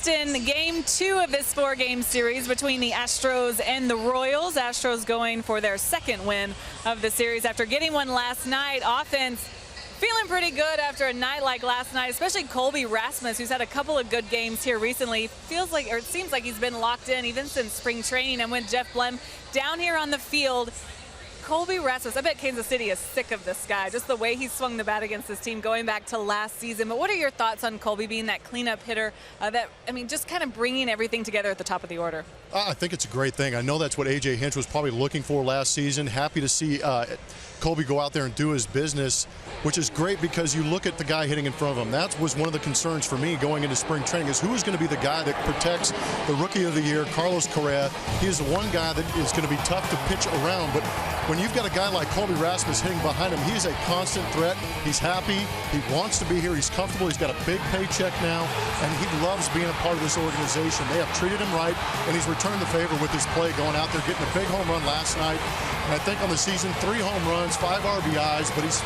Houston, game 2 of this 4-game series between the Astros and the Royals. Astros going for their second win of the series after getting one last night. Offense feeling pretty good after a night like last night, especially Colby Rasmus, who's had a couple of good games here recently. Feels like, or it seems like he's been locked in even since spring training. And with Jeff Blem down here on the field, Colby Rasmus, I bet Kansas City is sick of this guy, just the way he swung the bat against this team going back to last season. But what are your thoughts on Colby being that cleanup hitter, just kind of bringing everything together at the top of the order? I think it's a great thing. I know that's what A.J. Hinch was probably looking for last season. Happy to see Colby go out there and do his business, which is great because you look at the guy hitting in front of him. That was one of the concerns for me going into spring training, is who is going to be the guy that protects the Rookie of the Year, Carlos Correa. He is the one guy that is going to be tough to pitch around, but when you've got a guy like Colby Rasmus hitting behind him, he's a constant threat. He's happy. He wants to be here. He's comfortable. He's got a big paycheck now, and he loves being a part of this organization. They have treated him right, and he's returned the favor with his play, going out there, getting a big home run last night. And I think on the season, 3 home runs, 5 RBIs, but he's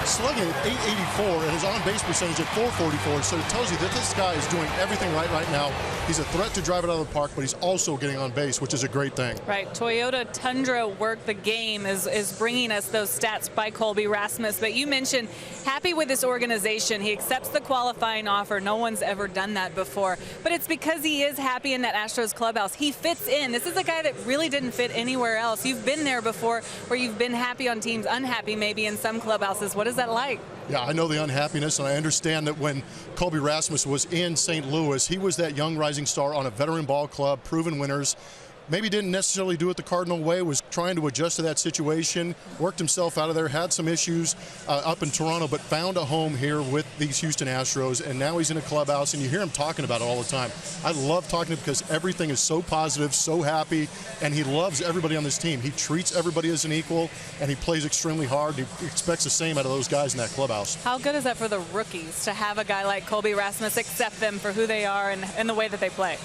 slugging at 884 and his on-base percentage at 444. So it tells you that this guy is doing everything right now. He's a threat to drive it out of the park, but he's also getting on base, which is a great thing. Right. Toyota Tundra worked the game is bringing us those stats by Colby Rasmus. But you mentioned happy with this organization. He accepts the qualifying offer. No one's ever done that before. But it's because he is happy in that Astros clubhouse. He fits in. This is a guy that really didn't fit anywhere else. You've been there before where you've been happy on teams, unhappy maybe in some clubhouses. What is that like? Yeah, I know the unhappiness, and I understand that when Colby Rasmus was in St. Louis, he was that young rising star on a veteran ball club, proven winners. Maybe didn't necessarily do it the Cardinal way, was trying to adjust to that situation, worked himself out of there, had some issues up in Toronto, but found a home here with these Houston Astros, and now he's in a clubhouse, and you hear him talking about it all the time. I love talking to him because everything is so positive, so happy, and he loves everybody on this team. He treats everybody as an equal, and he plays extremely hard. He expects the same out of those guys in that clubhouse. How good is that for the rookies to have a guy like Colby Rasmus accept them for who they are and the way that they play?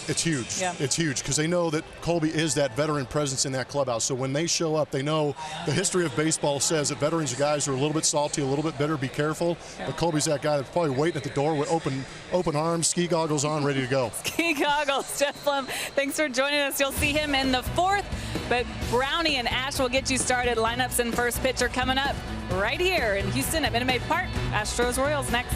It's huge. Yeah. It's huge because they know that Colby is that veteran presence in that clubhouse. So when they show up, they know the history of baseball says that veterans are guys who are a little bit salty, a little bit bitter, be careful. Yeah. But Colby's that guy that's probably waiting at the door with open arms, ski goggles on, ready to go. Ski goggles, Jeff Blem. Thanks for joining us. You'll see him in the 4th, but Brownie and Ash will get you started. Lineups and first pitch are coming up right here in Houston at Minute Maid Park. Astros Royals next.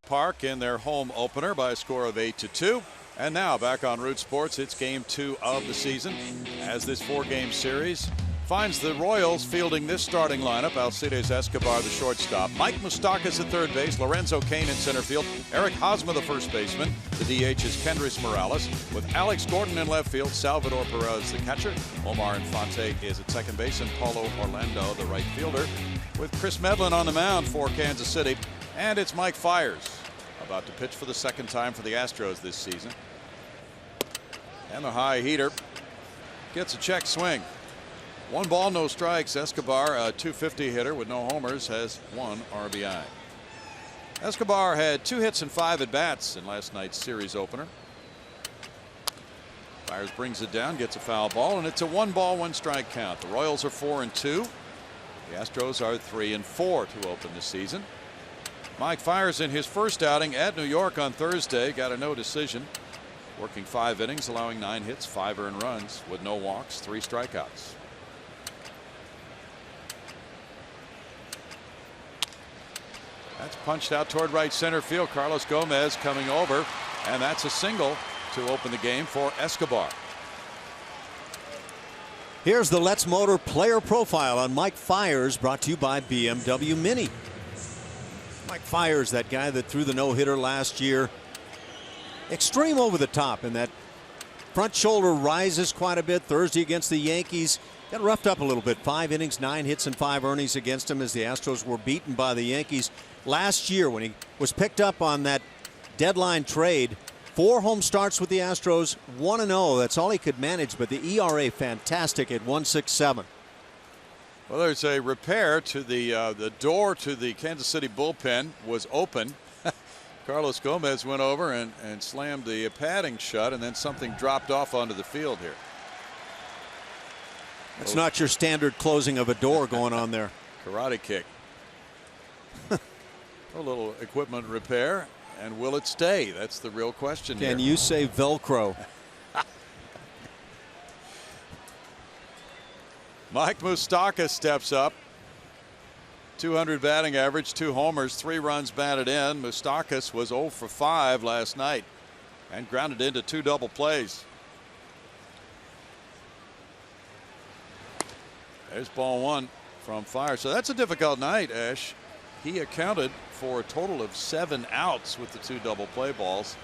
Park in their home opener by a score of 8-2. And now back on Root Sports, it's game 2 of the season as this 4-game series finds the Royals fielding this starting lineup. Alcides Escobar, the shortstop. Mike Moustakas at third base. Lorenzo Cain in center field. Eric Hosmer, the first baseman. The DH is Kendrys Morales. With Alex Gordon in left field. Salvador Perez, the catcher. Omar Infante is at second base. And Paulo Orlando, the right fielder. With Chris Medlin on the mound for Kansas City. And it's Mike Fiers, about to pitch for the second time for the Astros this season. And the high heater gets a check swing. 1 ball, no strikes. Escobar, a .250 hitter with no homers, has 1 RBI. Escobar had 2 hits and 5 at bats in last night's series opener. Fiers brings it down, gets a foul ball, and it's a 1 ball, 1 strike count. The Royals are 4-2. The Astros are 3-4 to open the season. Mike Fiers in his first outing at New York on Thursday got a no decision, working 5 innings, allowing 9 hits, 5 earned runs with no walks, 3 strikeouts. That's punched out toward right center field. Carlos Gomez coming over, and that's a single to open the game for Escobar. Here's the Let's Motor player profile on Mike Fiers, brought to you by BMW Mini. Mike Fiers, that guy that threw the no-hitter last year. Extreme over the top, and that front shoulder rises quite a bit. Thursday against the Yankees, got roughed up a little bit. 5 innings, 9 hits, and 5 earnings against him as the Astros were beaten by the Yankees. Last year, when he was picked up on that deadline trade, 4 home starts with the Astros, 1-0. That's all he could manage, but the ERA fantastic at 1.67. Well, there's a repair to the door to the Kansas City bullpen was open. Carlos Gomez went over and slammed the padding shut, and then something dropped off onto the field here. It's not your standard closing of a door going on there. Karate kick. A little equipment repair, and will it stay? That's the real question here. Can you say Velcro? Mike Moustakas steps up. 200 batting average, 2 homers, 3 runs batted in. Moustakas was 0 for 5 last night and grounded into 2 double plays. There's ball 1 from Fiers. So that's a difficult night, Ash. He accounted for a total of 7 outs with the 2 double play balls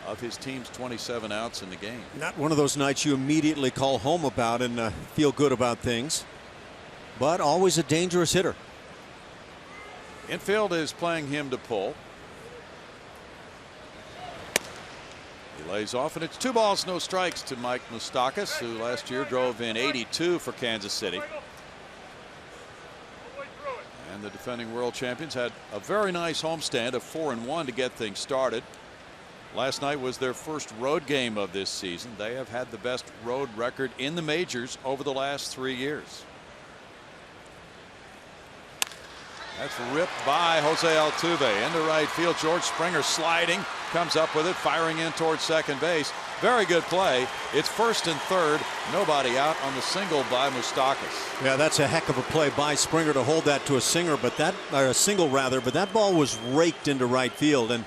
of his team's 27 outs in the game. Not one of those nights you immediately call home about and feel good about things, but always a dangerous hitter. Infield is playing him to pull. He lays off, and it's 2 balls, no strikes to Mike Moustakas, who last year drove in 82 for Kansas City. And the defending world champions had a very nice homestand of 4-1 to get things started. Last night was their first road game of this season. They have had the best road record in the majors over the last 3 years. That's ripped by Jose Altuve into right field. George Springer sliding, comes up with it, firing in towards second base. Very good play. It's 1st and 3rd. Nobody out on the single by Moustakas. Yeah, that's a heck of a play by Springer to hold that to a single, but that ball was raked into right field. And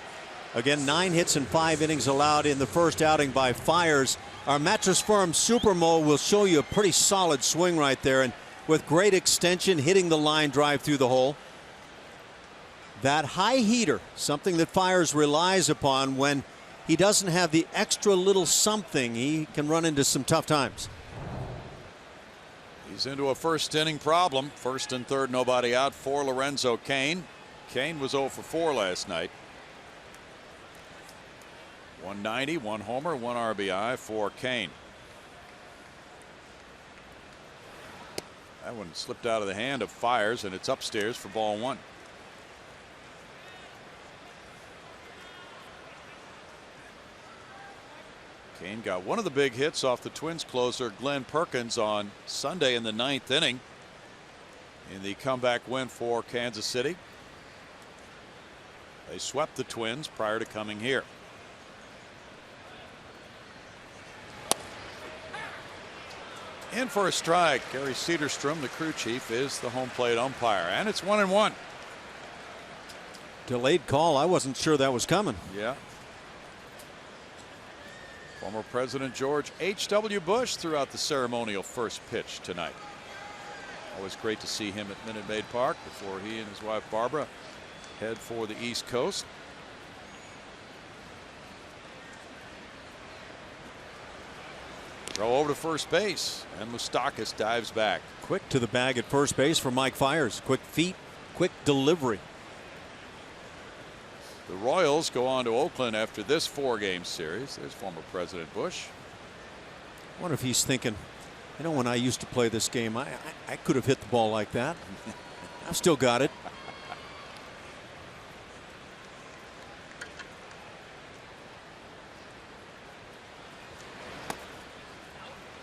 again, 9 hits and 5 innings allowed in the first outing by Fiers. Our Mattress Firm Supermo will show you a pretty solid swing right there, and with great extension, hitting the line drive through the hole. That high heater, something that Fiers relies upon when he doesn't have the extra little something. He can run into some tough times. He's into a 1st inning problem. 1st and 3rd, nobody out for Lorenzo Cain. Cain was 0 for 4 last night. 190, 1 homer, 1 RBI for Cain. That one slipped out of the hand of Fiers, and it's upstairs for ball 1. Cain got one of the big hits off the Twins closer Glenn Perkins on Sunday in the 9th inning in the comeback win for Kansas City. They swept the Twins prior to coming here. In for a strike. Gary Cederstrom, the crew chief, is the home plate umpire, and it's 1-1. Delayed call. I wasn't sure that was coming. Yeah. Former President George H.W. Bush threw out the ceremonial first pitch tonight. Always great to see him at Minute Maid Park before he and his wife Barbara head for the East Coast. Throw over to first base, and Moustakas dives back. Quick to the bag at first base for Mike Fiers. Quick feet, quick delivery. The Royals go on to Oakland after this 4-game series. There's former President Bush. I wonder if he's thinking, you know, when I used to play this game, I could have hit the ball like that. I've still got it.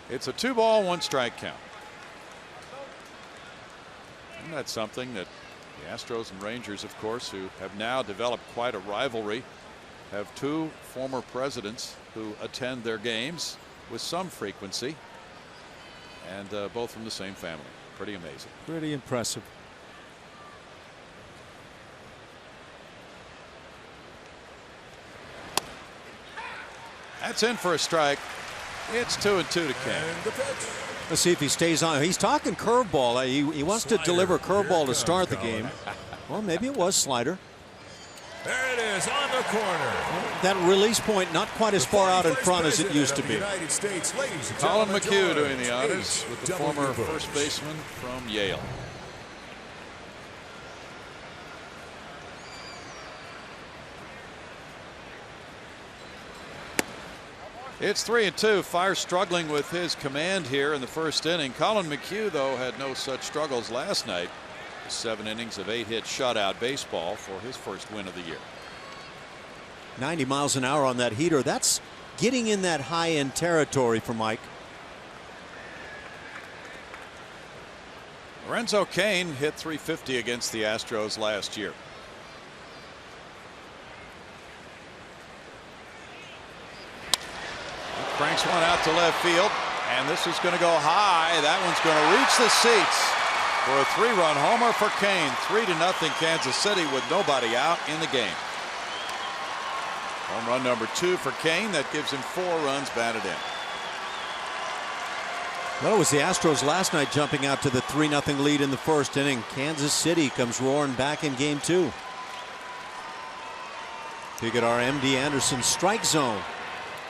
It's a 2-ball, 1-strike count. Isn't that something that the Astros and Rangers, of course, who have now developed quite a rivalry, have 2 former presidents who attend their games with some frequency, and both from the same family. Pretty amazing. Pretty impressive. That's in for a strike. It's 2-2 to Kane. Let's see if he stays on. He's talking curveball. He wants to deliver curveball to start the game. Well, maybe it was slider. There it is on the corner. That release point not quite as far out in front as it used to be. Colin McHugh doing the honors with the former first baseman from Yale. It's 3-2. Fiers struggling with his command here in the first inning. Colin McHugh, though, had no such struggles last night. 7 innings of 8-hit shutout baseball for his first win of the year. 90 miles an hour on that heater. That's getting in that high-end territory for Mike. Lorenzo Cain hit .350 against the Astros last year. Cranks one out to left field, and this is going to go high. That one's going to reach the seats for a 3-run homer for Cain. 3-0 Kansas City with nobody out in the game. Home run number 2 for Cain. That gives him 4 runs batted in. Well, it was the Astros last night jumping out to the 3-0 lead in the first inning. Kansas City comes roaring back in game 2. You get our MD Anderson strike zone.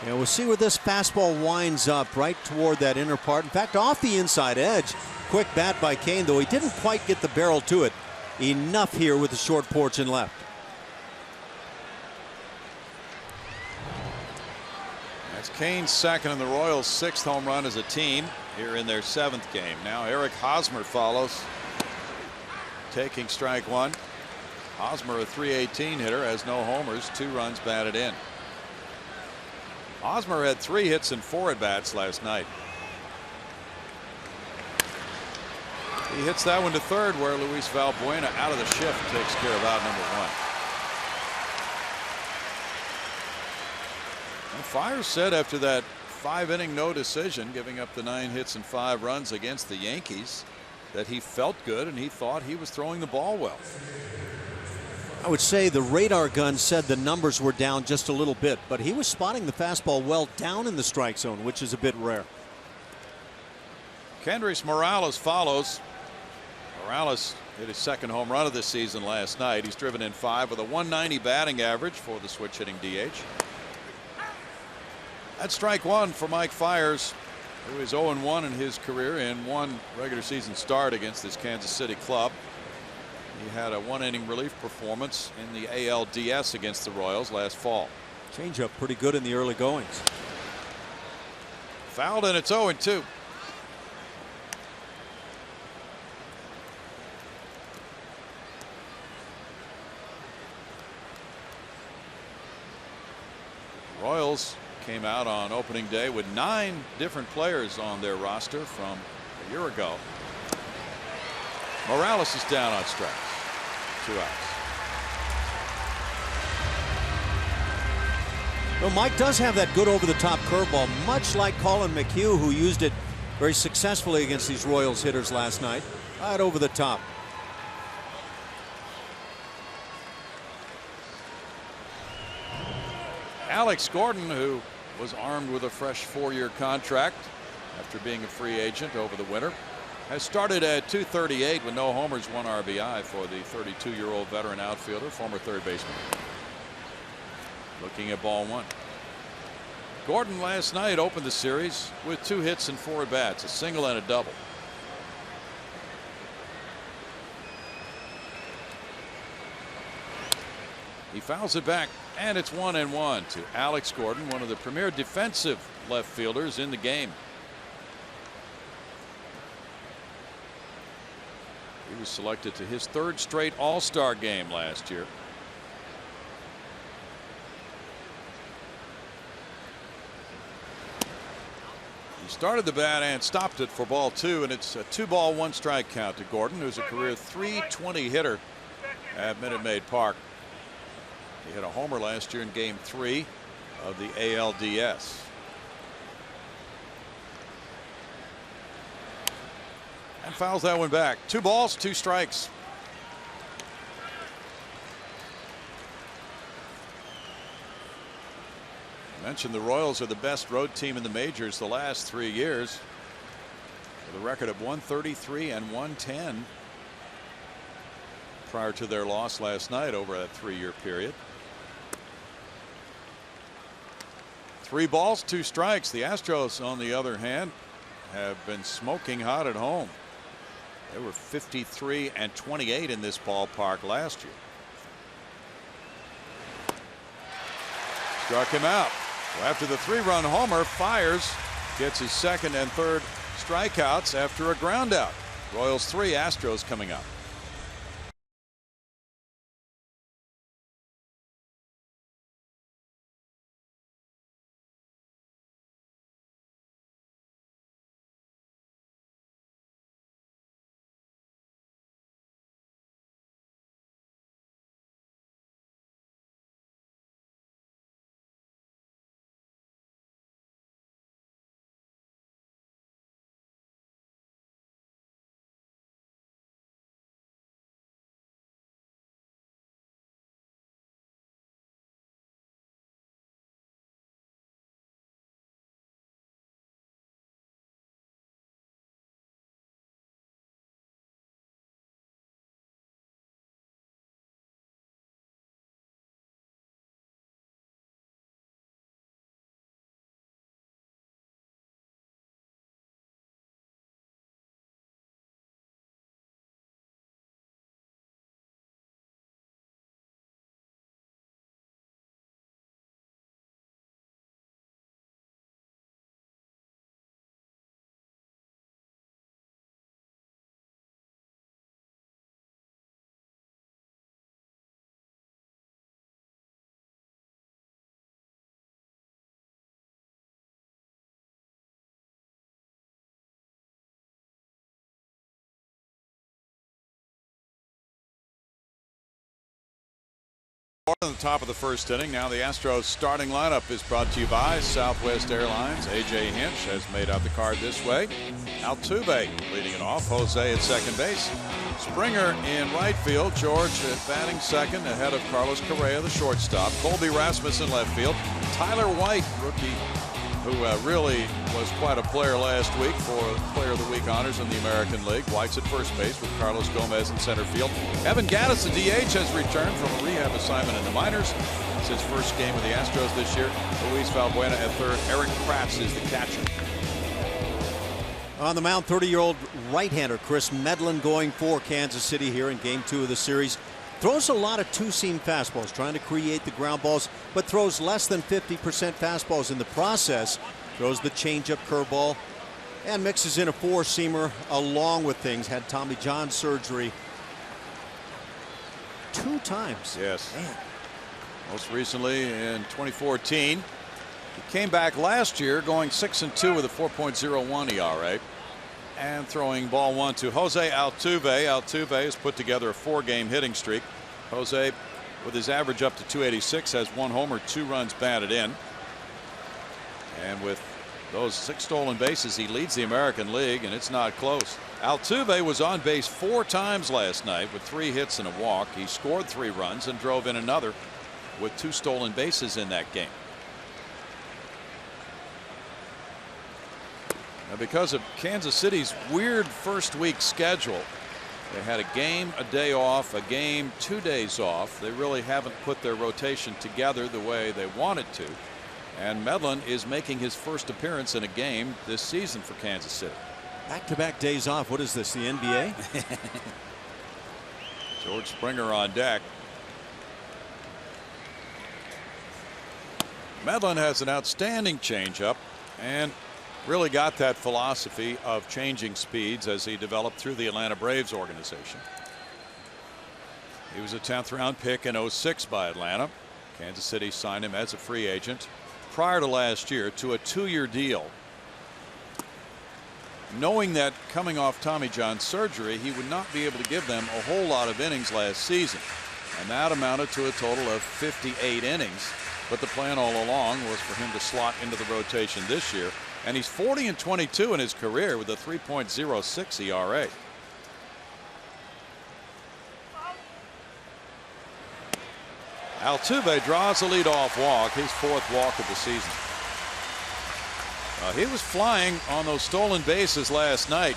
And we'll see where this fastball winds up, right toward that inner part. In fact, off the inside edge. Quick bat by Cain, though he didn't quite get the barrel to it. Enough here with the short porch and left. That's Cain's second and the Royals' 6th home run as a team here in their 7th game. Now Eric Hosmer follows, taking strike 1. Hosmer, a .318 hitter, has no homers, 2 runs batted in. Hosmer had 3 hits and 4 at-bats last night. He hits that one to third, where Luis Valbuena out of the shift takes care of out number 1. And Fiers said after that 5-inning no decision, giving up the 9 hits and 5 runs against the Yankees, that he felt good and he thought he was throwing the ball well. I would say the radar gun said the numbers were down just a little bit, but he was spotting the fastball well down in the strike zone, which is a bit rare. Kendrys Morales follows. Morales hit his 2nd home run of the season last night. He's driven in 5 with a .190 batting average for the switch hitting DH. That's strike 1 for Mike Fiers, who is 0-1 in his career in 1 regular season start against this Kansas City club. He had a 1-inning relief performance in the ALDS against the Royals last fall. Changeup pretty good in the early goings. Fouled, and it's 0-2. Royals came out on opening day with 9 different players on their roster from a year ago. Morales is down on strikes. 2 outs. Well, Mike does have that good over-the-top curveball, much like Colin McHugh, who used it very successfully against these Royals hitters last night. Right over the top. Alex Gordon, who was armed with a fresh 4-year contract after being a free agent over the winter, has started at 238 with no homers, 1 RBI for the 32-year-old veteran outfielder, former third baseman. Looking at ball 1. Gordon last night opened the series with 2 hits and 4 at bats, a single and a double. He fouls it back, and it's 1-1 to Alex Gordon, one of the premier defensive left fielders in the game. He was selected to his 3rd straight All-Star game last year. He started the bat and stopped it for ball 2, and it's a 2-ball 1-strike count to Gordon, who's a career .320 hitter at Minute Maid Park. He hit a homer last year in Game 3 of the ALDS. And fouls that one back. 2 balls, 2 strikes. I mentioned the Royals are the best road team in the majors the last 3 years, with a record of 133 and 110 prior to their loss last night over a 3-year period. 3 balls, 2 strikes. The Astros, on the other hand, have been smoking hot at home. They were 53 and 28 in this ballpark last year. Struck him out. So after the 3-run homer, Fiers gets his 2nd and 3rd strikeouts after a ground out. Royals 3, Astros coming up. On the top of the 1st inning. Now the Astros starting lineup is brought to you by Southwest Airlines. A.J. Hinch has made out the card this way. Altuve leading it off. Jose at 2nd base. Springer in right field. George batting 2nd ahead of Carlos Correa, the shortstop. Colby Rasmussen left field. Tyler White, rookie, who really was quite a player last week for Player of the Week honors in the American League. White's at 1st base with Carlos Gomez in center field. Evan Gattis, the DH, has returned from a rehab assignment in the minors. It's his 1st game with the Astros this year. Luis Valbuena at 3rd. Eric Kratz is the catcher. On the mound, 30-year-old right-hander Chris Medlin going for Kansas City here in Game 2 of the series. Throws a lot of 2-seam fastballs, trying to create the ground balls, but throws less than 50% fastballs in the process. Throws the changeup, curveball, and mixes in a 4-seamer along with things. Had Tommy John surgery 2 times. Yes. Man. Most recently in 2014. He came back last year going 6-2 with a 4.01 ERA. And throwing ball 1 to Jose Altuve. Altuve has put together a 4-game hitting streak. Jose, with his average up to 286, has 1 homer, 2 runs batted in. And with those 6 stolen bases, he leads the American League, and it's not close. Altuve was on base 4 times last night with 3 hits and a walk. He scored 3 runs and drove in another with 2 stolen bases in that game. Now, because of Kansas City's weird first week schedule, they had a game, a day off, a game, 2 days off. They really haven't put their rotation together the way they wanted to. And Medlen is making his first appearance in a game this season for Kansas City. Back-to-back days off. What is this, the NBA? George Springer on deck. Medlen has an outstanding changeup and really got that philosophy of changing speeds as he developed through the Atlanta Braves organization. He was a 10th round pick in '06 by Atlanta. Kansas City signed him as a free agent prior to last year to a 2-year deal, knowing that coming off Tommy John surgery he would not be able to give them a whole lot of innings last season, and that amounted to a total of 58 innings. But the plan all along was for him to slot into the rotation this year, and he's 40-22 in his career with a 3.06 ERA. Altuve draws a leadoff walk, his 4th walk of the season. He was flying on those stolen bases last night.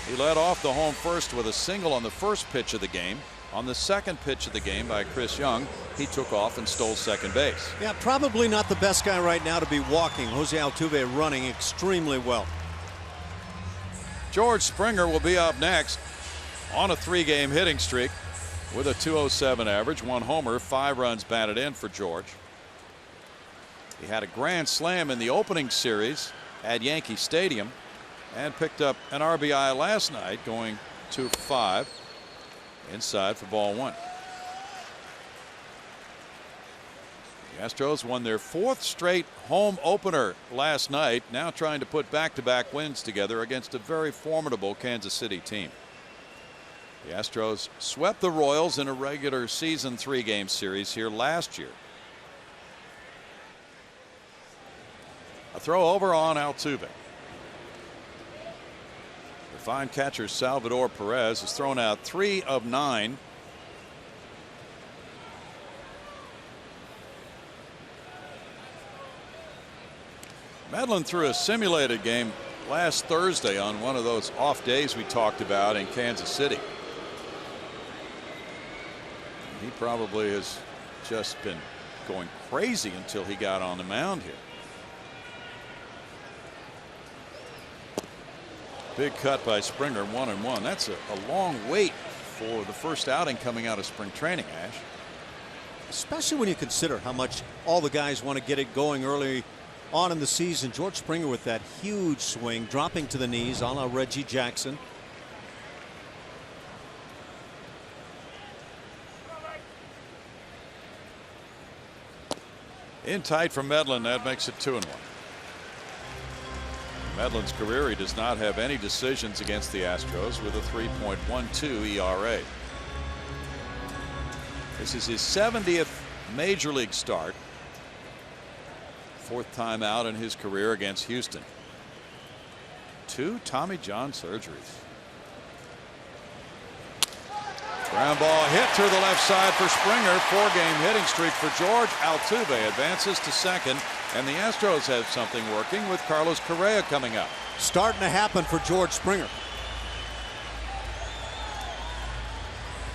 He led off the home first with a single on the first pitch of the game. On the second pitch of the game by Chris Young, he took off and stole second base. Yeah, probably not the best guy right now to be walking. Jose Altuve running extremely well. George Springer will be up next on a 3-game hitting streak with a .207 average, 1 homer, 5 runs batted in for George. He had a grand slam in the opening series at Yankee Stadium and picked up an RBI last night, going 2 for 5 inside for ball 1. The Astros won their 4th straight home opener last night, now trying to put back-to-back wins together against a very formidable Kansas City team. The Astros swept the Royals in a regular season 3-game series here last year. A throw over on Altuve. The fine catcher Salvador Perez has thrown out 3 of 9. Medlen threw a simulated game last Thursday on one of those off days we talked about in Kansas City. He probably has just been going crazy until he got on the mound here. Big cut by Springer, 1-1. That's a long wait for the first outing coming out of spring training, Ash. Especially when you consider how much all the guys want to get it going early on in the season. George Springer with that huge swing, dropping to the knees, a la Reggie Jackson. In tight for Medlen, that makes it 2-1. Medlen's career, he does not have any decisions against the Astros with a 3.12 ERA. This is his 70th major league start. 4th time out in his career against Houston. 2 Tommy John surgeries. Ground ball hit to the left side for Springer. 4-game hitting streak for George. Altuve advances to second, and the Astros have something working with Carlos Correa coming up. Starting to happen for George Springer.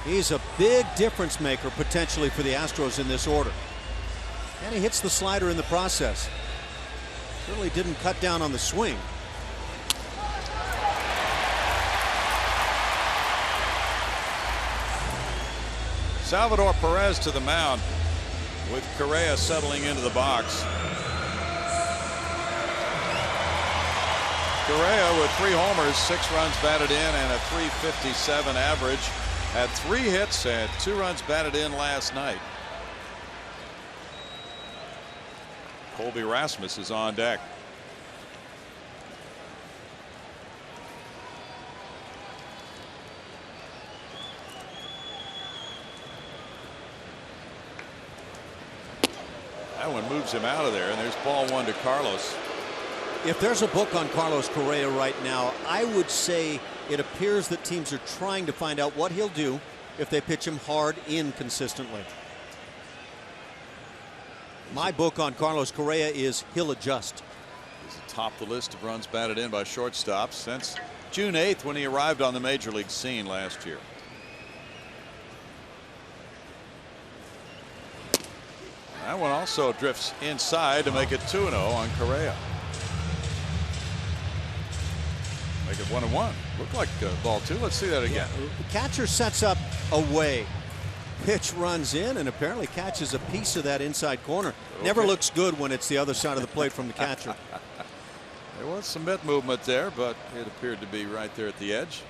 He's a big difference maker potentially for the Astros in this order. And he hits the slider in the process. Certainly didn't cut down on the swing. Salvador Perez to the mound with Correa settling into the box. Correa with 3 homers, 6 runs batted in, and a .357 average. Had 3 hits and 2 runs batted in last night. Colby Rasmus is on deck. That one moves him out of there, and there's ball 1 to Carlos. If there's a book on Carlos Correa right now, I would say it appears that teams are trying to find out what he'll do if they pitch him hard inconsistently. My book on Carlos Correa is he'll adjust. He's atop the list of runs batted in by shortstops since June 8th when he arrived on the major league scene last year. That one also drifts inside to make it 2-0 on Correa. Make it 1-1. Looked like ball 2. Let's see that again. The catcher sets up away. Pitch runs in and apparently catches a piece of that inside corner. Okay. Never looks good when it's the other side of the plate from the catcher. There was some mitt movement there, but it appeared to be right there at the edge.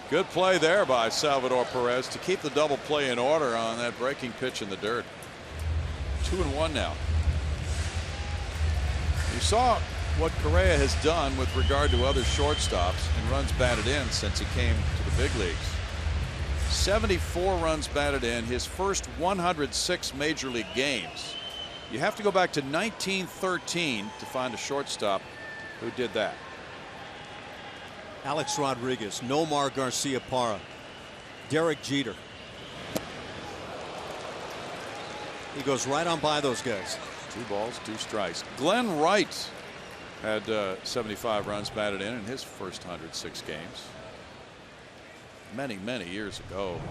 Good play there by Salvador Perez to keep the double play in order on that breaking pitch in the dirt. 2-1 now. You saw what Correa has done with regard to other shortstops and runs batted in since he came to the big leagues. 74 runs batted in his first 106 major league games. You have to go back to 1913 to find a shortstop who did that. Alex Rodriguez, Nomar Garcia-Parra, Derek Jeter. He goes right on by those guys. 2 balls, 2 strikes. Glenn Wright had 75 runs batted in his first 106 games. Many years ago.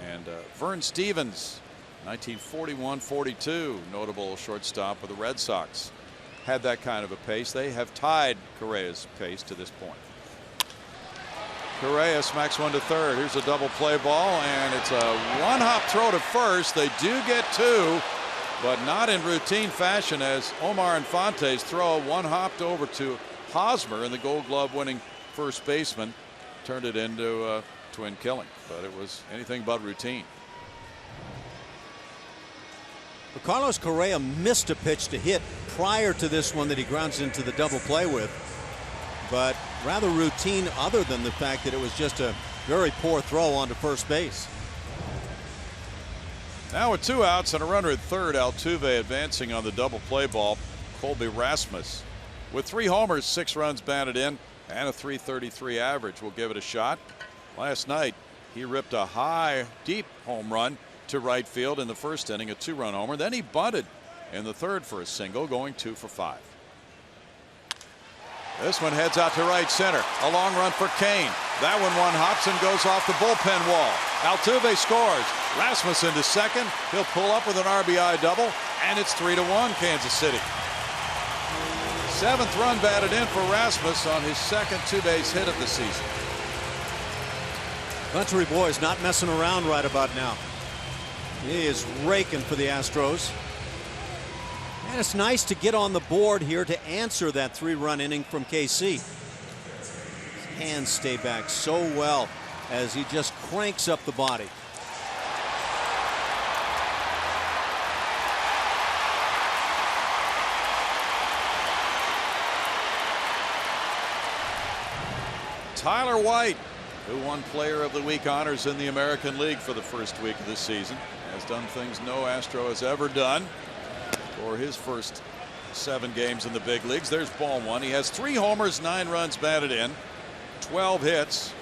And Vern Stevens, 1941-42, notable shortstop with the Red Sox, had that kind of a pace. They have tied Correa's pace to this point. Correa smacks one to third. Here's a double play ball, and it's a one-hop throw to first. They do get 2, but not in routine fashion, as Omar Infante's throw one-hopped over to Hosmer, and the Gold Glove winning first baseman turned it into twin killing, but it was anything but routine. But Carlos Correa missed a pitch to hit prior to this one that he grounds into the double play with, but rather routine other than the fact that it was just a very poor throw onto first base. Now with 2 outs and a runner at third, Altuve advancing on the double play ball. Colby Rasmus with 3 homers, 6 runs batted in, and a .333 average. Will give it a shot. Last night he ripped a high deep home run to right field in the first inning, a 2-run homer. Then he bunted in the third for a single, going 2 for 5. This one heads out to right center. A long run for Kane. That one hops and goes off the bullpen wall. Altuve scores. Rasmus into second. He'll pull up with an RBI double, and it's 3-1 Kansas City. 7th run batted in for Rasmus on his second 2-base hit of the season. Country boy's not messing around right about now. He is raking for the Astros. And it's nice to get on the board here to answer that 3-run inning from KC. His hands stay back so well as he just cranks up the body. Tyler White, who won Player of the Week honors in the American League for the first week of the season, has done things no Astro has ever done for his first 7 games in the big leagues. There's ball 1. He has 3 homers, 9 runs batted in, 12 hits.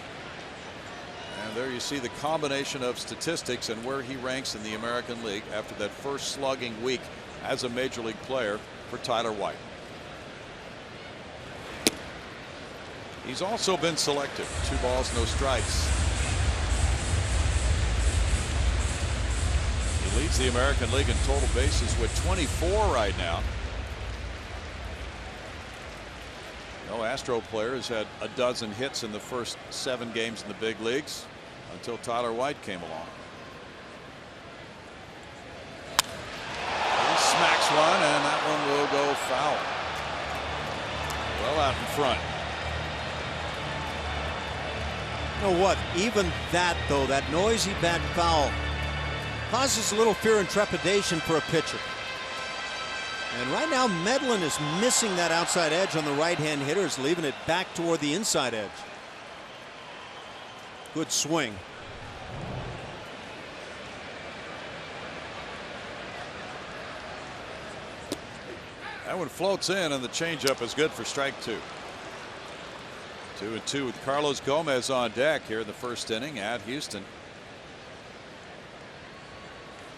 And there you see the combination of statistics and where he ranks in the American League after that first slugging week as a major league player for Tyler White. He's also been selected. 2 balls, no strikes. He leads the American League in total bases with 24 right now. No Astro player has had a dozen hits in the first 7 games in the big leagues until Tyler White came along. He smacks one, and that one will go foul. Well out in front. You know what? Even that, though, that noisy bad foul causes a little fear and trepidation for a pitcher. And right now, Medlin is missing that outside edge on the right-hand hitters, leaving it back toward the inside edge. Good swing. That one floats in, and the changeup is good for strike 2. 2-2 with Carlos Gomez on deck here in the first inning at Houston.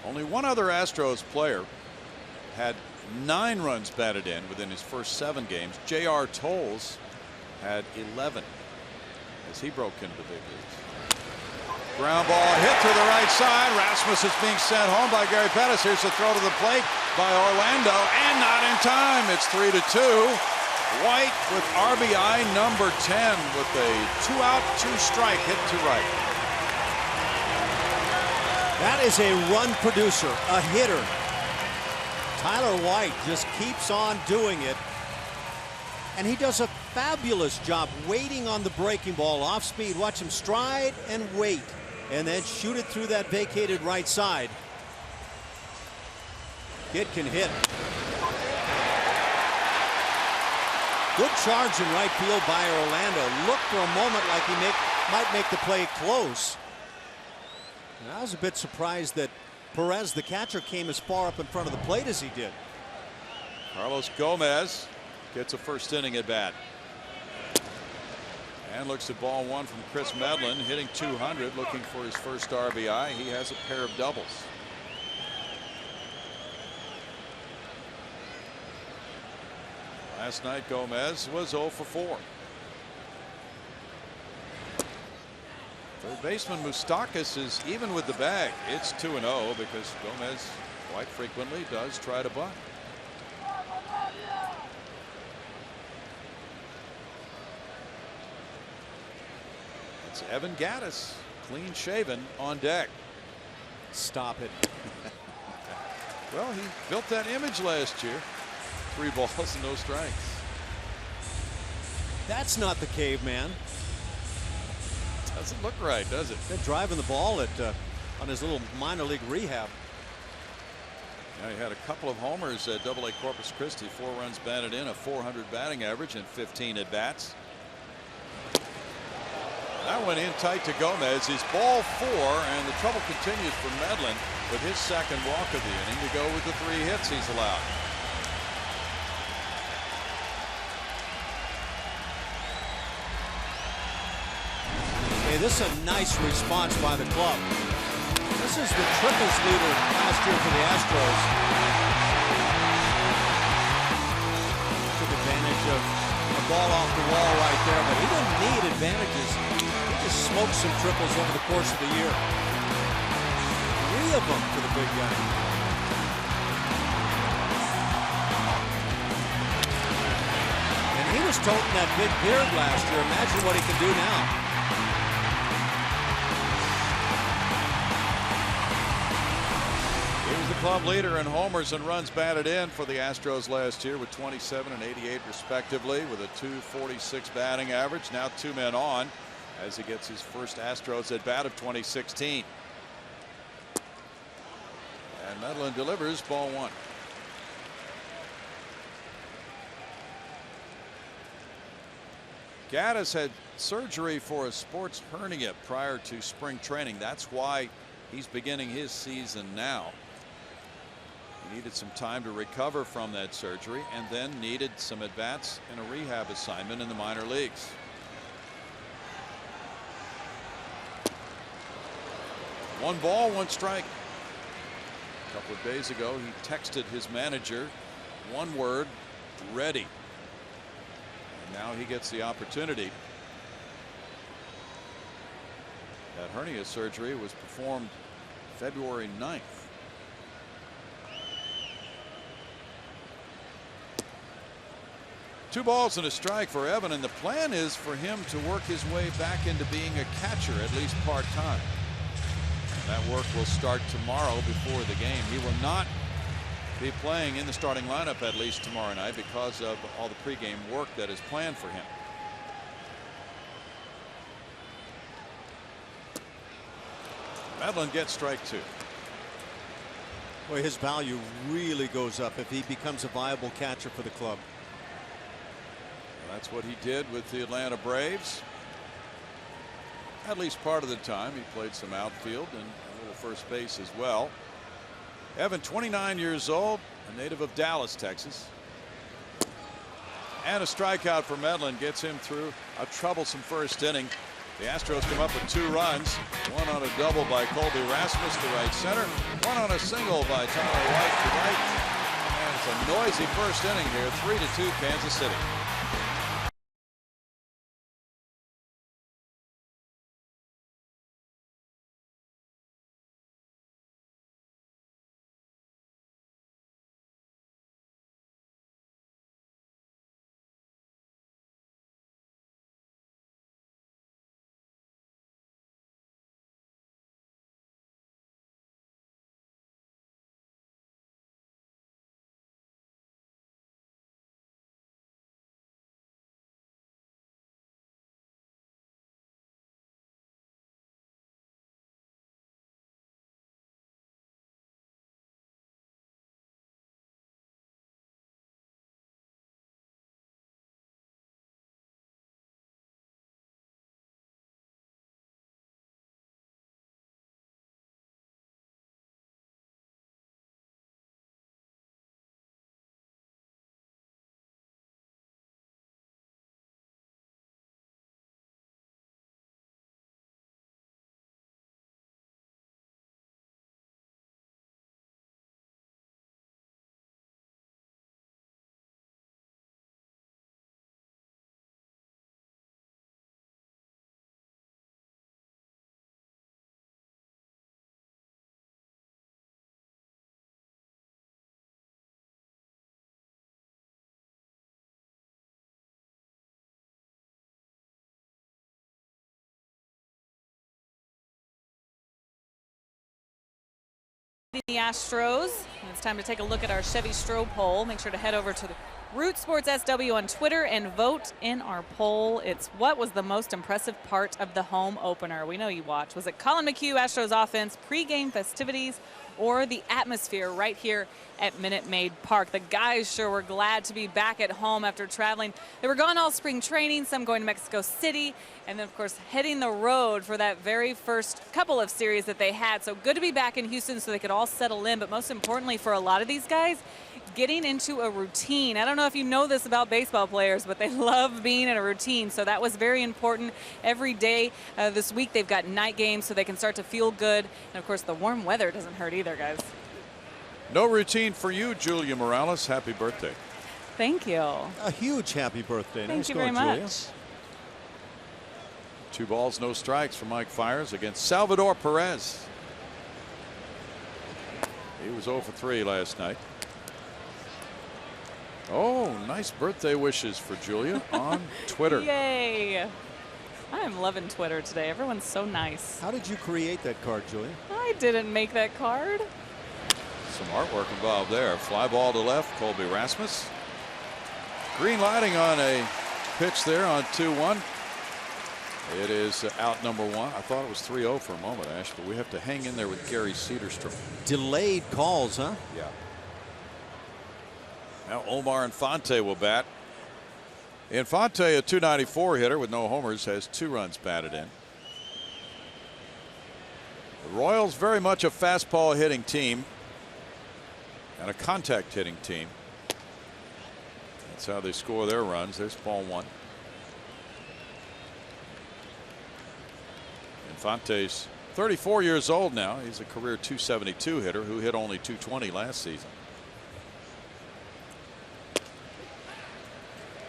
Only one other Astros player had 9 runs batted in within his first 7 games. J.R. Tolles had 11 as he broke into the big leagues. Ground ball hit to the right side. Rasmus is being sent home by Gary Pettis. Here's the throw to the plate by Orlando, and not in time. It's 3-2. White with RBI number 10 with a 2-out, 2-strike hit to right. That is a run producer, a hitter. Tyler White just keeps on doing it. And he does a fabulous job waiting on the breaking ball off speed. Watch him stride and wait, and then shoot it through that vacated right side. Kid can hit. Good charge in right field by Orlando. Looked for a moment like he might make the play close. And I was a bit surprised that Perez, the catcher, came as far up in front of the plate as he did. Carlos Gomez gets a first inning at bat. And looks at ball 1 from Chris Medlin, hitting 200, looking for his first RBI. He has a pair of doubles. Last night Gomez was 0 for 4. Third baseman Moustakas is even with the bag. It's 2-0 because Gomez quite frequently does try to bunt. It's Evan Gattis, clean shaven, on deck. Stop it. Well, he built that image last year. 3 balls and no strikes. That's not the caveman. Doesn't look right, does it? They're driving the ball on his little minor league rehab. Now he had a couple of homers at AA Corpus Christi. 4 runs batted in, a .400 batting average, and 15 at bats. That went in tight to Gomez. He's ball 4, and the trouble continues for Medlin with his second walk of the inning to go with the 3 hits he's allowed. Hey, this is a nice response by the club. This is the triples leader last year for the Astros. Took advantage of a ball off the wall right there, but he didn't need advantages. He just smoked some triples over the course of the year. 3 of them for the big guy. And he was toting that big beard last year. Imagine what he can do now. The club leader in homers and runs batted in for the Astros last year with 27 and 88 respectively, with a .246 batting average. Now 2 men on as he gets his first Astros at bat of 2016. And Medlin delivers ball 1. Gattis had surgery for a sports hernia prior to spring training. That's why he's beginning his season now. He needed some time to recover from that surgery and then needed some at-bats in a rehab assignment in the minor leagues. One ball, 1 strike. A couple of days ago, he texted his manager, 1 word, ready. And now he gets the opportunity. That hernia surgery was performed February 9th. 2 balls and a strike for Evan, and the plan is for him to work his way back into being a catcher, at least part-time. That work will start tomorrow before the game. He will not be playing in the starting lineup at least tomorrow night because of all the pregame work that is planned for him. Medlin gets strike 2. Boy, his value really goes up if he becomes a viable catcher for the club. That's what he did with the Atlanta Braves. At least part of the time. He played some outfield and a little first base as well. Evan, 29 years old, a native of Dallas, Texas. And a strikeout for Medlin gets him through a troublesome first inning. The Astros come up with 2 runs, 1 on a double by Colby Rasmus to right center, 1 on a single by Tyler White to right, and It's a noisy first inning here. 3-2 Kansas City. The Astros. And it's time to take a look at our Chevy Stroh poll. Make sure to head over to the Root Sports SW on Twitter and vote in our poll. It's what was the most impressive part of the home opener? We know you watch. Was it Colin McHugh, Astros offense, pregame festivities, or the atmosphere right here at Minute Maid Park? The guys sure were glad to be back at home after traveling. They were gone all spring training, some going to Mexico City, and then, of course, heading the road for that very first couple of series that they had. So good to be back in Houston so they could all settle in, but most importantly for a lot of these guys, getting into a routine. I don't know if you know this about baseball players, but they love being in a routine. So that was very important. Every day this week they've got night games so they can start to feel good. And of course the warm weather doesn't hurt either, guys. No routine for you, Julia Morales. Happy birthday. Thank you. A huge happy birthday. Thank nice you going, very much. Julia. 2 balls, no strikes for Mike Fiers against Salvador Perez. He was 0 for 3 last night. Oh, nice birthday wishes for Julia on Twitter. Yay. I'm loving Twitter today. Everyone's so nice. How did you create that card, Julia? I didn't make that card. Some artwork involved there. Fly ball to left, Colby Rasmus. Green lighting on a pitch there on 2-1. It is out number 1. I thought it was 3-0 for a moment, Ash, but we have to hang in there with Gary Cedarstrom. Delayed calls, huh? Yeah. Now Omar Infante will bat. Infante, a .294 hitter with no homers, has 2 runs batted in. The Royals very much a fastball hitting team and a contact hitting team. That's how they score their runs. There's ball 1. Infante's 34 years old now. He's a career .272 hitter who hit only .220 last season.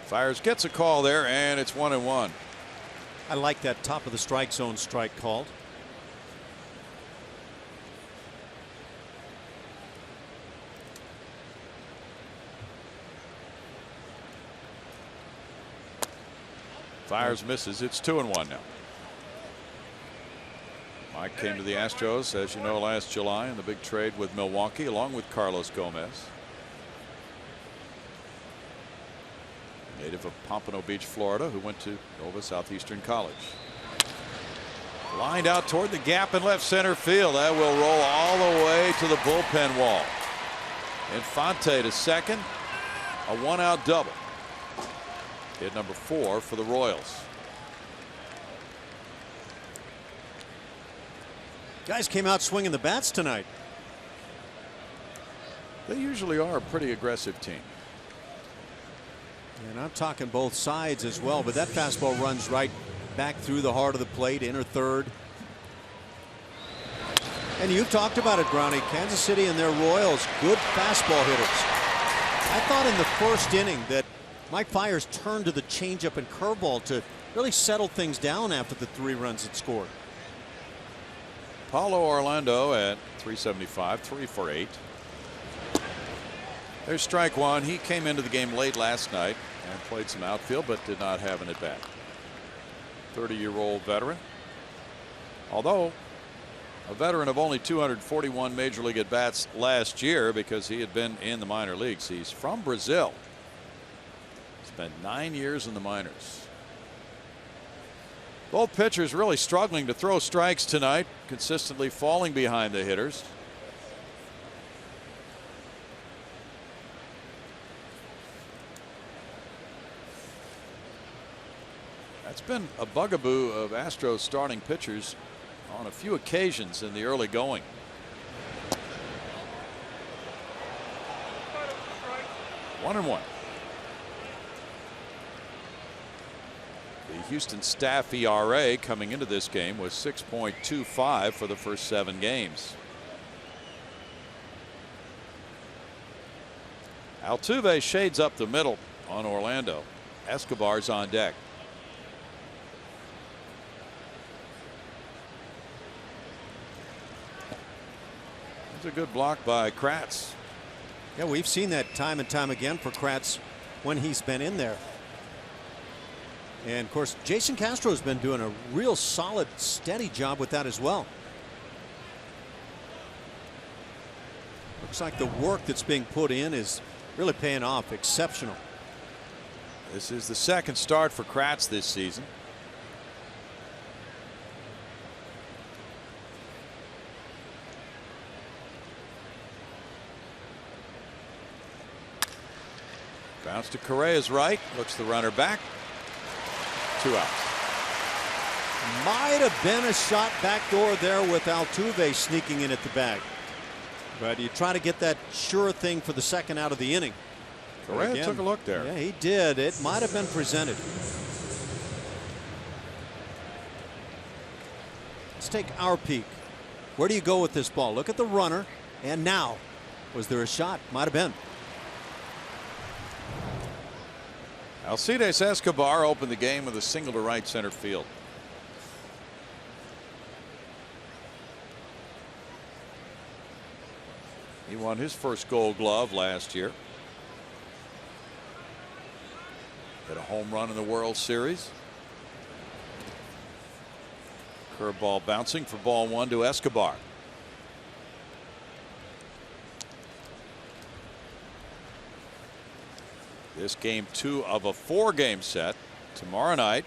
Fiers gets a call there, and it's 1-1. I like that top of the strike zone strike called. Fiers misses. It's 2-1 now. Mike came to the Astros, as you know, last July in the big trade with Milwaukee, along with Carlos Gomez. Native of Pompano Beach, Florida, who went to Nova Southeastern College. Lined out toward the gap in left center field. That will roll all the way to the bullpen wall. Infante to second. A 1-out double. Hit number 4 for the Royals. Guys came out swinging the bats tonight. They usually are a pretty aggressive team. And I'm talking both sides as well, but that fastball runs right back through the heart of the plate, inner third. And you've talked about it, Brownie. Kansas City and their Royals, good fastball hitters. I thought in the first inning that Mike Fiers turned to the changeup and curveball to really settle things down after the 3 runs it scored. Paulo Orlando at 375, 3 for 8. There's strike one. He came into the game late last night and played some outfield, but did not have an at bat. 30-year-old veteran. Although a veteran of only 241 major league at bats last year because he had been in the minor leagues. He's from Brazil. Spent 9 years in the minors. Both pitchers really struggling to throw strikes tonight, consistently falling behind the hitters. That's been a bugaboo of Astros starting pitchers on a few occasions in the early going. One and one. The Houston staff ERA coming into this game was 6.25 for the first 7 games. Altuve shades up the middle on Orlando. Escobar's on deck. It's a good block by Kratz. Yeah, we've seen that time and time again for Kratz when he's been in there. And of course, Jason Castro has been doing a real solid, steady job with that as well. Looks like the work that's being put in is really paying off. Exceptional. This is the second start for Kratz this season. Bounce to Correa's right. Looks the runner back. 2 outs. Might have been a shot backdoor there with Altuve sneaking in at the bag. But you try to get that sure thing for the second out of the inning. Correa took a look there. Yeah, he did. It might have been presented. Let's take our peek. Where do you go with this ball? Look at the runner. And now, was there a shot? Might have been. Alcides Escobar opened the game with a single to right center field. He won his first Gold Glove last year. Hit a home run in the World Series. Curveball bouncing for ball 1 to Escobar. This game 2 of a 4-game set tomorrow night.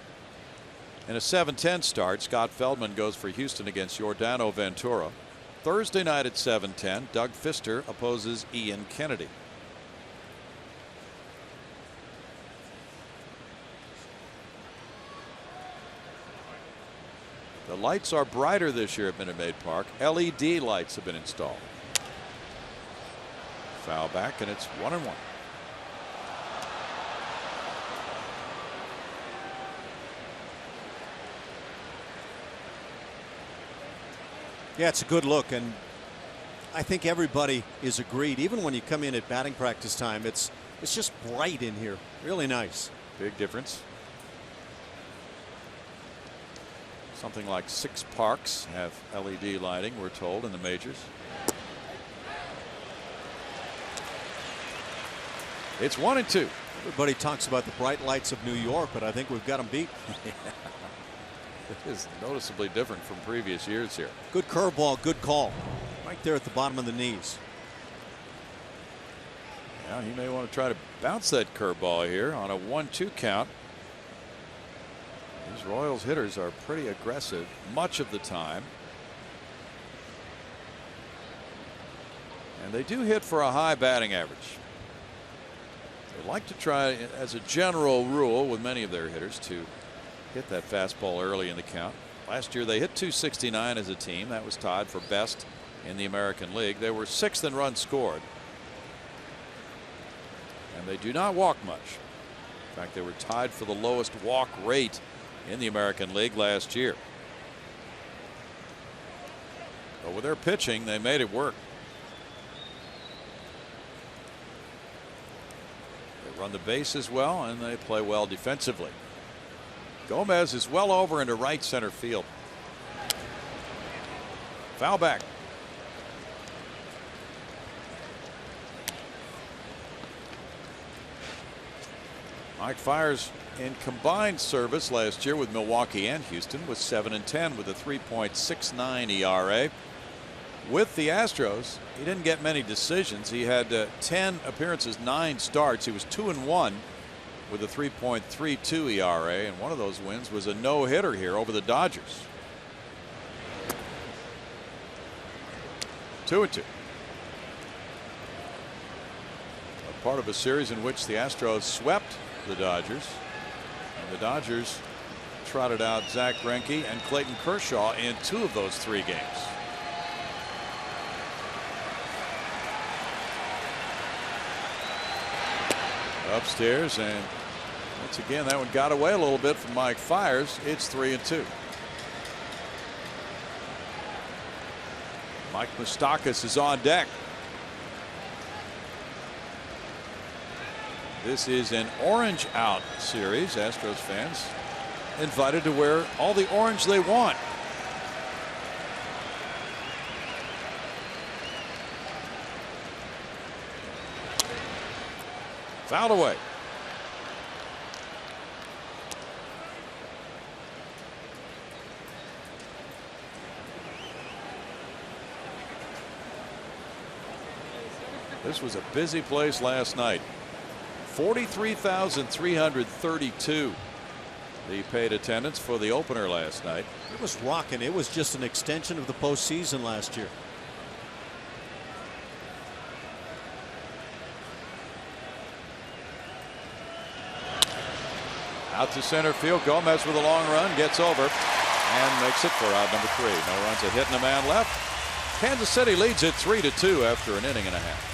In a 7:10 start, Scott Feldman goes for Houston against Yordano Ventura. Thursday night at 7:10, Doug Fister opposes Ian Kennedy. The lights are brighter this year at Minute Maid Park. LED lights have been installed. Foul back, and it's 1-1. Yeah, it's a good look, and I think everybody is agreed. Even when you come in at batting practice time, it's just bright in here. Really nice. Big difference. Something like 6 parks have LED lighting, we're told, in the majors. It's 1-2. Everybody talks about the bright lights of New York, but I think we've got them beat. It is noticeably different from previous years here. Good curveball, good call. Right there at the bottom of the knees. Now he may want to try to bounce that curveball here on a 1-2 count. These Royals hitters are pretty aggressive much of the time. And they do hit for a high batting average. They like to try, as a general rule with many of their hitters, to hit that fastball early in the count. Last year they hit .269 as a team. That was tied for best in the American League. They were 6th in runs scored. And they do not walk much. In fact, they were tied for the lowest walk rate in the American League last year. But with their pitching, they made it work. run the bases well, and they play well defensively. Gomez is well over into right center field. Foul back. Mike Fiers in combined service last year with Milwaukee and Houston was 7-10 with a 3.69 ERA. With the Astros, he didn't get many decisions. He had 10 appearances, 9 starts. He was 2-1 with a 3.32 ERA, and one of those wins was a no-hitter here over the Dodgers. 2-2. A part of a series in which the Astros swept the Dodgers. And the Dodgers trotted out Zach Greinke and Clayton Kershaw in 2 of those 3 games. Upstairs, and once again that one got away a little bit from Mike Fiers. It's 3-2. Mike Moustakas is on deck. This is an orange out series. Astros fans invited to wear all the orange they want. Fouled away. This was a busy place last night. 43,332 the paid attendance for the opener last night. It was rocking. It was just an extension of the postseason last year. Out to center field. Gomez with a long run, gets over and makes it for out number 3. No runs, a hit and a man left. Kansas City leads it 3-2 after an inning and a half.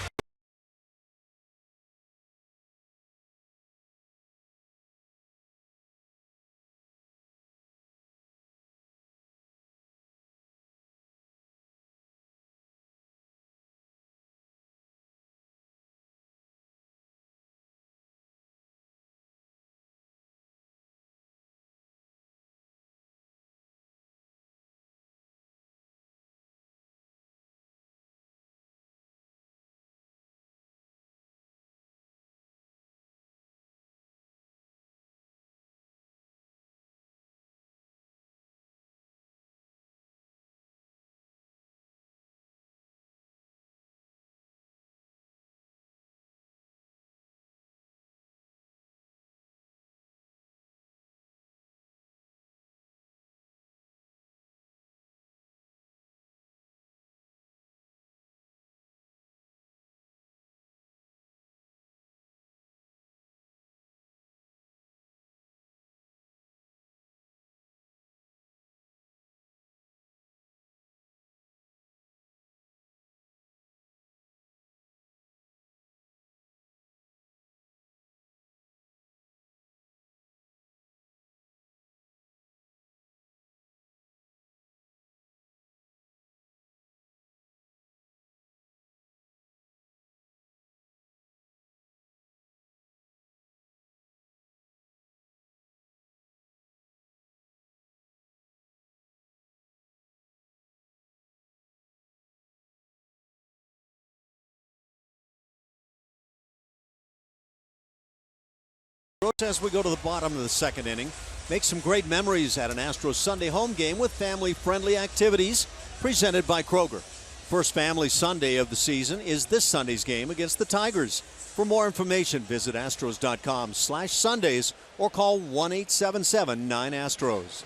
As we go to the bottom of the 2nd inning, make some great memories at an Astros Sunday home game with family-friendly activities presented by Kroger. First family Sunday of the season is this Sunday's game against the Tigers. For more information, visit astros.com/Sundays or call 1-877-9-ASTROS.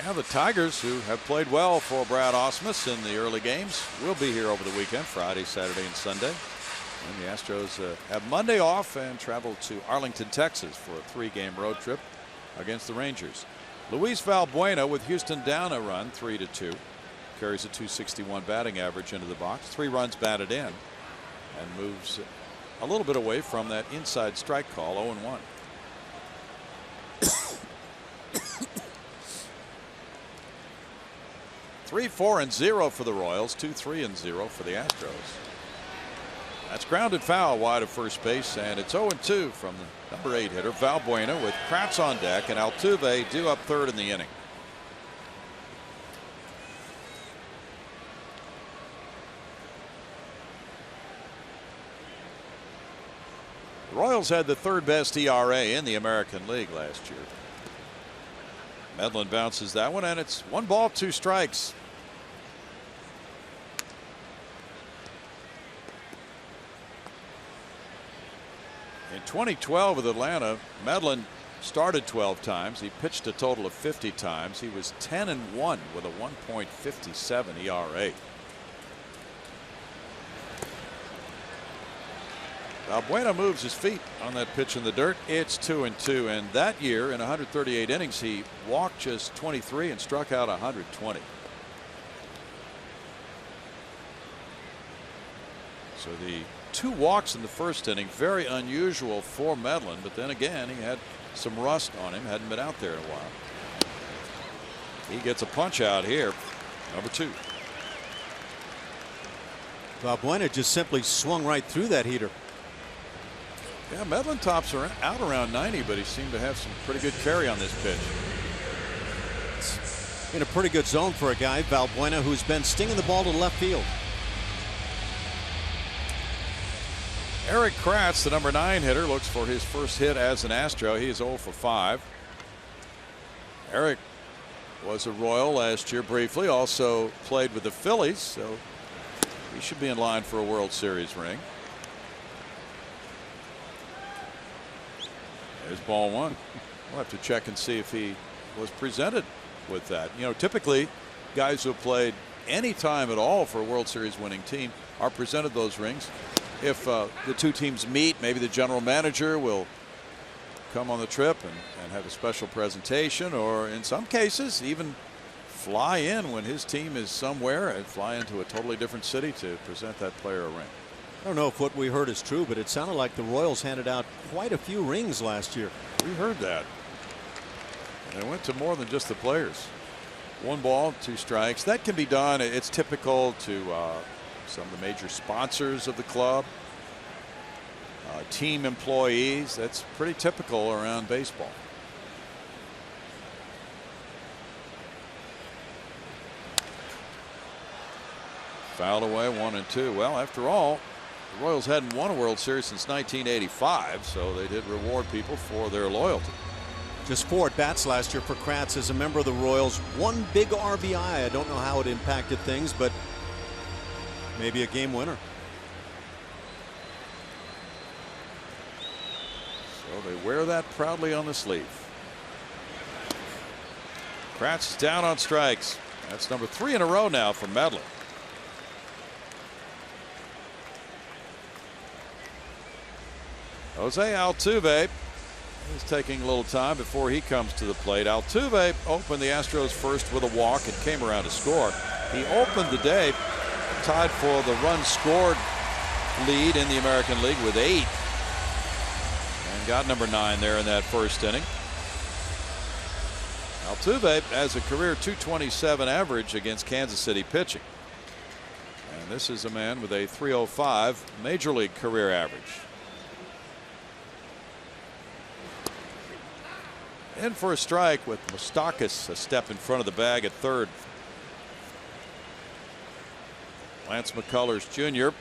Yeah, the Tigers, who have played well for Brad Ausmus in the early games, will be here over the weekend, Friday, Saturday, and Sunday. And the Astros have Monday off and travel to Arlington, Texas for a 3-game road trip against the Rangers. Luis Valbuena with Houston down a run, 3-2. Carries a .261 batting average into the box. 3 runs batted in and moves a little bit away from that inside strike call, 0-1. (3-4-0) for the Royals, 2-3-0 for the Astros. That's grounded foul wide of first base, and it's 0-2 from the number 8 hitter Valbuena with Kratz on deck and Altuve due up third in the inning. The Royals had the third best ERA in the American League last year. Medlin bounces that one, and it's 1 ball 2 strikes. In 2012 with Atlanta, Medlin started 12 times. He pitched a total of 50 times. He was 10-1 with a 1.57 ERA. Valbuena moves his feet on that pitch in the dirt. It's 2-2, and that year in 138 innings he walked just 23 and struck out 120. So the 2 walks in the first inning, very unusual for Medlin, but then again he had some rust on him, hadn't been out there in a while. He gets a punch out here, number 2. Valbuena just simply swung right through that heater. Yeah, Medlin tops are out around 90, but he seemed to have some pretty good carry on this pitch. In a pretty good zone for a guy, Valbuena, who's been stinging the ball to left field. Erik Kratz, the number 9 hitter, looks for his first hit as an Astro. He is 0 for 5. Erik was a Royal last year briefly, also played with the Phillies, so he should be in line for a World Series ring. There's ball 1. We'll have to check and see if he was presented with that. You know, typically guys who have played any time at all for a World Series winning team are presented those rings. If the 2 teams meet, maybe the general manager will come on the trip and have a special presentation, or in some cases even fly in when his team is somewhere and fly into a totally different city to present that player a ring. I don't know if what we heard is true, but it sounded like the Royals handed out quite a few rings last year. We heard that. And it went to more than just the players. 1 ball 2 strikes. That can be done. It's typical to some of the major sponsors of the club, team employees. That's pretty typical around baseball. Fouled away 1-2. Well, after all, the Royals hadn't won a World Series since 1985, so they did reward people for their loyalty. Just 4 at-bats last year for Kratz as a member of the Royals. 1 big RBI. I don't know how it impacted things, but maybe a game winner. So they wear that proudly on the sleeve. Kratz is down on strikes. That's number 3 in a row now for Medlin. Jose Altuve is taking a little time before he comes to the plate. Altuve opened the Astros first with a walk and came around to score. He opened the day tied for the run scored lead in the American League with 8 and got number 9 there in that first inning. Altuve has a career .227 average against Kansas City pitching, and this is a man with a .305 major league career average. In for a strike with Moustakas a step in front of the bag at third. Lance McCullers Jr.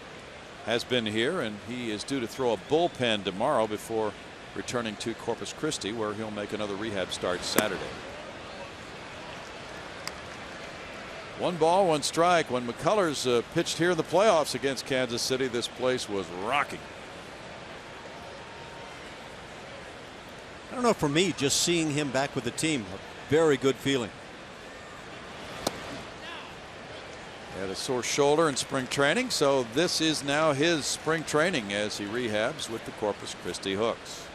has been here, and he is due to throw a bullpen tomorrow before returning to Corpus Christi, where he'll make another rehab start Saturday. 1 ball 1 strike. When McCullers pitched here in the playoffs against Kansas City, this place was rocking. I don't know, for me, just seeing him back with the team, a very good feeling. He had a sore shoulder in spring training, so this is now his spring training as he rehabs with the Corpus Christi Hooks.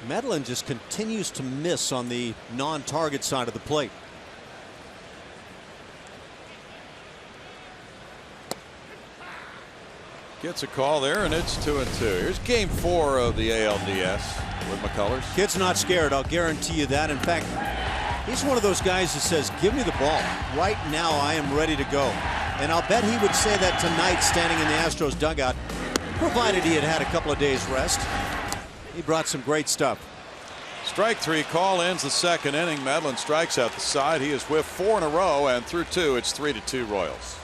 Medlin just continues to miss on the non-target side of the plate. Gets a call there, and it's 2-2. Here's game 4 of the ALDS with McCullers. Kid's not scared, I'll guarantee you that. In fact, he's one of those guys that says, give me the ball. Right now, I am ready to go. And I'll bet he would say that tonight standing in the Astros dugout. provided he had had a couple of days rest. He brought some great stuff. Strike 3 call ends the second inning. Medlen strikes out the side. He has whiffed 4 in a row, and through 2, it's 3-2 Royals.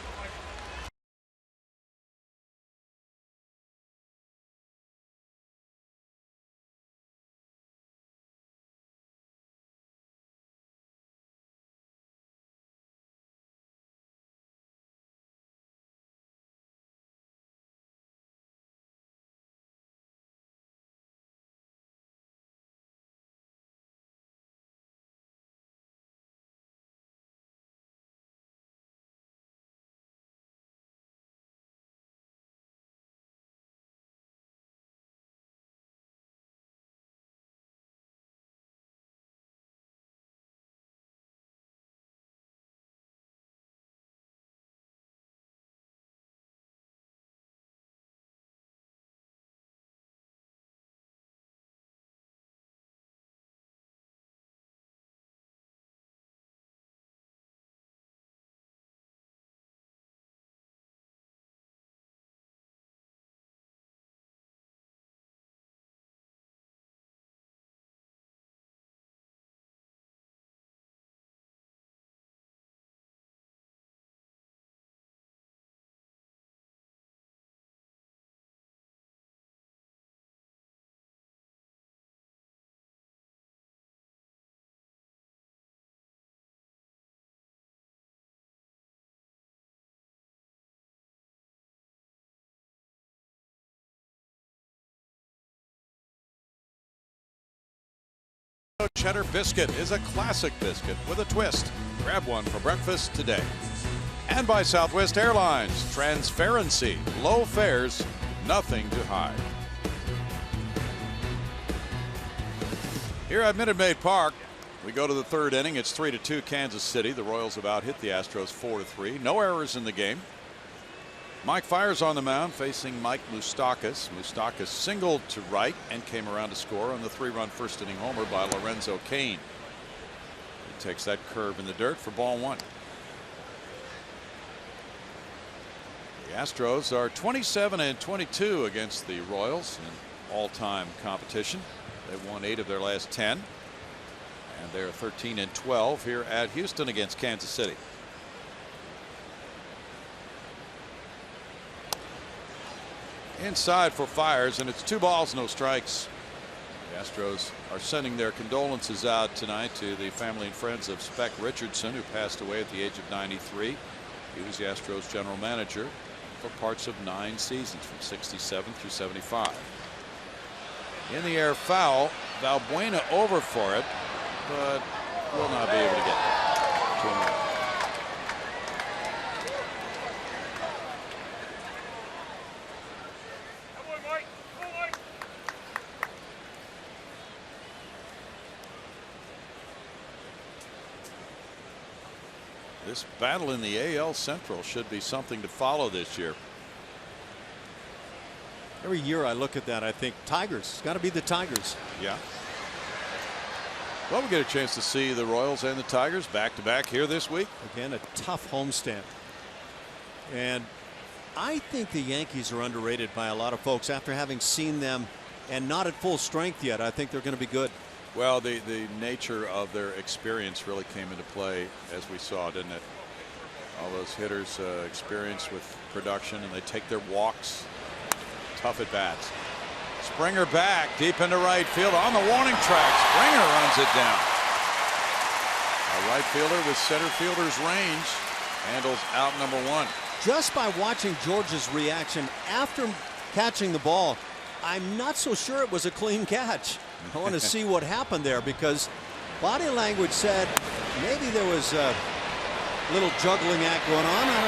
Cheddar biscuit is a classic biscuit with a twist. Grab one for breakfast today. And by Southwest Airlines, transparency, low fares, nothing to hide. Here at Minute Maid Park, we go to the third inning. It's 3-2 Kansas City. The Royals have out hit the Astros 4-3. No errors in the game. Mike Fiers on the mound facing Mike Moustakas. Moustakas singled to right and came around to score on the 3-run first inning homer by Lorenzo Cain. He takes that curve in the dirt for ball 1. The Astros are 27-22 against the Royals in all-time competition. They've won 8 of their last 10, and they're 13-12 here at Houston against Kansas City. Inside for Fiers, and it's 2 balls, no strikes. The Astros are sending their condolences out tonight to the family and friends of Spec Richardson, who passed away at the age of 93. He was the Astros general manager for parts of 9 seasons, from 67 through 75. In the air, foul. Valbuena over for it, but will not be able to get there. 2-1. This battle in the AL Central should be something to follow this year. Every year I look at that, I think Tigers. It's got to be the Tigers. Yeah. Well, we get a chance to see the Royals and the Tigers back to back here this week. Again, a tough homestand. And I think the Yankees are underrated by a lot of folks after having seen them and not at full strength yet. I think they're going to be good. Well, the nature of their experience really came into play, as we saw, didn't it? All those hitters experience with production, and they take their walks. Tough at bats. Springer back deep into right field on the warning track. Springer runs it down. A right fielder with center fielder's range handles out number 1. Just by watching George's reaction after catching the ball, I'm not so sure it was a clean catch. I want to see what happened there, because body language said maybe there was a little juggling act going on. I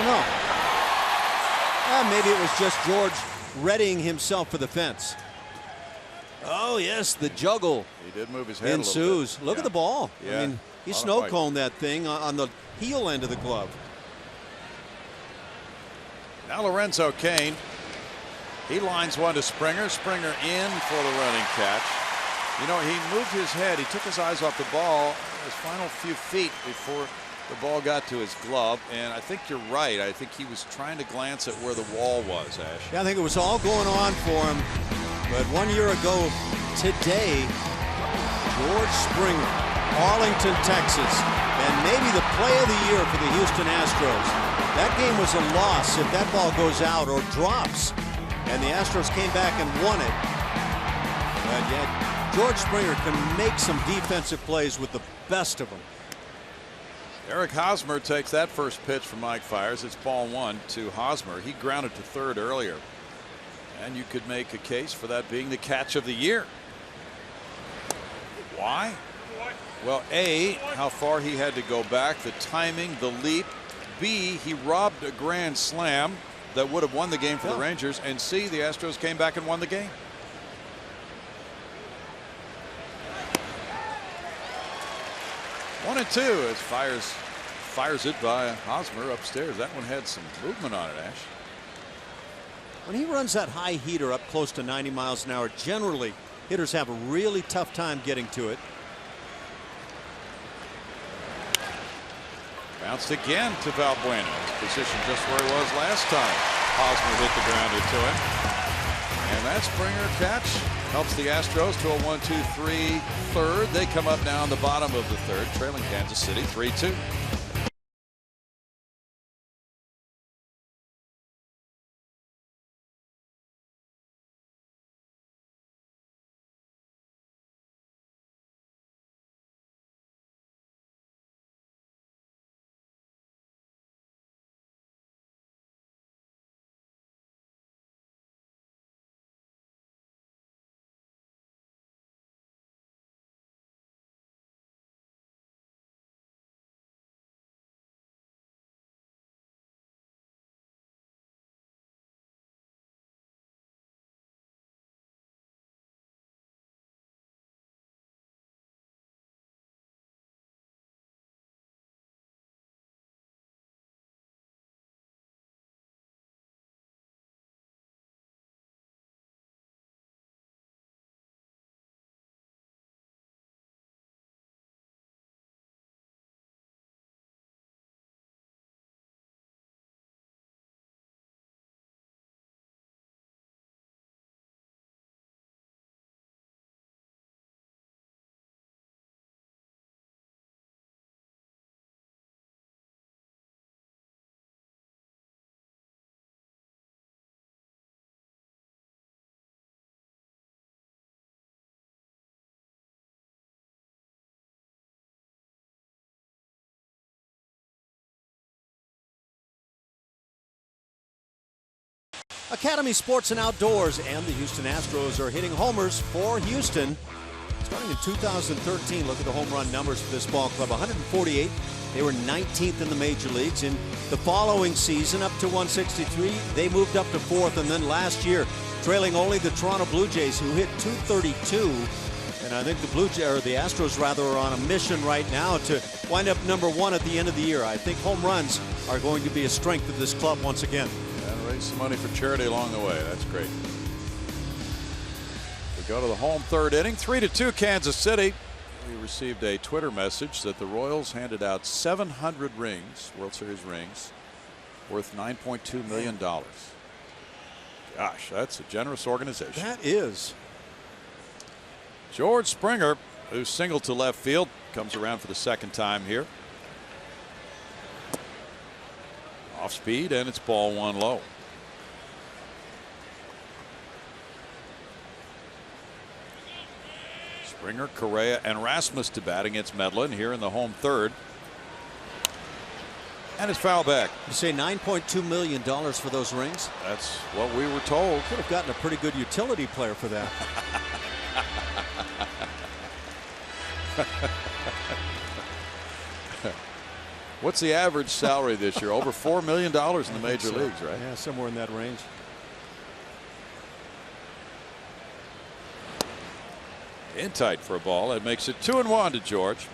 don't know. Maybe it was just George readying himself for the fence. Oh yes, the juggle. He did move his head ensues. a little bit. Look at the ball. Yeah. I mean, he snow coned that thing on the heel end of the glove. Now Lorenzo Cain. He lines one to Springer. Springer in for the running catch. You know, he moved his head. He took his eyes off the ball his final few feet before The ball got to his glove, and I think you're right. I think he was trying to glance at where the wall was, Ash. Yeah, I think it was all going on for him. But 1 year ago today, George Springer, Arlington, Texas, and maybe the play of the year for the Houston Astros. That game was a loss if that ball goes out or drops. And the Astros came back and won it. But yet, George Springer can make some defensive plays with the best of them. Eric Hosmer takes that first pitch from Mike Fiers. It's ball 1 to Hosmer. He grounded to third earlier. And you could make a case for that being the catch of the year. Why? Well, A, how far he had to go back, the timing, the leap. B, he robbed a grand slam that would have won the game for the Rangers. And C, the Astros came back and won the game. One and two as fires it by Hosmer upstairs. That one had some movement on it, Ash. When he runs that high heater up close to 90 miles an hour, generally hitters have a really tough time getting to it. Bounced again to Valbuena. Position just where he was last time. Hosmer hit the grounder to him. And that Springer catch helps the Astros to a 1-2-3 third. They come up now in the bottom of the third, trailing Kansas City 3-2. Academy Sports and Outdoors and the Houston Astros are hitting homers for Houston. Starting in 2013, look at the home run numbers for this ball club. 148. They were 19th in the major leagues. In the following season, up to 163, they moved up to 4th. And then last year, trailing only the Toronto Blue Jays, who hit 232. And I think the Astros rather are on a mission right now to wind up number 1 at the end of the year. I think home runs are going to be a strength of this club once again. And raise some money for charity along the way. That's great. We go to the home third inning. 3-2 Kansas City. We received a Twitter message that the Royals handed out 700 rings, World Series rings, worth $9.2 million. Gosh, that's a generous organization. That is. George Springer, who singled to left field, comes around for the second time here. Off speed, and it's ball 1 low. Springer, Correa, and Rasmus to bat against Medlin here in the home third. And it's foul back. You say $9.2 million for those rings? That's what we were told. Could have gotten a pretty good utility player for that. What's the average salary this year? Over $4 million in the major leagues, right? Yeah, somewhere in that range. In tight for a ball. That makes it 2-1 to George.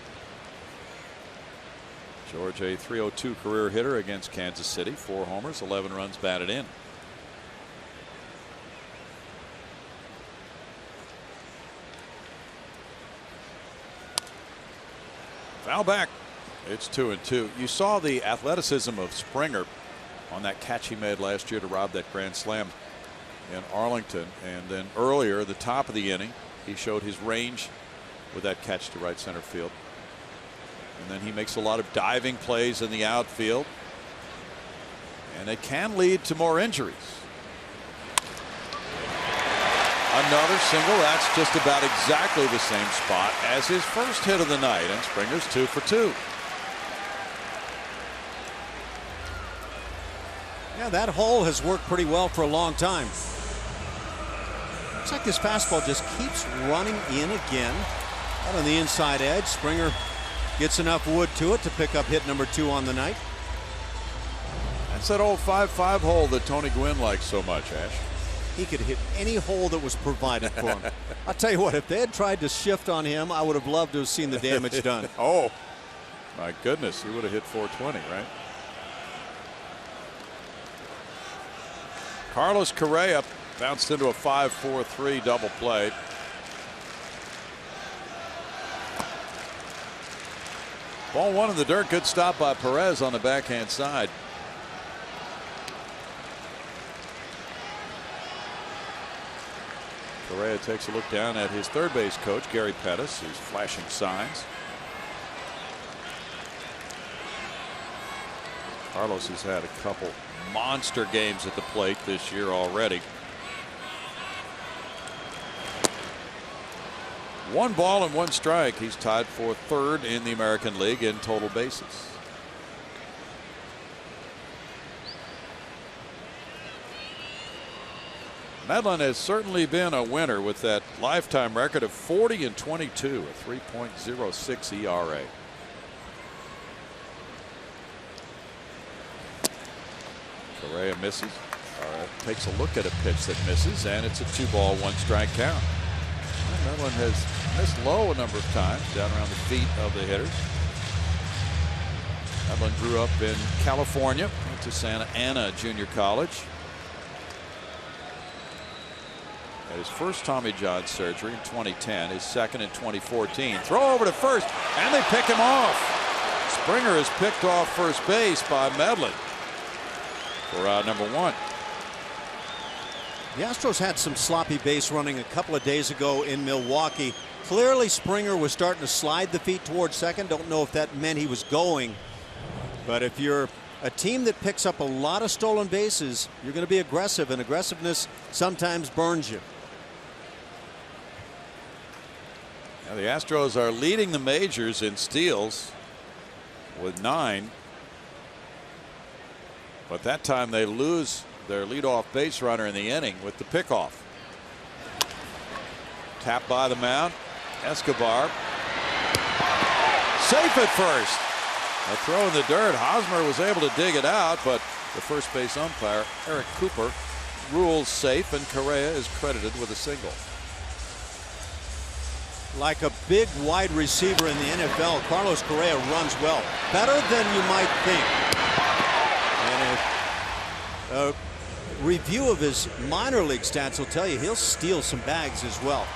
George, a .302 career hitter against Kansas City. 4 homers, 11 runs batted in. Foul back. It's 2-2. You saw the athleticism of Springer on that catch he made last year to rob that grand slam in Arlington. And then earlier, the top of the inning, he showed his range with that catch to right center field. And then he makes a lot of diving plays in the outfield. And it can lead to more injuries. Another single. That's just about exactly the same spot as his first hit of the night. And Springer's 2 for 2. Yeah, that hole has worked pretty well for a long time. Looks like this fastball just keeps running in again. Out on the inside edge. Springer gets enough wood to it to pick up hit number 2 on the night. That's that old 5-5 hole that Tony Gwynn likes so much, Ash. He could hit any hole that was provided for him. I'll tell you what, if they had tried to shift on him, I would have loved to have seen the damage done. Oh, my goodness. He would have hit 420, right? Carlos Correa bounced into a 5-4-3 double play. Ball 1 in the dirt. Good stop by Perez on the backhand side. Correa takes a look down at his third base coach, Gary Pettis, who's flashing signs. Carlos has had a couple monster games at the plate this year already. 1 ball and 1 strike. He's tied for 3rd in the American League in total bases. Medlen has certainly been a winner with that lifetime record of 40-22, a 3.06 ERA. Correa misses. Takes a look at a pitch that misses, and it's a 2-ball, 1-strike count. Medlen has missed low a number of times down around the feet of the hitters. Medlen grew up in California, went to Santa Ana Junior College. Had his first Tommy John surgery in 2010, his second in 2014. Throw over to first, and they pick him off. Springer is picked off first base by Medlen for out number 1. The Astros had some sloppy base running a couple of days ago in Milwaukee. Clearly Springer was starting to slide the feet towards second. Don't know if that meant he was going. But if you're a team that picks up a lot of stolen bases, you're going to be aggressive, and aggressiveness sometimes burns you. Now the Astros are leading the majors in steals with 9. But that time they lose their leadoff base runner in the inning with the pickoff. Tapped by the mound. Escobar. Safe at first. A throw in the dirt. Hosmer was able to dig it out, but the first base umpire, Eric Cooper, rules safe, and Correa is credited with a single. Like a big wide receiver in the NFL, Carlos Correa runs well. Better than you might think. And a review of his minor league stats will tell you he'll steal some bags as well.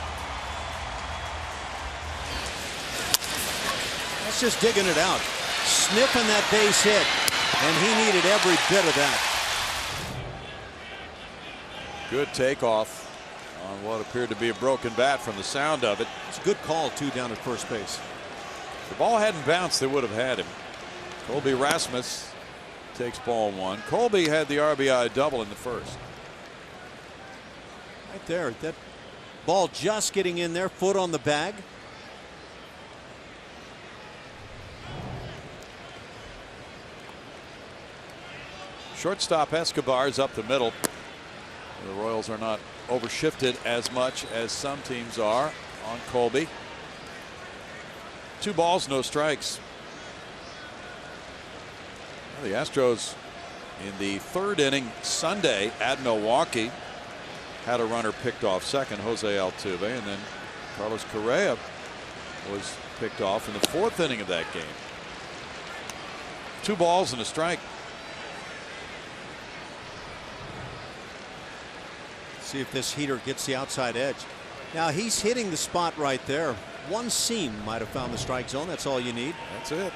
That's just digging it out. Sniffing that base hit, and he needed every bit of that. Good takeoff on what appeared to be a broken bat from the sound of it. It's a good call, too, down at first base. If the ball hadn't bounced, they would have had him. Colby Rasmus takes ball 1. Colby had the RBI double in the first. Right there. That ball just getting in there, foot on the bag. Shortstop Escobar is up the middle. The Royals are not overshifted as much as some teams are on Colby. 2 balls, no strikes. Well, the Astros in the 3rd inning Sunday at Milwaukee had a runner picked off second, Jose Altuve, and then Carlos Correa was picked off in the 4th inning of that game. 2 balls and a strike. See if this heater gets the outside edge. Now he's hitting the spot right there. One seam might have found the strike zone. That's all you need. That's it.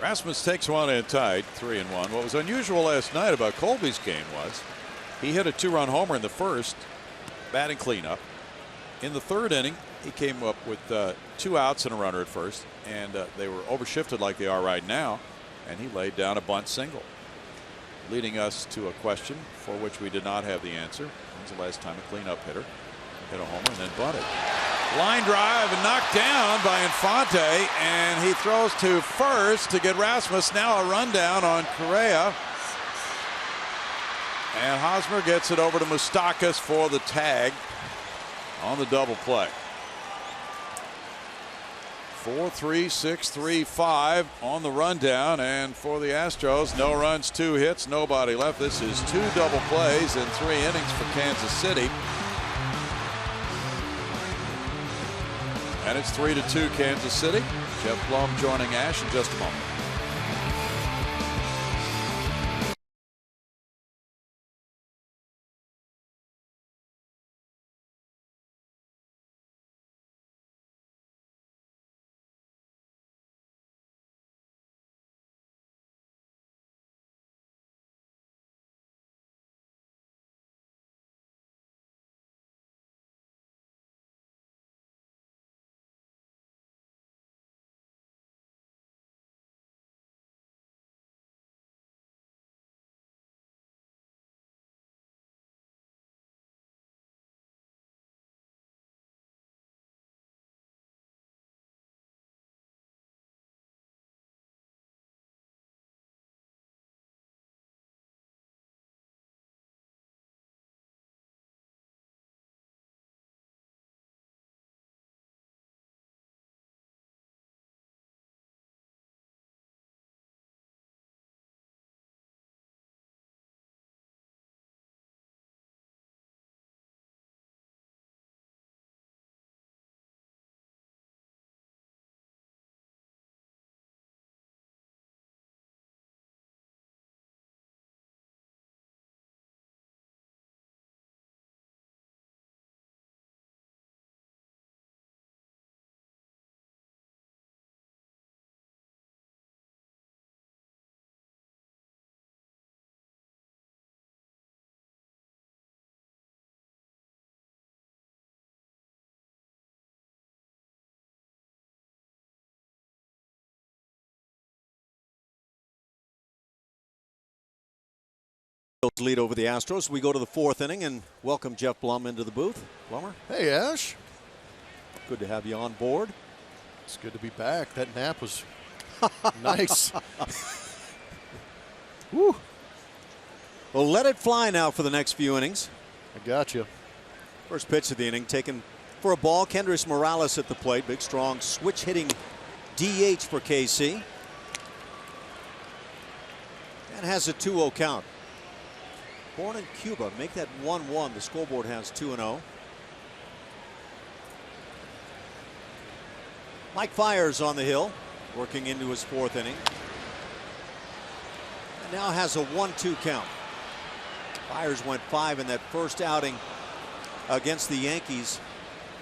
Rasmus takes one in tight, 3-1. What was unusual last night about Colby's game was he hit a 2-run homer in the first, batting cleanup. In the third inning, he came up with 2 outs and a runner at first, and they were overshifted like they are right now, and he laid down a bunt single, leading us to a question for which we did not have the answer. When's the last time a cleanup hitter hit a homer and then bunted? Line drive and knocked down by Infante, and he throws to first to get Rasmus. Now a rundown on Correa, and Hosmer gets it over to Moustakas for the tag on the double play. 4-3, 6-3, 5 on the rundown, and for the Astros, no runs, 2 hits, nobody left. This is 2 double plays in 3 innings for Kansas City. And it's 3-2 Kansas City. Jeff Blum joining Ash in just a moment. Lead over the Astros. We go to the 4th inning and welcome Jeff Blum into the booth. Blummer. Hey, Ash. Good to have you on board. It's good to be back. That nap was nice. Woo. Well, let it fly now for the next few innings. I got you. First pitch of the inning taken for a ball. Kendrys Morales at the plate. Big, strong, switch hitting DH for KC. And has a 2-0 count. Born in Cuba, make that 1-1. The scoreboard has 2-0. Mike Fiers on the hill, working into his 4th inning. And now has a 1-2 count. Fiers went 5 in that first outing against the Yankees.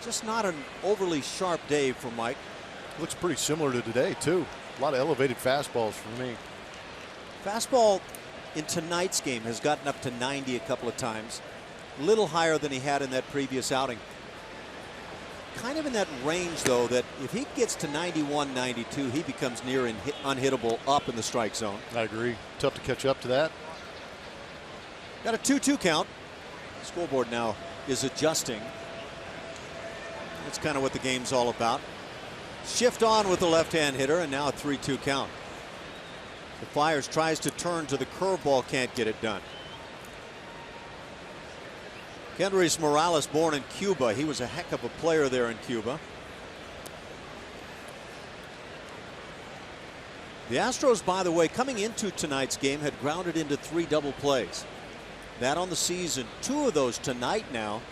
Just not an overly sharp day for Mike. Looks pretty similar to today, too. A lot of elevated fastballs for me. Fastball in tonight's game has gotten up to 90 a couple of times. A little higher than he had in that previous outing. Kind of in that range, though, that if he gets to 91, 92, he becomes near and unhittable up in the strike zone. I agree. Tough to catch up to that. Got a 2-2 count. The scoreboard now is adjusting. That's kind of what the game's all about. Shift on with the left-hand hitter, and now a 3-2 count. The Fiers tries to turn to the curveball, can't get it done. Kendrys Morales, born in Cuba. He was a heck of a player there in Cuba. The Astros, by the way, coming into tonight's game, had grounded into 3 double plays. That on the season, 2 of those tonight now.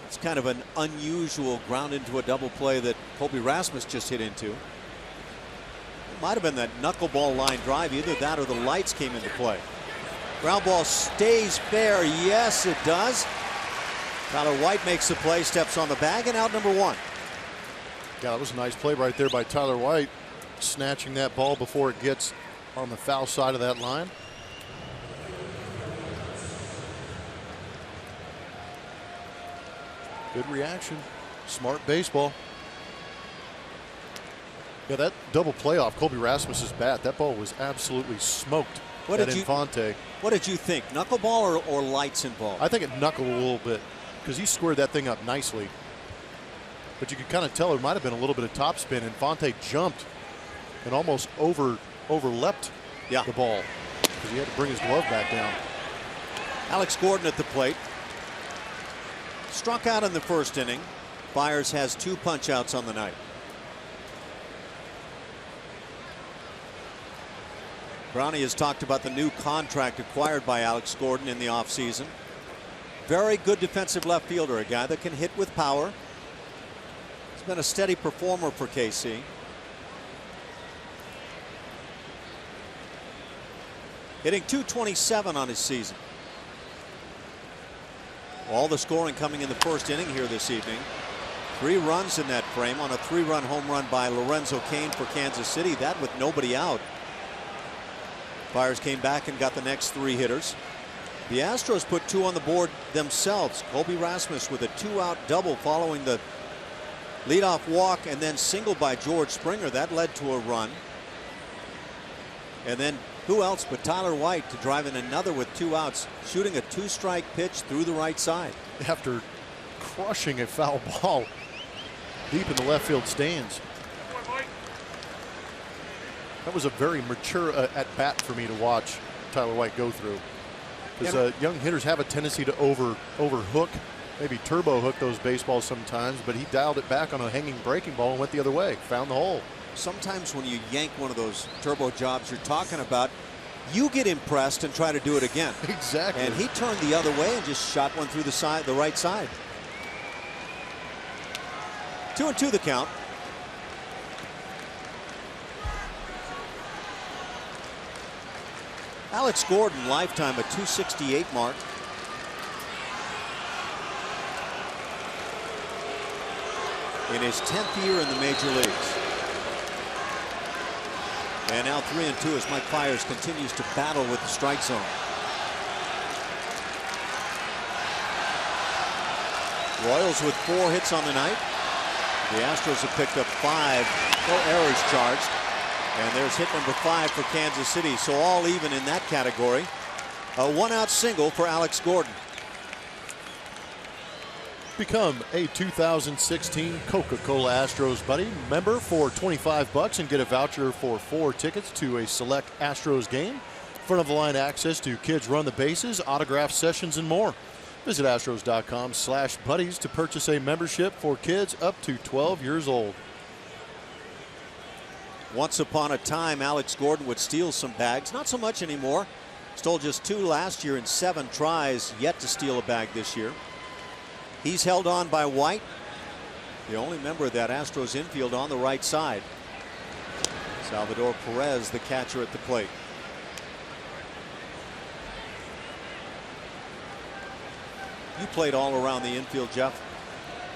It's kind of an unusual ground into a double play that Colby Rasmus just hit into. Might have been that knuckleball line drive. Either that or the lights came into play. Ground ball stays fair. Yes, it does. Tyler White makes the play, steps on the bag, and out number 1. Yeah, that was a nice play right there by Tyler White, snatching that ball before it gets on the foul side of that line. Good reaction. Smart baseball. Yeah, that double play off Colby Rasmus's bat, that ball was absolutely smoked at Infante. What did you think? Knuckleball or lights involved? I think it knuckled a little bit because he squared that thing up nicely. But you could kind of tell there might have been a little bit of topspin. Infante jumped and almost overleapt the ball because he had to bring his glove back down. Alex Gordon at the plate. Struck out in the first inning. Fiers has 2 punch-outs on the night. Brownie has talked about the new contract acquired by Alex Gordon in the offseason. Very good defensive left fielder, a guy that can hit with power. He's been a steady performer for KC. Hitting .227 on his season. All the scoring coming in the first inning here this evening. 3 runs in that frame on a 3-run home run by Lorenzo Cain for Kansas City. That with nobody out. Fiers came back and got the next 3 hitters. The Astros put 2 on the board themselves. Colby Rasmus with a 2-out double following the leadoff walk and then single by George Springer. That led to a run. And then who else but Tyler White to drive in another with 2 outs, shooting a 2-strike pitch through the right side. After crushing a foul ball deep in the left field stands. That was a very mature at-bat for me to watch Tyler White go through. Because young hitters have a tendency to overhook, maybe turbo hook those baseballs sometimes, but he dialed it back on a hanging breaking ball and went the other way, found the hole. Sometimes when you yank one of those turbo jobs you're talking about, you get impressed and try to do it again. Exactly. And he turned the other way and just shot one through the right side. 2-2 the count. Alex Gordon, lifetime a .268 mark. In his 10th year in the major leagues. And now 3-2 as Mike Fiers continues to battle with the strike zone. Royals with 4 hits on the night. The Astros have picked up 5. No errors charged. And there's hit number 5 for Kansas City. So all even in that category. A 1-out single for Alex Gordon. Become a 2016 Coca-Cola Astros Buddy member for $25 and get a voucher for 4 tickets to a select Astros game. Front of the line access to Kids Run the Bases, autograph sessions, and more. Visit Astros.com/buddies to purchase a membership for kids up to 12 years old. Once upon a time, Alex Gordon would steal some bags. Not so much anymore. Stole just 2 last year in 7 tries. Yet to steal a bag this year. He's held on by White, the only member of that Astros infield on the right side. Salvador Perez, the catcher at the plate. You played all around the infield, Jeff.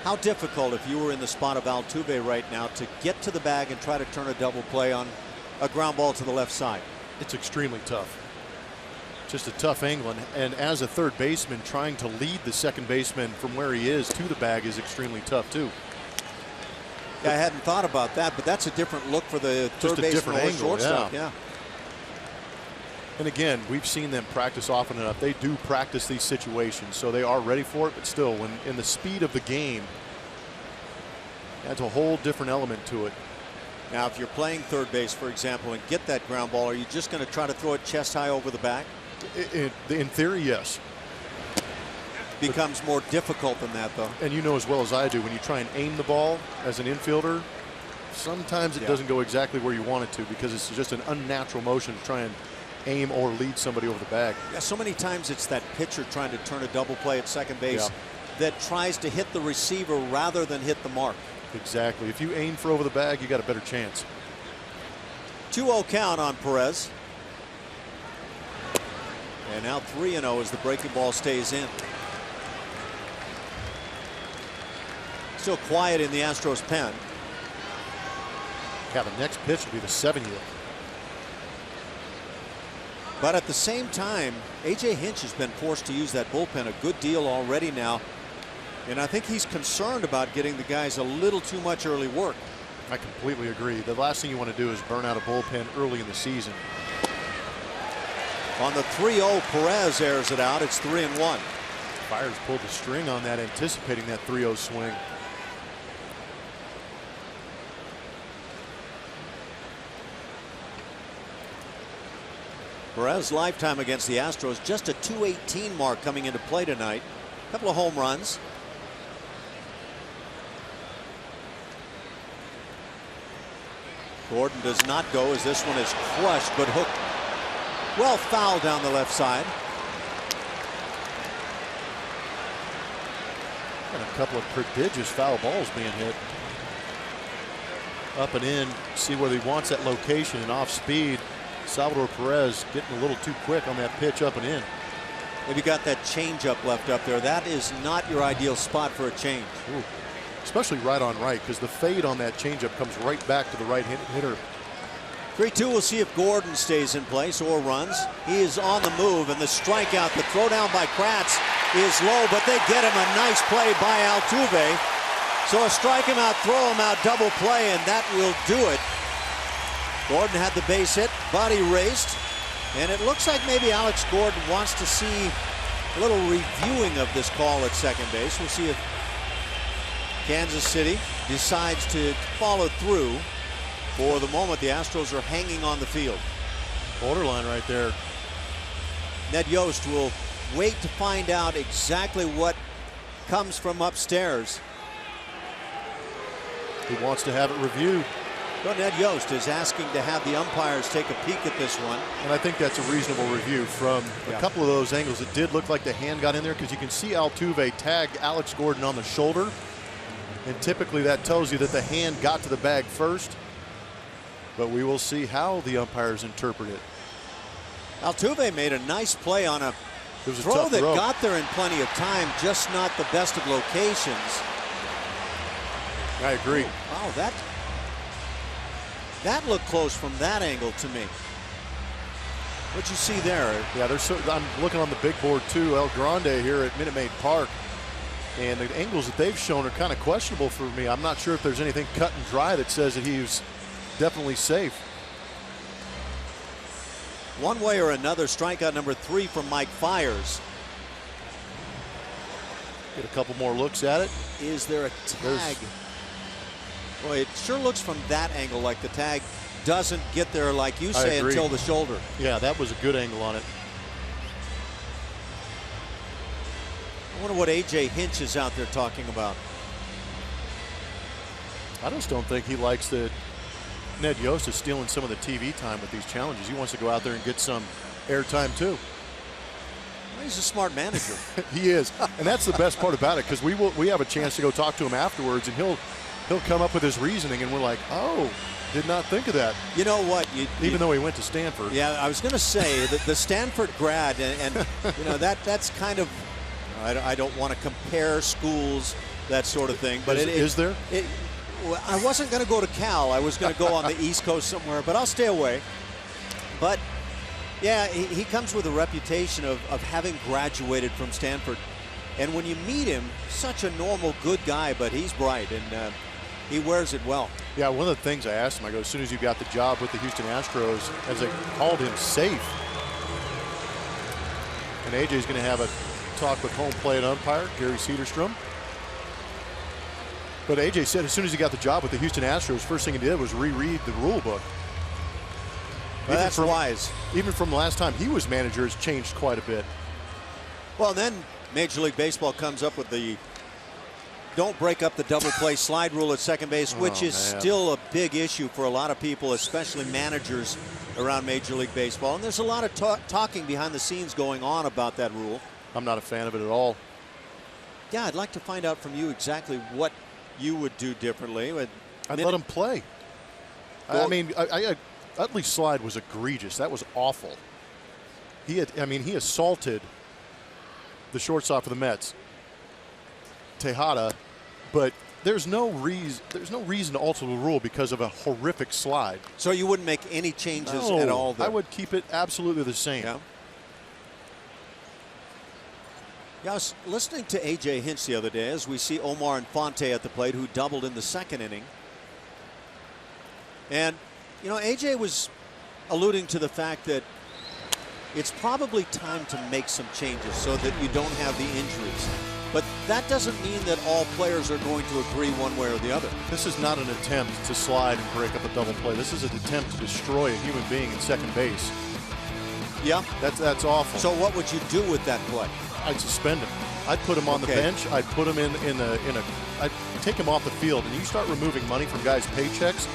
How difficult, if you were in the spot of Altuve right now, to get to the bag and try to turn a double play on a ground ball to the left side? It's extremely tough. Just a tough angle, and as a third baseman, trying to lead the second baseman from where he is to the bag is extremely tough too. Yeah, I hadn't thought about that, but that's a different look for the third baseman or shortstop. Yeah. And again, we've seen them practice often enough. They do practice these situations, so they are ready for it. But still, when in the speed of the game, adds a whole different element to it. Now, if you're playing third base, for example, and get that ground ball, are you just going to try to throw it chest high over the back? In theory, yes. Becomes more difficult than that, though. And you know as well as I do, when you try and aim the ball as an infielder, sometimes it doesn't go exactly where you want it to because it's just an unnatural motion to try and aim or lead somebody over the bag. Yeah, so many times it's that pitcher trying to turn a double play at second base that tries to hit the receiver rather than hit the mark. Exactly. If you aim for over the bag, you got a better chance. 2-0 count on Perez. And now 3-0 as the breaking ball stays in. Still quiet in the Astros pen. Yeah, the next pitch will be the 7-year. But at the same time, A.J. Hinch has been forced to use that bullpen a good deal already now. And I think he's concerned about getting the guys a little too much early work. I completely agree. The last thing you want to do is burn out a bullpen early in the season. On the 3-0, Perez airs it out. It's 3-1. Fiers pulled the string on that, anticipating that 3-0 swing. Perez lifetime against the Astros, just a .218 mark coming into play tonight. A couple of home runs. Gordon does not go as this one is crushed, but hooked well foul down the left side. And a couple of prodigious foul balls being hit. Up and in, see where he wants that location and off speed. Salvador Perez getting a little too quick on that pitch up and in. Maybe got that changeup left up there. That is not your ideal spot for a change. Ooh. Especially right on right, because the fade on that changeup comes right back to the right hitter. 3-2. We'll see if Gordon stays in place or runs. He is on the move, and the strikeout, the throwdown by Kratz is low, but they get him a nice play by Altuve. So a strike him out, throw him out, double play, and that will do it. Gordon had the base hit, body raced, and it looks like maybe Alex Gordon wants to see a little reviewing of this call at second base. We'll see if Kansas City decides to follow through. For the moment, the Astros are hanging on the field. Borderline right there. Ned Yost will wait to find out exactly what comes from upstairs. He wants to have it reviewed. But Ned Yost is asking to have the umpires take a peek at this one. And I think that's a reasonable review from a couple of those angles. It did look like the hand got in there, because you can see Altuve tag Alex Gordon on the shoulder. And typically that tells you that the hand got to the bag first. But we will see how the umpires interpret it. Altuve made a nice play on a throw tough that throw. got there in plenty of time, just not the best of locations. I agree. Wow, that looked close from that angle to me. What'd you see there? Yeah, I'm looking on the big board too. El Grande here at Minute Maid Park. And the angles that they've shown are kind of questionable for me. I'm not sure if there's anything cut and dry that says that he's definitely safe. One way or another, strikeout number 3 from Mike Fiers. Get a couple more looks at it. Is there a tag? Boy, it sure looks from that angle like the tag doesn't get there, like you say, until the shoulder. Yeah, that was a good angle on it. I wonder what A.J. Hinch is out there talking about. I just don't think he likes that Ned Yost is stealing some of the TV time with these challenges. He wants to go out there and get some airtime too. Well, he's a smart manager. He is, and that's the best part about it, because we have a chance to go talk to him afterwards, and he'll come up with his reasoning, and we're like, oh, did not think of that. You know what? Even though he went to Stanford. Yeah, I was going to say that the Stanford grad, and you know that's kind of. I don't want to compare schools, that sort of thing. But is there? Well, I wasn't going to go to Cal. I was going to go on the East Coast somewhere, but I'll stay away. But yeah, he comes with a reputation of having graduated from Stanford. And when you meet him, such a normal, good guy, but he's bright, and he wears it well. Yeah, one of the things I asked him, I go, as soon as you got the job with the Houston Astros, as they called him safe. And AJ's going to have a talk with home plate umpire Gary Cederstrom. But AJ said as soon as he got the job with the Houston Astros, first thing he did was reread the rule book. Well, that's wise. Even from the last time he was manager, has changed quite a bit. Well, then Major League Baseball comes up with the don't break up the double play slide rule at second base, which is still a big issue for a lot of people, especially managers around Major League Baseball. And there's a lot of talking behind the scenes going on about that rule. I'm not a fan of it at all. Yeah, I'd like to find out from you exactly what you would do differently. I'd let him play. I mean, Utley's slide was egregious. That was awful. He assaulted the shortstop for the Mets, Tejada, but there's no reason to alter the rule because of a horrific slide. So you wouldn't make any changes No, at all there? I would keep it absolutely the same. Yeah. Yeah, I was listening to A.J. Hinch the other day as we see Omar Infante at the plate, who doubled in the second inning. And, you know, A.J. was alluding to the fact that it's probably time to make some changes so that you don't have the injuries. But that doesn't mean that all players are going to agree one way or the other. This is not an attempt to slide and break up a double play. This is an attempt to destroy a human being in second base. Yeah. That's awful. So what would you do with that play? I'd suspend him. I'd put him on the bench. I'd put him I'd take him off the field. And you start removing money from guys' paychecks,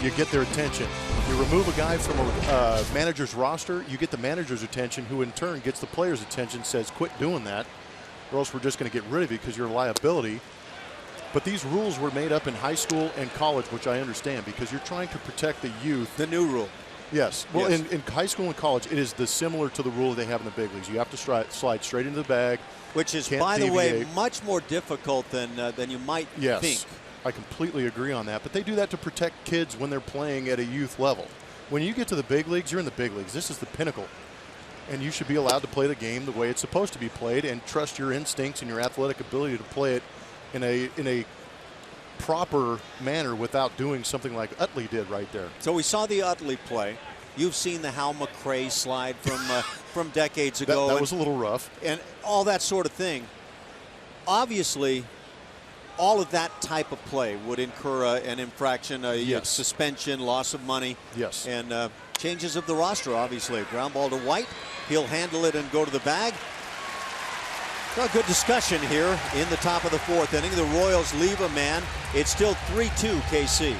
you get their attention. You remove a guy from a manager's roster, you get the manager's attention, who in turn gets the player's attention, says, quit doing that, or else we're just going to get rid of you because you're a liability. But these rules were made up in high school and college, which I understand, because you're trying to protect the youth. The new rule. Yes. Well, yes. In high school and college, it is similar to the rule they have in the big leagues. You have to slide straight into the bag. Which is, by the way, much more difficult than you might think. I completely agree on that. But they do that to protect kids when they're playing at a youth level. When you get to the big leagues, you're in the big leagues. This is the pinnacle. And you should be allowed to play the game the way it's supposed to be played and trust your instincts and your athletic ability to play it in a proper manner without doing something like Utley did right there. So we saw the Utley play. You've seen the Hal McRae slide from decades ago. That was a little rough. And all that sort of thing. Obviously, all of that type of play would incur an infraction, a suspension, loss of money. Yes. And changes of the roster, obviously. Ground ball to White. He'll handle it and go to the bag. Well, good discussion here in the top of the fourth inning. The Royals leave a man. It's still 3-2 KC.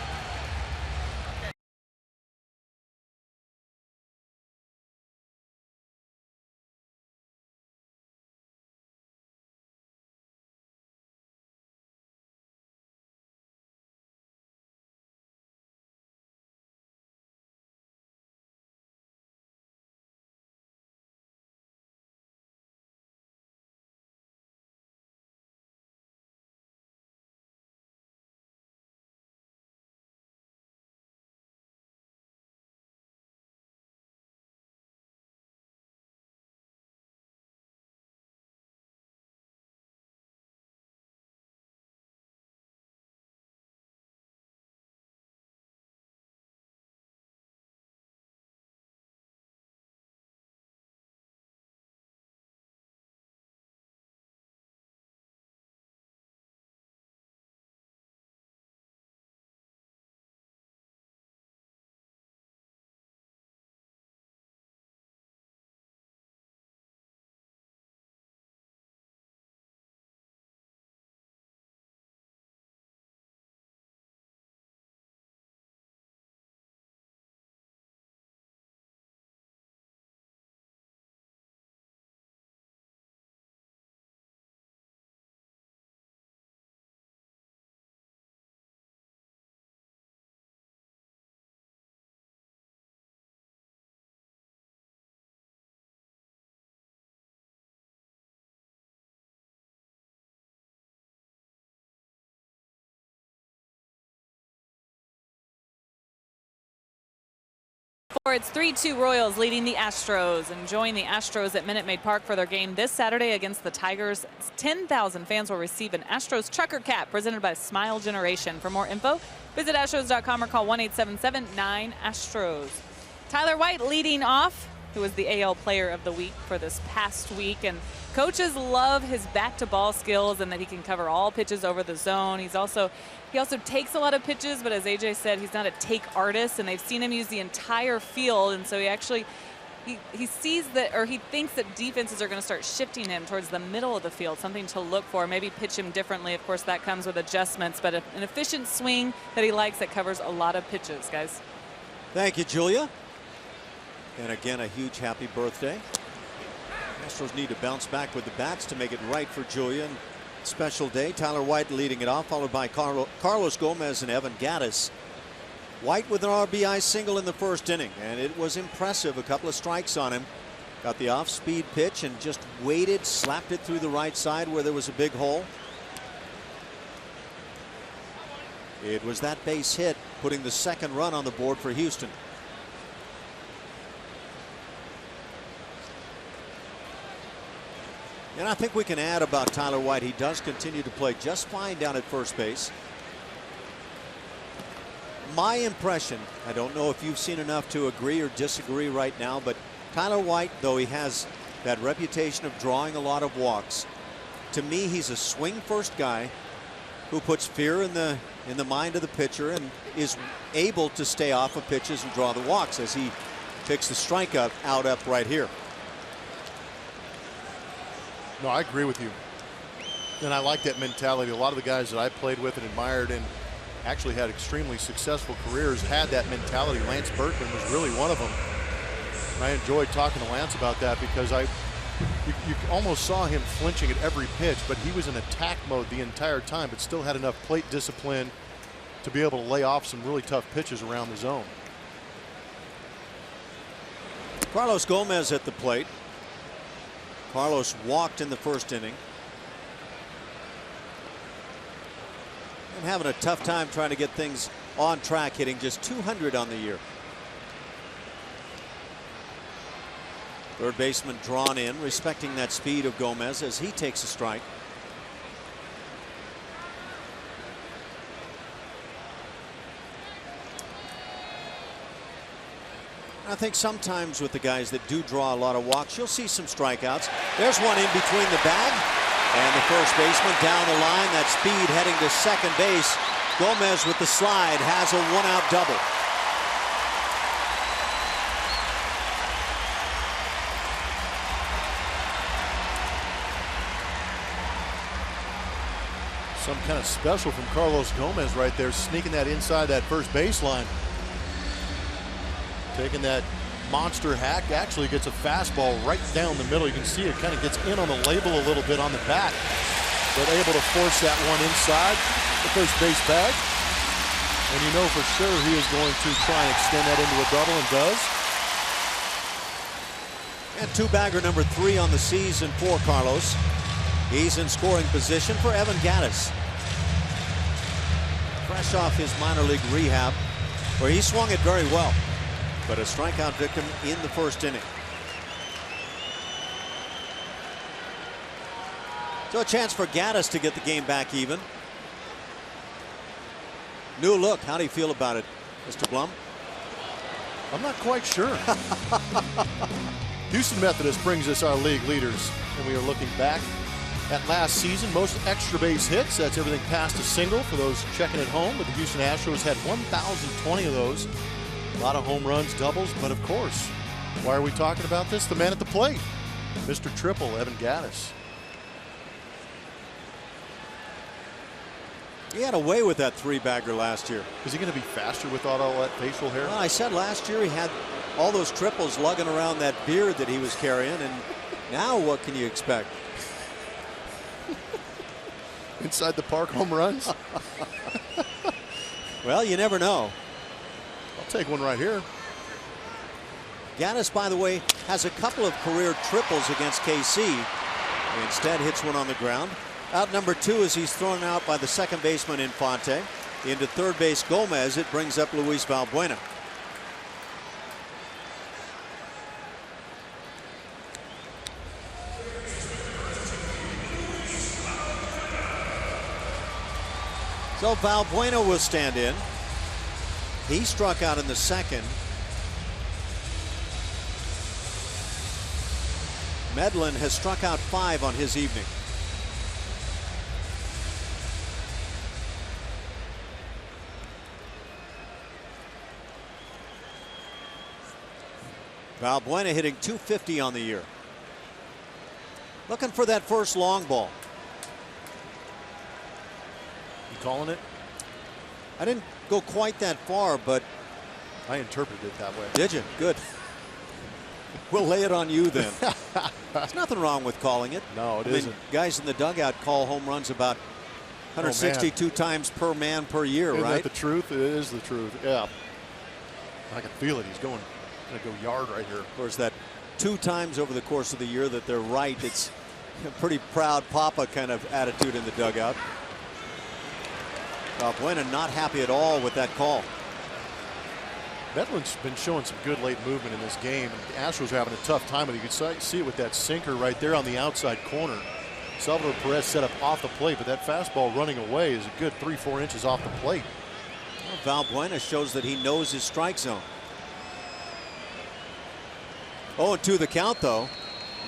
It's 3-2 Royals leading the Astros, and join the Astros at Minute Maid Park for their game this Saturday against the Tigers. 10,000 fans will receive an Astros trucker cap presented by Smile Generation. For more info, visit Astros.com or call 1-877-9-ASTROS. Tyler White leading off, who was the AL Player of the Week for this past week, and coaches love his bat-to-ball skills and that he can cover all pitches over the zone. He also takes a lot of pitches, but as AJ said, he's not a take artist, and they've seen him use the entire field, and so he sees that, or he thinks that defenses are going to start shifting him towards the middle of the field, something to look for, maybe pitch him differently. Of course, that comes with adjustments, but an efficient swing that he likes that covers a lot of pitches, guys. Thank you, Julia. And again, a huge happy birthday. Astros need to bounce back with the bats to make it right for Julia. Special day. Tyler White leading it off, followed by Carlos Gomez and Evan Gattis. White with an RBI single in the first inning, and it was impressive. A couple of strikes on him. Got the off-speed pitch and just waited, slapped it through the right side where there was a big hole. It was that base hit putting the second run on the board for Houston. And I think we can add about Tyler White. He does continue to play just fine down at first base. My impression, I don't know if you've seen enough to agree or disagree right now, but Tyler White, though he has that reputation of drawing a lot of walks, to me he's a swing first guy who puts fear in the mind of the pitcher and is able to stay off of pitches and draw the walks as he picks the strikeout out up right here. No, I agree with you. And I like that mentality. A lot of the guys that I played with and admired and actually had extremely successful careers had that mentality. Lance Berkman was really one of them. And I enjoyed talking to Lance about that because you almost saw him flinching at every pitch, but he was in attack mode the entire time, but still had enough plate discipline to be able to lay off some really tough pitches around the zone. Carlos Gomez at the plate. Carlos walked in the first inning. And having a tough time trying to get things on track, hitting just 200 on the year. Third baseman drawn in, respecting that speed of Gomez as he takes a strike. I think sometimes with the guys that do draw a lot of walks, you'll see some strikeouts. There's one in between the bag and the first baseman down the line. That speed heading to second base. Gomez with the slide has a one-out double. Some kind of special from Carlos Gomez right there, sneaking that inside that first baseline. Taking that monster hack, actually gets a fastball right down the middle. You can see it kind of gets in on the label a little bit on the bat, but able to force that one inside the first base bag. And you know for sure he is going to try and extend that into a double, and does. And two-bagger number 3 on the season for Carlos. He's in scoring position for Evan Gattis. Fresh off his minor league rehab, where he swung it very well, but a strikeout victim in the first inning. So a chance for Gattis to get the game back even. New look. How do you feel about it, Mr. Blum? I'm not quite sure. Houston Methodist brings us our league leaders, and we are looking back at last season. Most extra base hits. That's everything past a single for those checking at home. But the Houston Astros had 1,020 of those. A lot of home runs, doubles, but of course, why are we talking about this? The man at the plate, Mr. Triple, Evan Gattis. He had away with that three-bagger last year. Is he going to be faster without all that facial hair? Well, I said last year he had all those triples lugging around that beard that he was carrying, and now what can you expect? Inside the park home runs? Well, you never know. I'll take one right here. Gattis, by the way, has a couple of career triples against KC. Instead hits one on the ground. Out number 2 as he's thrown out by the second baseman Infante. Into third base Gomez. It brings up Luis Valbuena. So Valbuena will stand in. He struck out in the second. Medlin has struck out 5 on his evening. Valbuena hitting .250 on the year. Looking for that first long ball. You calling it? I didn't go quite that far, but I interpreted it that way. did you? Good. We'll lay it on you then. There's nothing wrong with calling it. No, it I mean, isn't. guys in the dugout call home runs about 162 times per man per year, Isn't right? that the truth? It is the truth. Yeah. I can feel it. He's going to go yard right here. Of course, that 2 times over the course of the year that they're right, it's a pretty proud papa kind of attitude in the dugout. Valbuena not happy at all with that call. Medlin's been showing some good late movement in this game. The Astros are having a tough time, but you can see it with that sinker right there on the outside corner. Salvador Perez set up off the plate, but that fastball running away is a good 3-4 inches off the plate. Well, Valbuena shows that he knows his strike zone. 0-2 the count, though.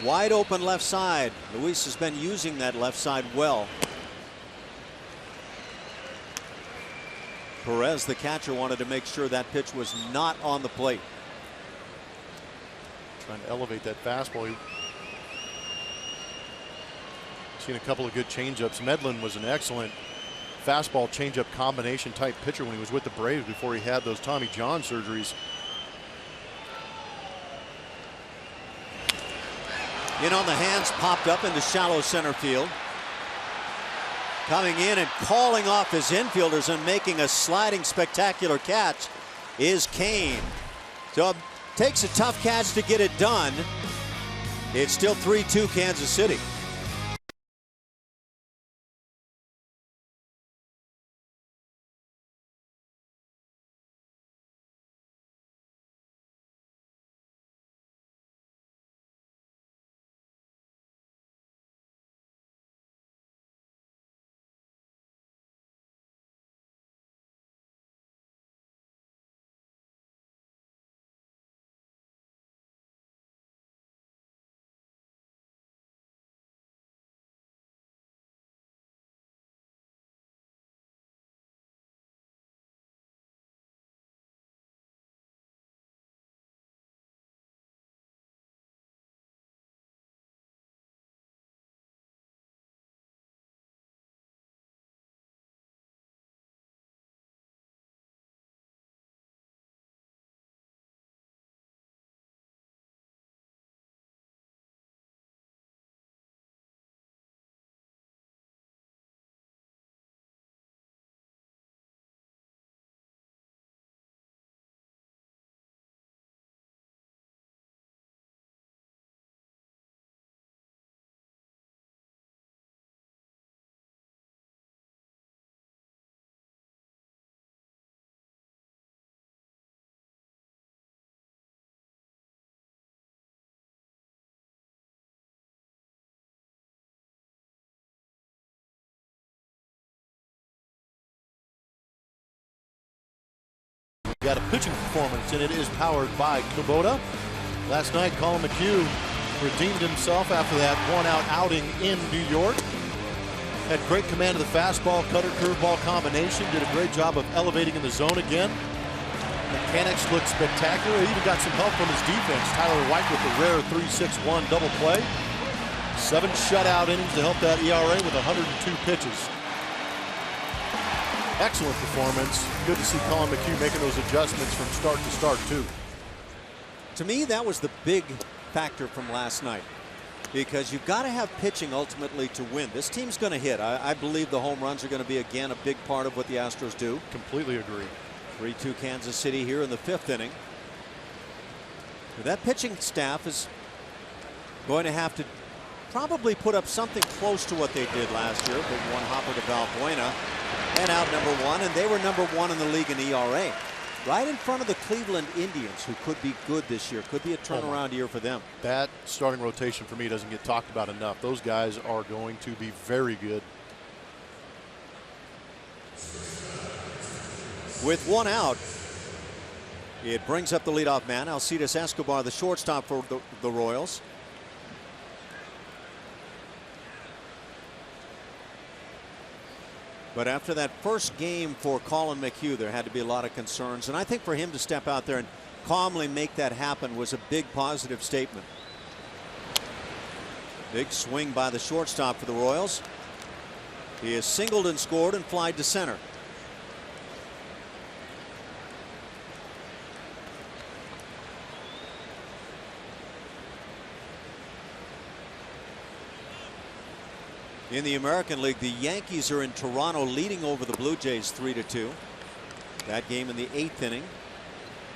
Wide open left side. Luis has been using that left side well. Perez, the catcher, wanted to make sure that pitch was not on the plate. Trying to elevate that fastball. Seen a couple of good changeups. Medlin was an excellent fastball changeup combination type pitcher when he was with the Braves before he had those Tommy John surgeries. In on the hands, popped up into shallow center field. Coming in and calling off his infielders and making a sliding spectacular catch is Cain. So it takes a tough catch to get it done. It's still 3-2 Kansas City. Got a pitching performance, and it is powered by Kubota. Last night, Colin McHugh redeemed himself after that one-out outing in New York. Had great command of the fastball, cutter, curveball combination. Did a great job of elevating in the zone again. Mechanics looked spectacular. He even got some help from his defense. Tyler White with the rare 3-6-1 double play. 7 shutout innings to help that ERA with 102 pitches. Excellent performance. Good to see Colin McHugh making those adjustments from start to start, too. To me, that was the big factor from last night, because you've got to have pitching ultimately to win. This team's going to hit. I believe the home runs are going to be, again, a big part of what the Astros do. Completely agree. 3-2 Kansas City here in the 5th inning. That pitching staff is going to have to probably put up something close to what they did last year. Big one hopper to Valbuena. And out number 1, and they were number 1 in the league in ERA. Right in front of the Cleveland Indians, who could be good this year. Could be a turnaround year for them. That starting rotation for me doesn't get talked about enough. Those guys are going to be very good. With 1 out, it brings up the leadoff man, Alcides Escobar, the shortstop for the Royals. But after that first game for Colin McHugh, there had to be a lot of concerns. And I think for him to step out there and calmly make that happen was a big positive statement. Big swing by the shortstop for the Royals. He has singled and scored and flied to center. In the American League, the Yankees are in Toronto leading over the Blue Jays 3-2. That game in the 8th inning.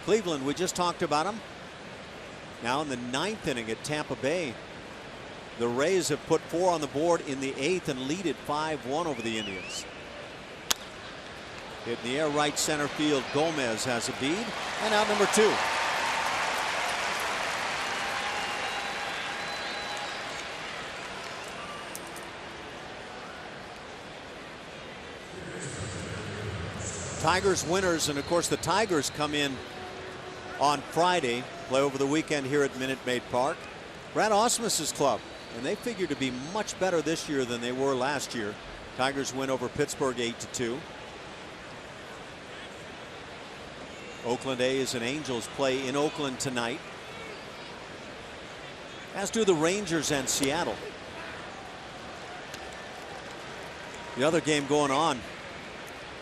Cleveland, we just talked about them. Now in the 9th inning at Tampa Bay, the Rays have put 4 on the board in the 8th and lead it 5-1 over the Indians. Hit in the air right center field. Gomez has a bead. And out number 2. Tigers winners, and of course the Tigers come in on Friday, play over the weekend here at Minute Maid Park. Brad Ausmus's club, and they figure to be much better this year than they were last year. Tigers win over Pittsburgh 8-2. Oakland A's and Angels play in Oakland tonight, as do the Rangers and Seattle. The other game going on,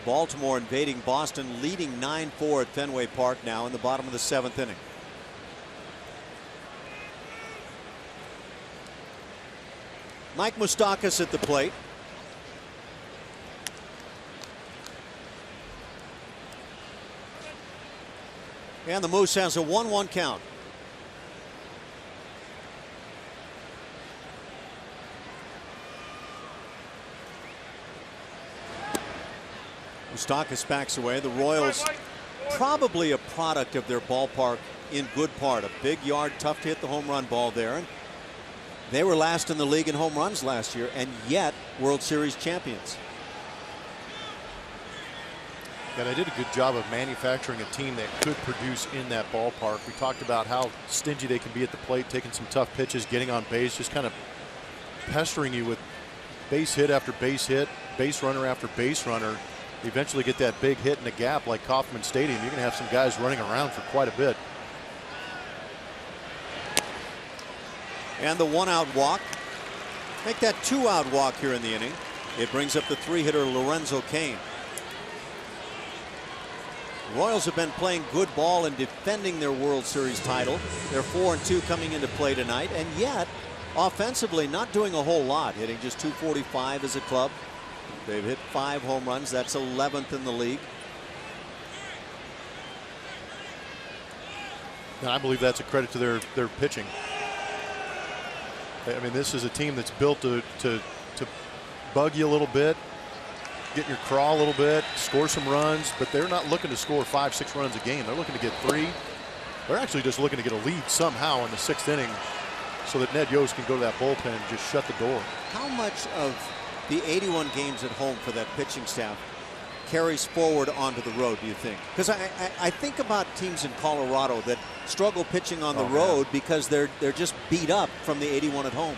Baltimore invading Boston, leading 9-4 at Fenway Park now in the bottom of the 7th inning. Mike Moustakas at the plate. And the Moose has a 1-1 count. Moustakas backs away. The Royals probably a product of their ballpark in good part. A big yard, tough to hit the home run ball there. And they were last in the league in home runs last year, and yet World Series champions. Yeah, they did a good job of manufacturing a team that could produce in that ballpark. We talked about how stingy they can be at the plate, taking some tough pitches, getting on base, just kind of pestering you with base hit after base hit, base runner after base runner. You eventually get that big hit in the gap like Kauffman Stadium. You're going to have some guys running around for quite a bit. And the 1-out walk. Make that 2-out walk here in the inning. It brings up the 3-hitter Lorenzo Cain. The Royals have been playing good ball and defending their World Series title. They're 4-2 coming into play tonight, and yet offensively not doing a whole lot, hitting just .245 as a club. They've hit 5 home runs. That's 11th in the league. And I believe that's a credit to their pitching. I mean, this is a team that's built to bug you a little bit, get in your craw a little bit, score some runs, but they're not looking to score 5-6 runs a game. They're looking to get 3. They're actually just looking to get a lead somehow in the 6th inning so that Ned Yost can go to that bullpen and just shut the door. How much of the 81 games at home for that pitching staff carries forward onto the road, do you think? Because I think about teams in Colorado that struggle pitching on the road because they're just beat up from the 81 at home.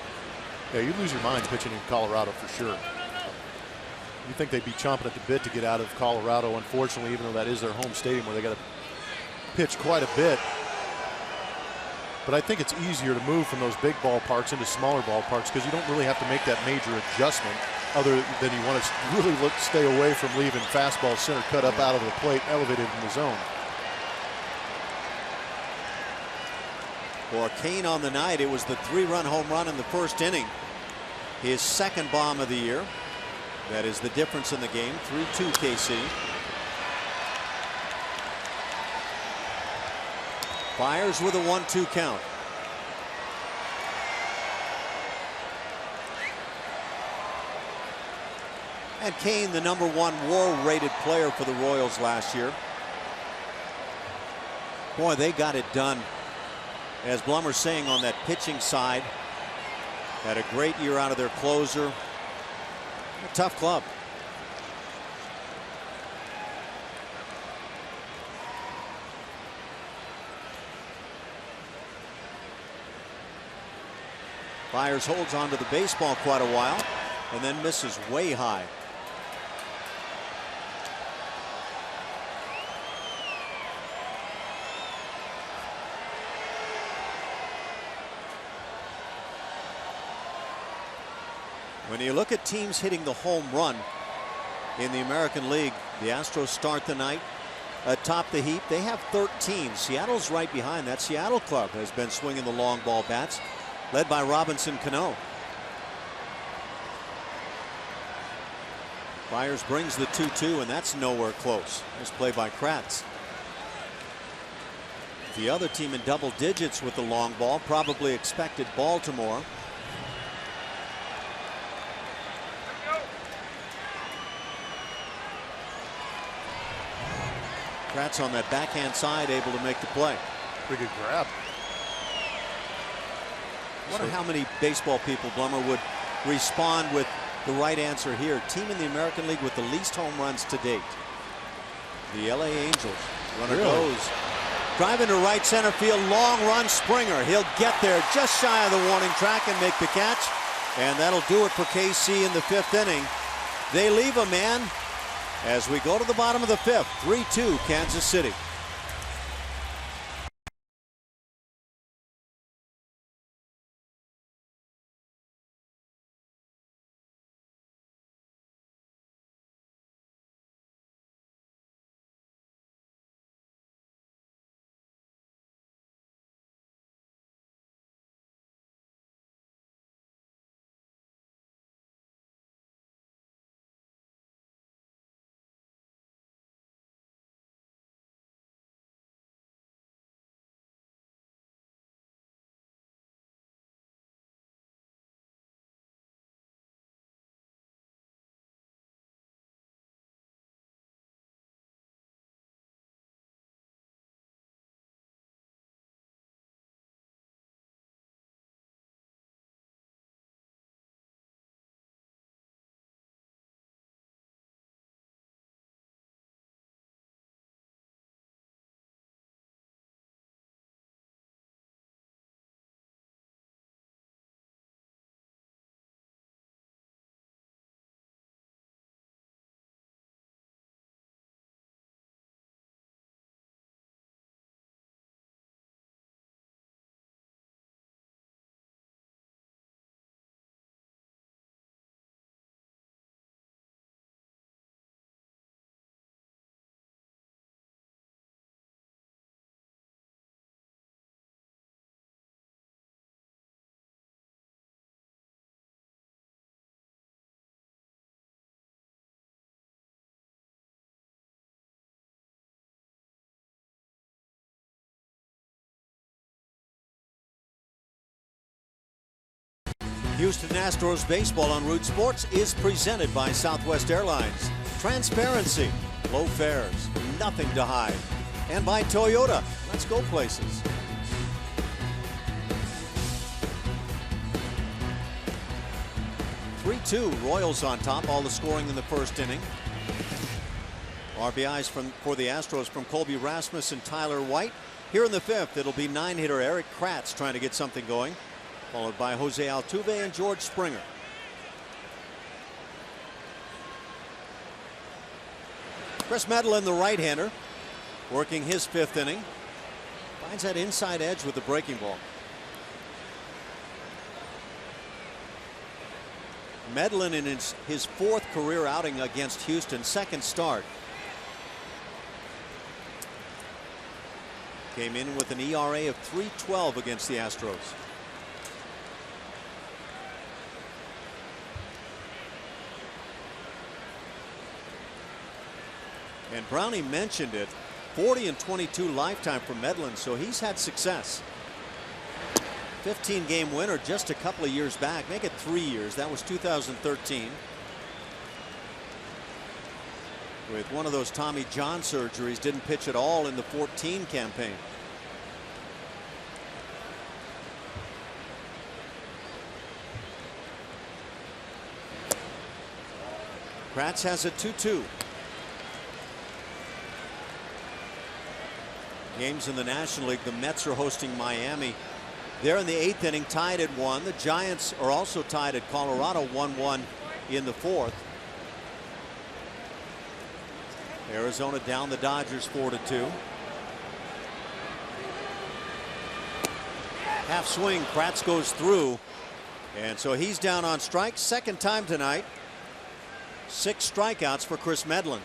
Yeah, you lose your mind pitching in Colorado for sure. You think they'd be chomping at the bit to get out of Colorado, unfortunately, even though that is their home stadium where they got to pitch quite a bit. But I think it's easier to move from those big ballparks into smaller ballparks because you don't really have to make that major adjustment other than you want to really stay away from leaving fastball center cut up out of the plate, elevated in the zone. For Cain on the night, it was the 3-run home run in the 1st inning. His 2nd bomb of the year. That is the difference in the game. 3-2 KC. Fires with a 1-2 count. And Cain, the #1 WAR-rated player for the Royals last year. Boy, they got it done. As Blummer's saying, on that pitching side, had a great year out of their closer. A tough club. Byers holds onto the baseball quite a while and then misses way high. When you look at teams hitting the home run in the American League, the Astros start the night atop the heap. They have 13. Seattle's right behind. That Seattle club has been swinging the long ball bats, led by Robinson Cano. Byers brings the 2-2, and that's nowhere close. Nice play by Kratz. The other team in double digits with the long ball probably expected Baltimore. Kratz on that backhand side, able to make the play. Pretty good grab. I wonder how many baseball people, Blummer, would respond with the right answer here. Team in the American League with the least home runs to date. The LA Angels. Runner goes. Driving to right center field. Long run, Springer. He'll get there just shy of the warning track and make the catch. And that'll do it for KC in the 5th inning. They leave a man as we go to the bottom of the 5th. 3-2 Kansas City. Houston Astros baseball on Root Sports is presented by Southwest Airlines. Transparency, low fares, nothing to hide. And by Toyota. Let's go places. Royals on top, all the scoring in the 1st inning. RBIs for the Astros from Colby Rasmus and Tyler White. Here in the 5th, it'll be 9-hitter Erik Kratz trying to get something going, followed by Jose Altuve and George Springer. Chris Medlin, the right-hander, working his 5th inning. Finds that inside edge with the breaking ball. Medlin in his 4th career outing against Houston, 2nd start. Came in with an ERA of .312 against the Astros. And Brownie mentioned it, 40 and 22 lifetime for Medlin, so he's had success. 15-game winner just a couple of years back. Make it 3 years. That was 2013. With one of those Tommy John surgeries, didn't pitch at all in the 14 campaign. Kratz has a 2-2. Games in the National League. The Mets are hosting Miami. They're in the 8th inning, tied at 1. The Giants are also tied at Colorado, 1-1 in the 4th. Arizona down the Dodgers 4-2. Half swing, Kratz goes through, and so he's down on strikes. 2nd time tonight. 6 strikeouts for Chris Medlin.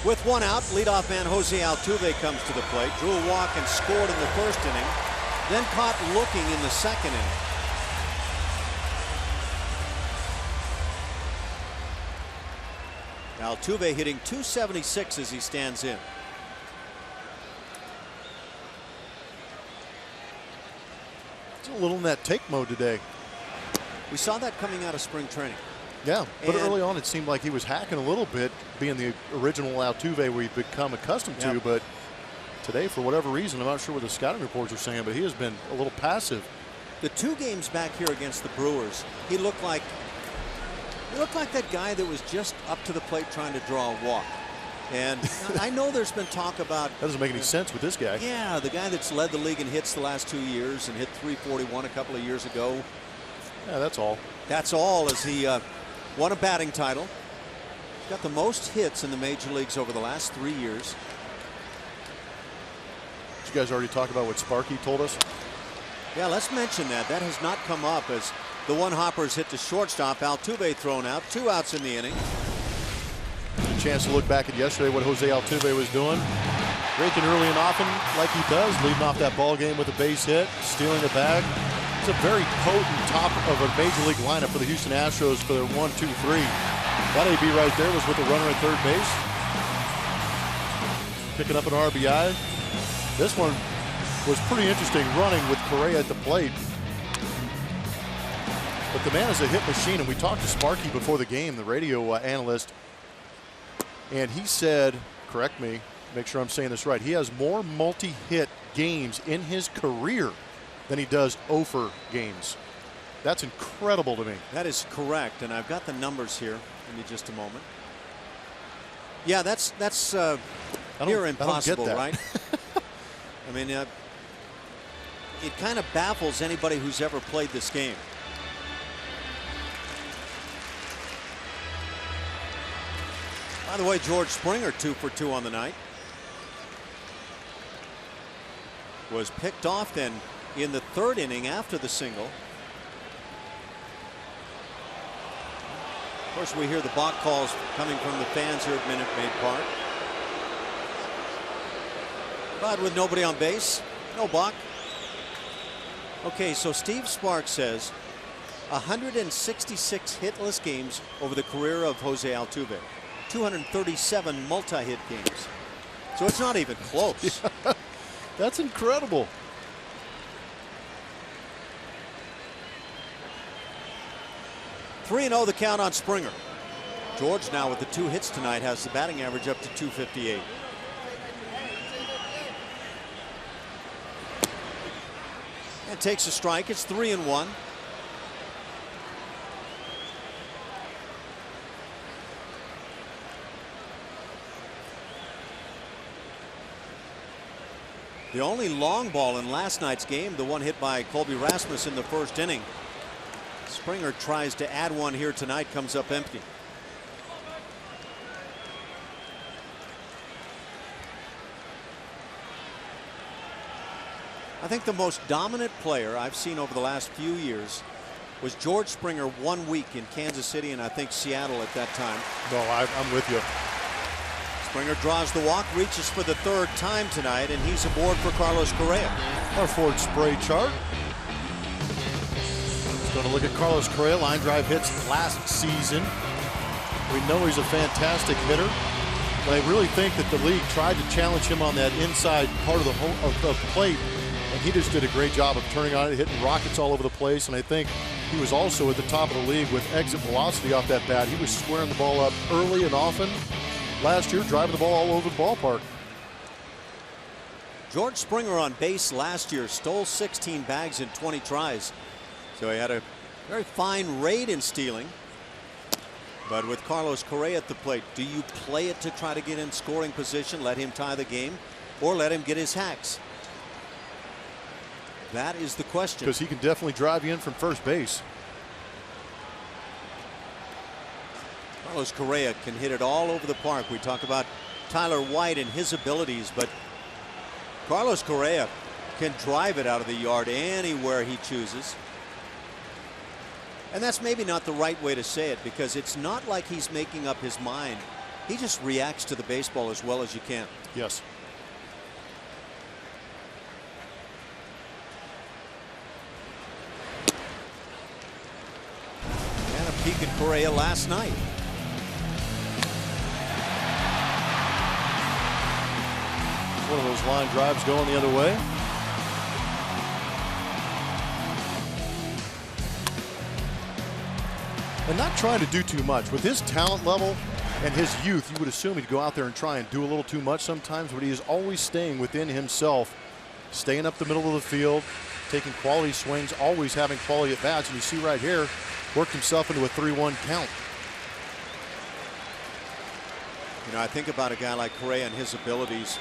With 1 out, leadoff man Jose Altuve comes to the plate. Drew a walk and scored in the 1st inning. Then caught looking in the 2nd inning. Altuve hitting .276 as he stands in. It's a little in that take mode today. We saw that coming out of spring training. Yeah, but And- early on it seemed like he was hacking a little bit, being the original Altuve we've become accustomed to. Yep. But today, for whatever reason, I'm not sure what the scouting reports are saying, but he has been a little passive. The 2 games back here against the Brewers, he looked like that guy that was just up to the plate trying to draw a walk. And I know there's been talk about, That doesn't make any sense with this guy. yeah, the guy that's led the league in hits the last 2 years and hit .341 a couple of years ago. Yeah, that's all. That's all, as he won a batting title. He's got the most hits in the major leagues over the last 3 years. Did you guys already talk about what Sparky told us? Yeah, let's mention that. That has not come up, as the one hopper is hit to shortstop. Altuve thrown out. 2 outs in the inning. A chance to look back at yesterday, what Jose Altuve was doing. Raking early and often, like he does, leading off that ball game with a base hit, stealing a bag. It's a very potent top of a major league lineup for the Houston Astros for their 1-2-3. That AB right there was with the runner at third base. Picking up an RBI. This one was pretty interesting, running with Correa at the plate. But the man is a hit machine, and we talked to Sparky before the game, the radio analyst, and he said, correct me, make sure I'm saying this right, he has more multi-hit games in his career than he does OFER games. That's incredible to me. That is correct, and I've got the numbers here. Give me just a moment. Yeah, that's near impossible, that. right? I mean, it kind of baffles anybody who's ever played this game. By the way, George Springer 2 for 2 on the night. Was picked off then in the 3rd inning after the single. Of course, we hear the balk calls coming from the fans here at Minute Maid Park. But with nobody on base, no balk. Okay, so Steve Sparks says 166 hitless games over the career of Jose Altuve. 237 multi-hit games. So it's not even close. That's incredible. .3-0 the count on Springer. George now with the 2 hits tonight has the batting average up to .258. And takes a strike. It's 3-1. The only long ball in last night's game, the one hit by Colby Rasmus in the 1st inning. Springer tries to add one here tonight, comes up empty. I think the most dominant player I've seen over the last few years was George Springer 1 week in Kansas City and I think Seattle at that time. No, I'm with you. Springer draws the walk, reaches for the 3rd time tonight, and he's aboard for Carlos Correa. Our Ford spray chart. Just going to look at Carlos Correa. Line drive hits last season. We know he's a fantastic hitter, but I really think that the league tried to challenge him on that inside part of the plate, and he just did a great job of turning on it, hitting rockets all over the place. And I think he was also at the top of the league with exit velocity off that bat. He was squaring the ball up early and often. Last year, driving the ball all over the ballpark. George Springer on base last year, stole 16 bags in 20 tries. So he had a very fine rate in stealing. But with Carlos Correa at the plate, do you play it to try to get in scoring position, let him tie the game, or let him get his hacks? That is the question. Because he can definitely drive you in from first base. Carlos Correa can hit it all over the park. We talk about Tyler White and his abilities, but Carlos Correa can drive it out of the yard anywhere he chooses. And that's maybe not the right way to say it, because it's not like he's making up his mind. He just reacts to the baseball as well as you can. Yes. And a peek at Correa last night. One of those line drives going the other way. and not trying to do too much. With his talent level and his youth, you would assume he'd go out there and try and do a little too much sometimes, but he is always staying within himself, staying up the middle of the field, taking quality swings, always having quality at bats. And you see right here, worked himself into a 3-1 count. You know, I think about a guy like Correa and his abilities.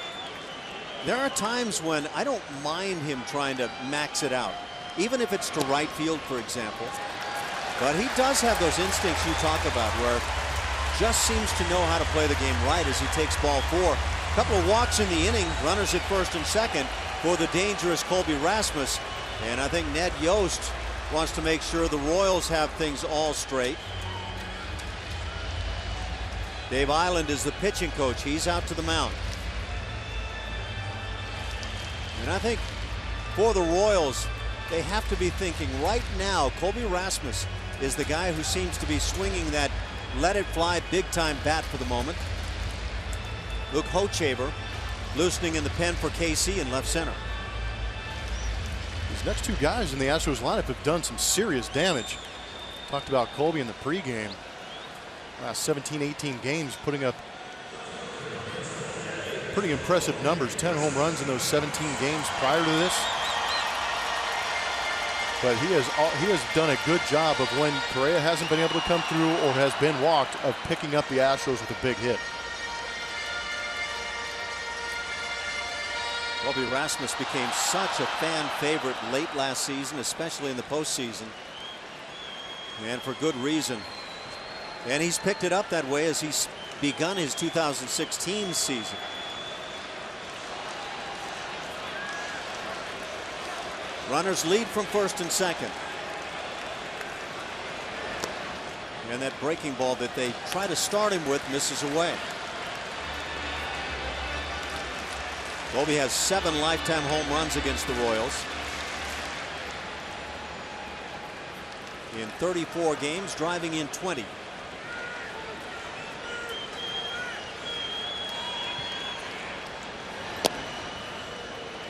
There are times when I don't mind him trying to max it out, even if it's to right field, for example. But he does have those instincts you talk about where just seems to know how to play the game right as he takes ball 4. A couple of walks in the inning, runners at first and second for the dangerous Colby Rasmus. And I think Ned Yost wants to make sure the Royals have things all straight. Dave Island is the pitching coach. He's out to the mound. And I think for the Royals, they have to be thinking right now, Colby Rasmus is the guy who seems to be swinging that let it fly big time bat for the moment. Luke Hochevar loosening in the pen for KC in left center. These next two guys in the Astros lineup have done some serious damage. Talked about Colby in the pregame. Last 17, 18 games, putting up pretty impressive numbers. 10 home runs in those 17 games prior to this. But he has done a good job of when Correa hasn't been able to come through or has been walked, of picking up the Astros with a big hit. Colby Rasmus became such a fan favorite late last season, especially in the postseason, and for good reason. And he's picked it up that way as he's begun his 2016 season. Runners lead from first and second. And that breaking ball that they try to start him with misses away. Colby has 7 lifetime home runs against the Royals. In 34 games, driving in 20.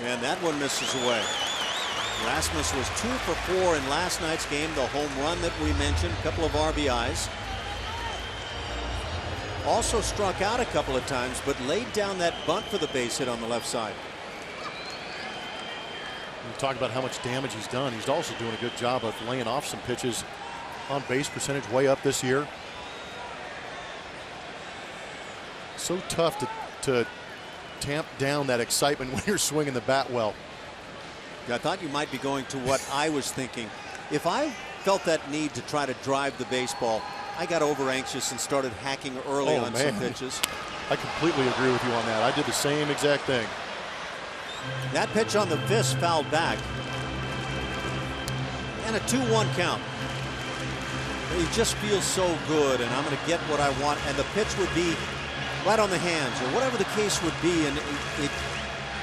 And that one misses away. Rasmus was 2 for 4 in last night's game. The home run that we mentioned, a couple of RBIs. Also struck out a couple of times, but laid down that bunt for the base hit on the left side. We talk about how much damage he's done. He's also doing a good job of laying off some pitches. On base percentage way up this year. So tough to tamp down that excitement when you're swinging the bat well. I thought you might be going to what I was thinking. If I felt that need to try to drive the baseball, I got over anxious and started hacking early on some pitches. I completely agree with you on that. I did the same exact thing. That pitch on the fist fouled back. And a 2-1 count. He just feels so good, and I'm going to get what I want. And the pitch would be right on the hands, or whatever the case would be. And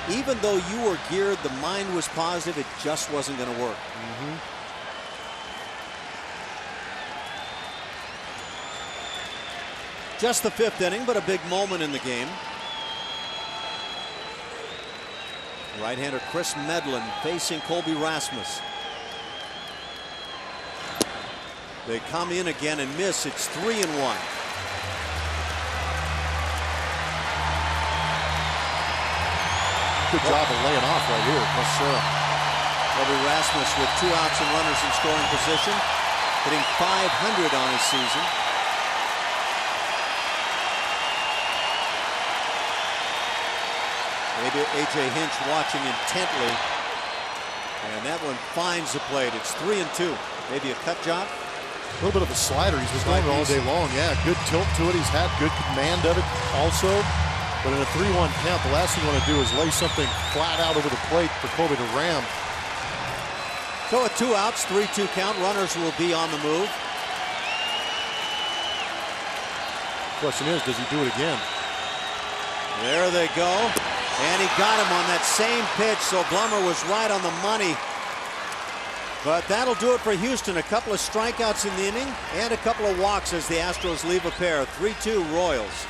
even though you were geared, the mind was positive, it just wasn't going to work. Just the 5th inning, but a big moment in the game. Right-hander Chris Medlin facing Colby Rasmus. They come in again and miss. It's 3-1. Good job of laying off right here. Yes, sir. Colby Rasmus with 2 outs and runners in scoring position, hitting .500 on his season. A.J. Hinch watching intently, and that one finds the plate. It's 3-2. Maybe a cut job. A little bit of a slider. He's been throwing it all day long. Yeah, good tilt to it. He's had good command of it also. But in a 3-1 count, the last thing you want to do is lay something flat out over the plate for Colby to ram. So with 2 outs, 3-2 count. Runners will be on the move. Question is, does he do it again? There they go. And he got him on that same pitch, so Blummer was right on the money. But that'll do it for Houston. A couple of strikeouts in the inning and a couple of walks as the Astros leave a pair. 3-2 Royals.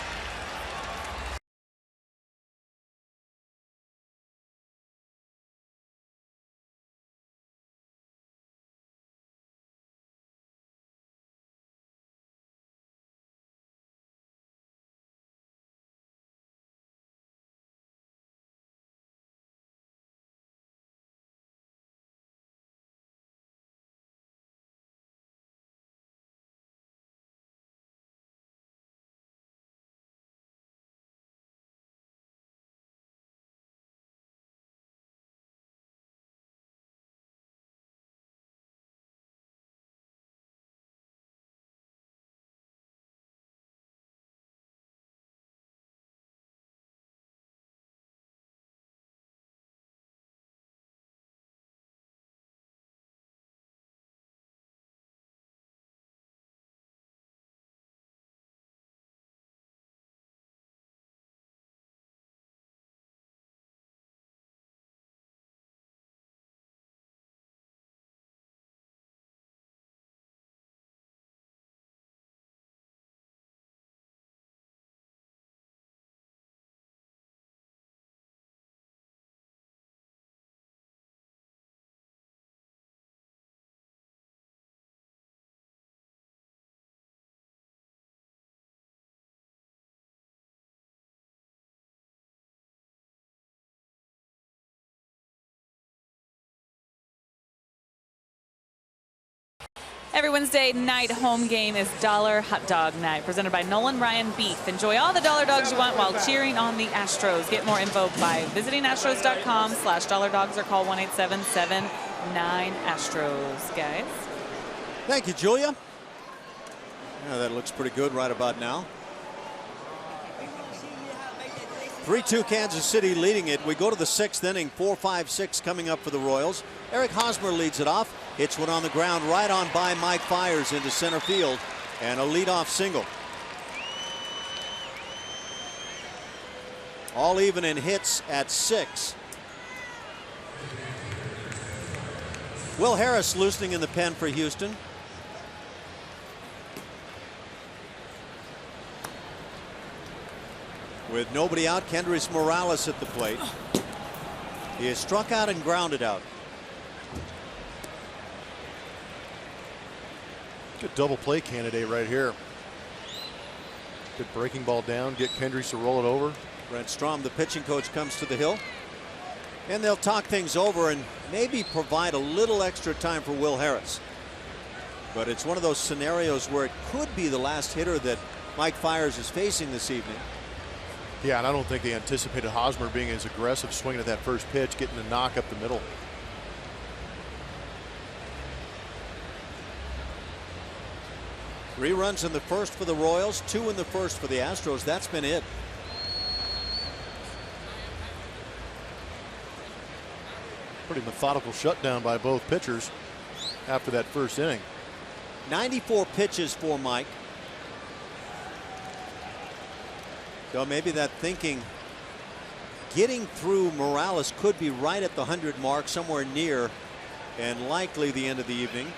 Every Wednesday night home game is Dollar Hot Dog Night, presented by Nolan Ryan Beef. Enjoy all the dollar dogs you want while cheering on the Astros. Get more info by visiting astros.com/dollardogs or call 1-877-79-ASTROS, guys. Thank you, Julia. Yeah, that looks pretty good right about now. 3-2 Kansas City leading it. We go to the 6th inning. 4-5-6 coming up for the Royals. Eric Hosmer leads it off. Hits one on the ground right on by Mike Fiers into center field. And a leadoff single. All even in hits at 6. Will Harris loosening in the pen for Houston. With nobody out, Kendrys Morales at the plate. He is struck out and grounded out. Good double play candidate right here. Good breaking ball down, get Kendrys to roll it over. Brent Strom, the pitching coach, comes to the hill. And they'll talk things over and maybe provide a little extra time for Will Harris. But it's one of those scenarios where it could be the last hitter that Mike Fiers is facing this evening. Yeah, and I don't think they anticipated Hosmer being as aggressive, swinging at that first pitch, getting a knock up the middle. Three runs in the first for the Royals, 2 in the first for the Astros. That's been it. Pretty methodical shutdown by both pitchers after that first inning. 94 pitches for Mike. So maybe that thinking, getting through Morales could be right at the 100 mark, somewhere near and likely the end of the evening.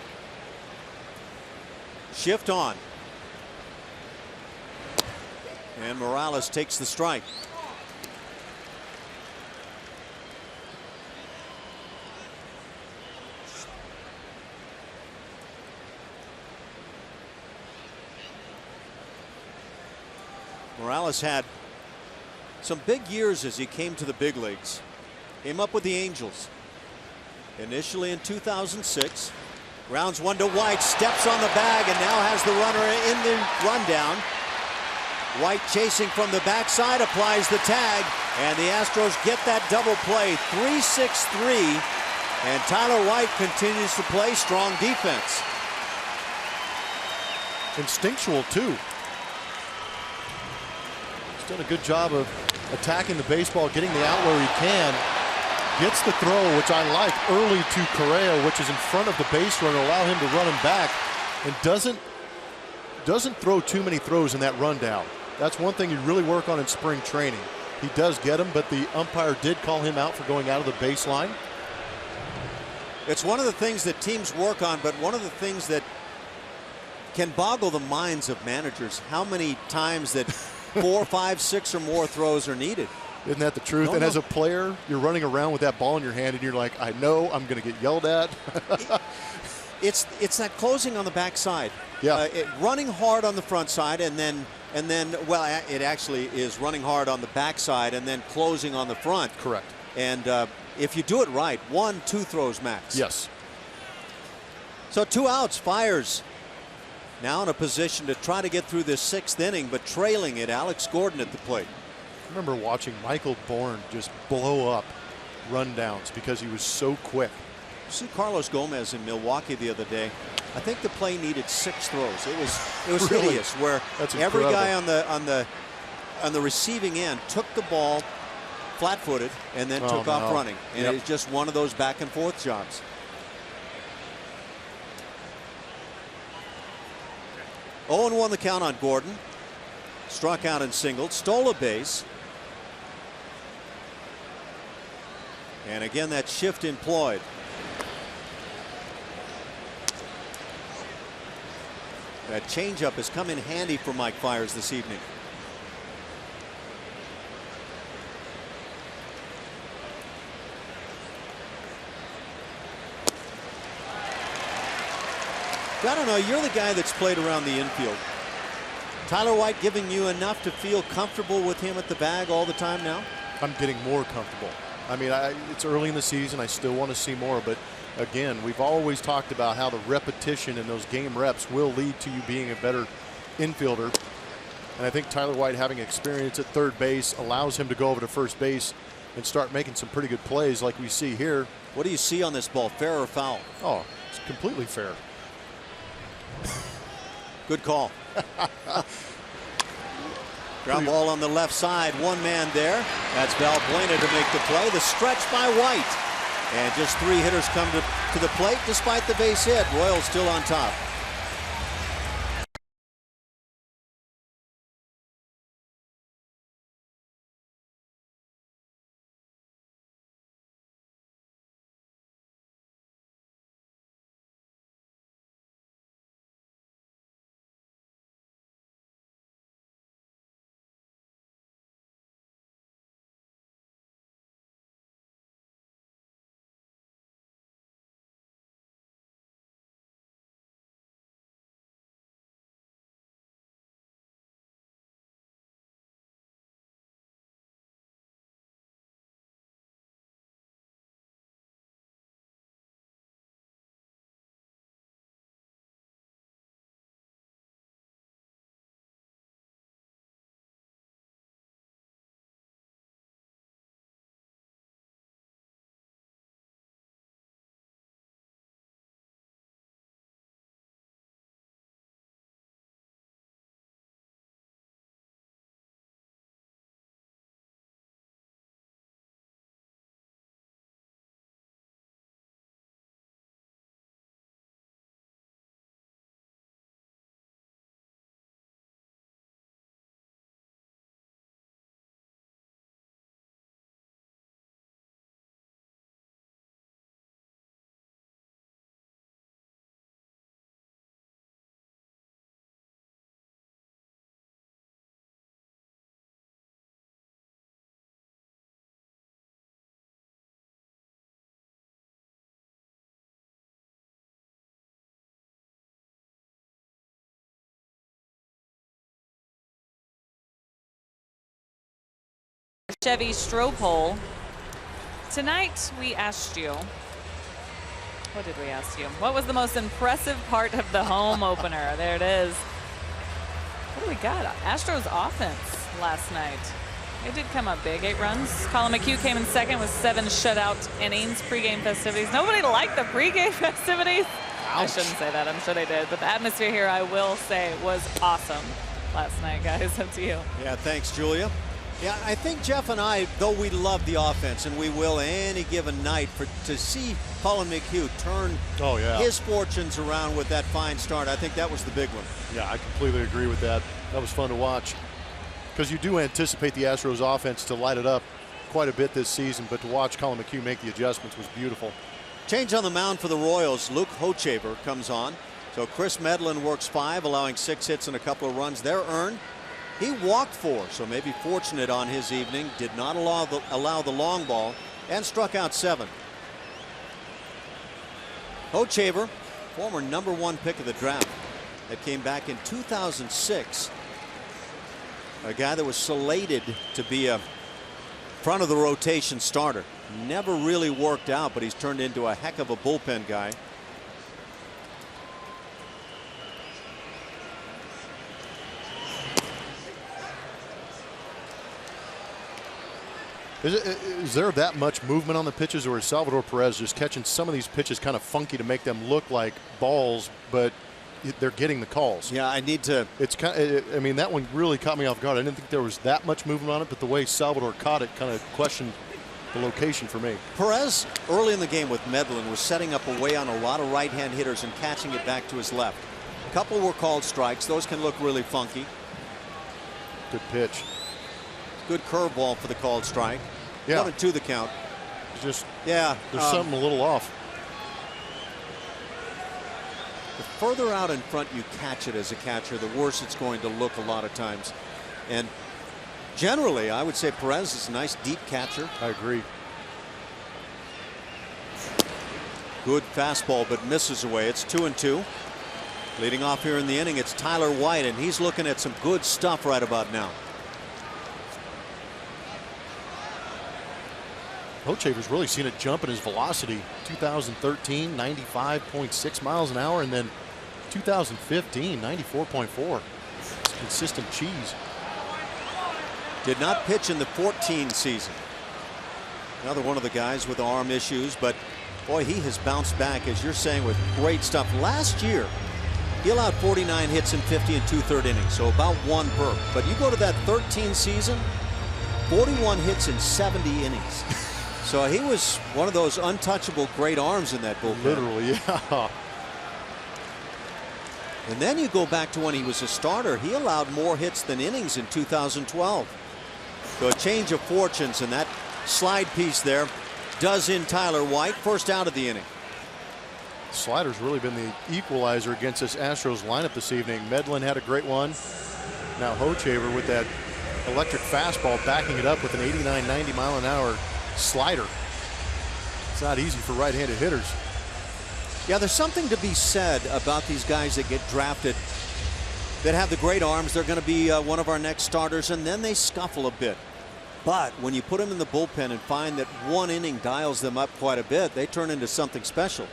Shift on. And Morales takes the strike. Morales had some big years as he came to the big leagues. Came up with the Angels initially in 2006. Rounds one to White, steps on the bag, and now has the runner in the rundown. White chasing from the backside, applies the tag, and the Astros get that double play. 3-6-3, and Tyler White continues to play strong defense. Instinctual too. He's done a good job of attacking the baseball, getting the out where he can. Gets the throw, which I like, early to Correa, which is in front of the base runner, allow him to run him back, and doesn't throw too many throws in that rundown. That's one thing you really work on in spring training. He does get him, but the umpire did call him out for going out of the baseline. It's one of the things that teams work on, but one of the things that can boggle the minds of managers, how many times that 4, 5, 6 or more throws are needed. Isn't that the truth? And as a player, you're running around with that ball in your hand and you're like, I know I'm going to get yelled at. It's that closing on the backside. Yeah. Running hard on the front side and then well, it actually is running hard on the backside and then closing on the front. Correct. And if you do it right, 1, 2 throws max. Yes. So 2 outs. Fiers now in a position to try to get through this 6th inning, but trailing it. Alex Gordon at the plate. I remember watching Michael Bourn just blow up rundowns because he was so quick. See Carlos Gomez in Milwaukee the other day. I think the play needed 6 throws. It was Really? hideous. Where That's every incredible. guy on the receiving end took the ball flat-footed and then took off running. And Yep. it was just one of those back-and-forth jobs. 0-1 the count on Gordon. Struck out and singled. Stole a base. And again, that shift employed. That changeup has come in handy for Mike Fiers this evening. I don't know, you're the guy that's played around the infield. Tyler White giving you enough to feel comfortable with him at the bag all the time now? I'm getting more comfortable. I mean, it's early in the season. I still want to see more, but again, we've always talked about how the repetition and those game reps will lead to you being a better infielder. And I think Tyler White, having experience at third base, allows him to go over to first base and start making some pretty good plays like we see here. What do you see on this ball, fair or foul? Oh, it's completely fair. Good call. Ground ball on the left side, one man there. That's Valbuena to make the play. The stretch by White. And just 3 hitters come to the plate despite the base hit. Royals still on top. Chevy Stropole. Tonight we asked you, what did we ask you? What was the most impressive part of the home opener? There it is. What do we got? Astros offense last night. It did come up big, 8 runs. Colin McHugh came in second with 7 shutout innings, pregame festivities. Nobody liked the pregame festivities. Ouch. I shouldn't say that, I'm sure they did. But the atmosphere here, I will say, was awesome last night, guys. Up to you. Yeah, thanks, Julia. Yeah, I think Jeff and I, though we love the offense, and we will any given night, to see Colin McHugh turn his fortunes around with that fine start, I think that was the big one. Yeah, I completely agree with that. That was fun to watch. Because you do anticipate the Astros offense to light it up quite a bit this season, but to watch Colin McHugh make the adjustments was beautiful. Change on the mound for the Royals. Luke Hochevar comes on. So Chris Medlin works 5, allowing 6 hits and a couple of runs. They're earned. He walked 4, so maybe fortunate on his evening. Did not allow the long ball and struck out 7. Hochevar, former #1 pick of the draft, that came back in 2006. A guy that was slated to be a front of the rotation starter. Never really worked out, but he's turned into a heck of a bullpen guy. Is there that much movement on the pitches, or is Salvador Perez just catching some of these pitches kind of funky to make them look like balls, but they're getting the calls? Yeah, I need to. It's kind of, I mean, that one really caught me off guard. I didn't think there was that much movement on it, but the way Salvador caught it kind of questioned the location for me. Perez, early in the game with Medlin, was setting up away on a lot of right-hand hitters and catching it back to his left. A couple were called strikes. Those can look really funky. Good pitch. Good curveball for the called strike. Yeah. 1-2 the count. It's just, yeah, there's something a little off. The further out in front you catch it as a catcher, the worse it's going to look a lot of times. And generally, I would say Perez is a nice deep catcher. I agree. Good fastball, but misses away. It's 2-2. Leading off here in the inning, it's Tyler White, and he's looking at some good stuff right about now. Hochevar's really seen a jump in his velocity. 2013, 95.6 miles an hour, and then 2015, 94.4. It's consistent cheese. Did not pitch in the 14 season. Another one of the guys with arm issues, but boy, he has bounced back, as you're saying, with great stuff. Last year, he allowed 49 hits in 50 and 2/3 innings, so about 1 per. But you go to that 13 season, 41 hits in 70 innings. So he was one of those untouchable great arms in that bullpen. Literally, yeah. And then you go back to when he was a starter. He allowed more hits than innings in 2012. So a change of fortunes, and that slide piece there does in Tyler White. First out of the inning. Slider's really been the equalizer against this Astros lineup this evening. Medlin had a great one. Now Hochevar with that electric fastball, backing it up with an 89, 90 mile an hour slider. It's not easy for right-handed hitters. Yeah, there's something to be said about these guys that get drafted that have the great arms. They're going to be one of our next starters, and then they scuffle a bit. But when you put them in the bullpen and find that 1 inning dials them up quite a bit, they turn into something special.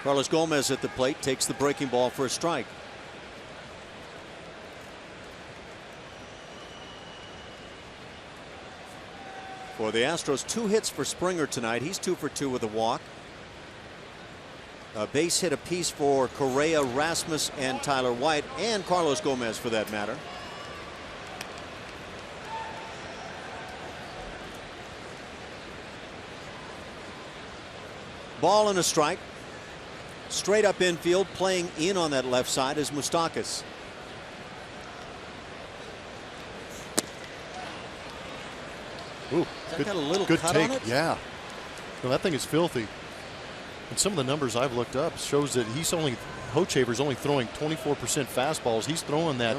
Carlos Gomez at the plate takes the breaking ball for a strike. For the Astros, 2 hits for Springer tonight. He's 2 for 2 with a walk. A base hit apiece for Correa, Rasmus, and Tyler White, and Carlos Gomez for that matter. Ball and a strike. Straight up infield, playing in on that left side is Moustakas. Ooh, That got a little good cut take. on it? Yeah. No, that thing is filthy. And some of the numbers I've looked up shows that Hochevar's only throwing 24% fastballs. He's throwing that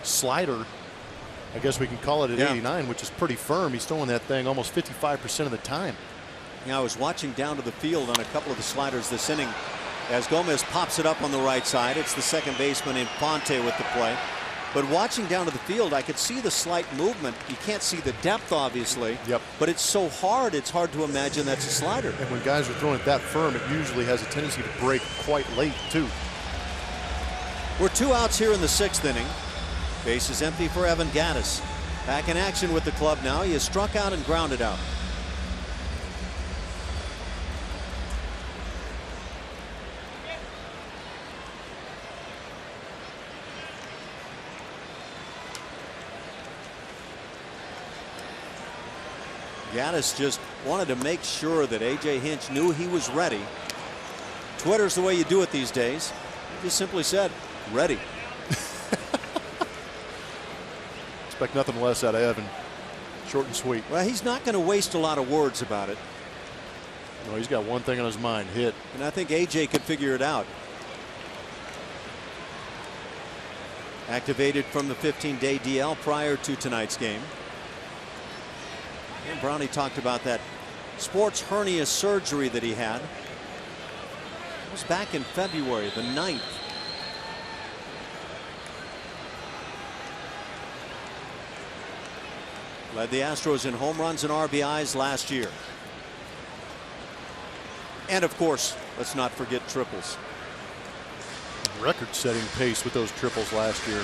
slider, I guess we can call it at 89, which is pretty firm. He's throwing that thing almost 55% of the time. Yeah, I was watching down to the field on a couple of the sliders this inning as Gomez pops it up on the right side. It's the second baseman Infante with the play. But watching down to the field, I could see the slight movement. You can't see the depth, obviously. Yep. But it's so hard, it's hard to imagine that's a slider. And when guys are throwing it that firm, it usually has a tendency to break quite late, too. We're 2 outs here in the 6th inning. Base is empty for Evan Gattis. Back in action with the club now. He has struck out and grounded out. Gattis just wanted to make sure that A.J. Hinch knew he was ready. Twitter's the way you do it these days. He just simply said, ready. Expect nothing less out of Evan. Short and sweet. Well, he's not going to waste a lot of words about it. No, he's got one thing on his mind, hit. And I think A.J. could figure it out. Activated from the 15-day DL prior to tonight's game. And Brownie talked about that sports hernia surgery that he had. It was back in February the 9th. Led the Astros in home runs and RBIs last year. And of course, let's not forget triples. Record-setting pace with those triples last year.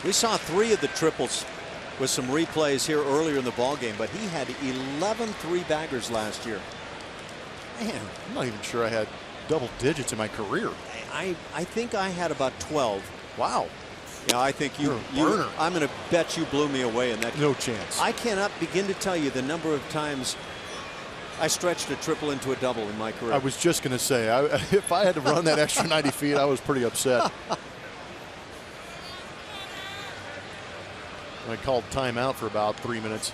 We saw 3 of the triples with some replays here earlier in the ballgame, but he had 11 3-baggers last year. Man, I'm not even sure I had double digits in my career. I think I had about 12. Wow. Yeah, I think You're a burner. I'm going to bet you blew me away in that. No chance. I cannot begin to tell you the number of times I stretched a triple into a double in my career. I was just going to say, if I had to run that extra 90 feet, I was pretty upset. I called timeout for about 3 minutes.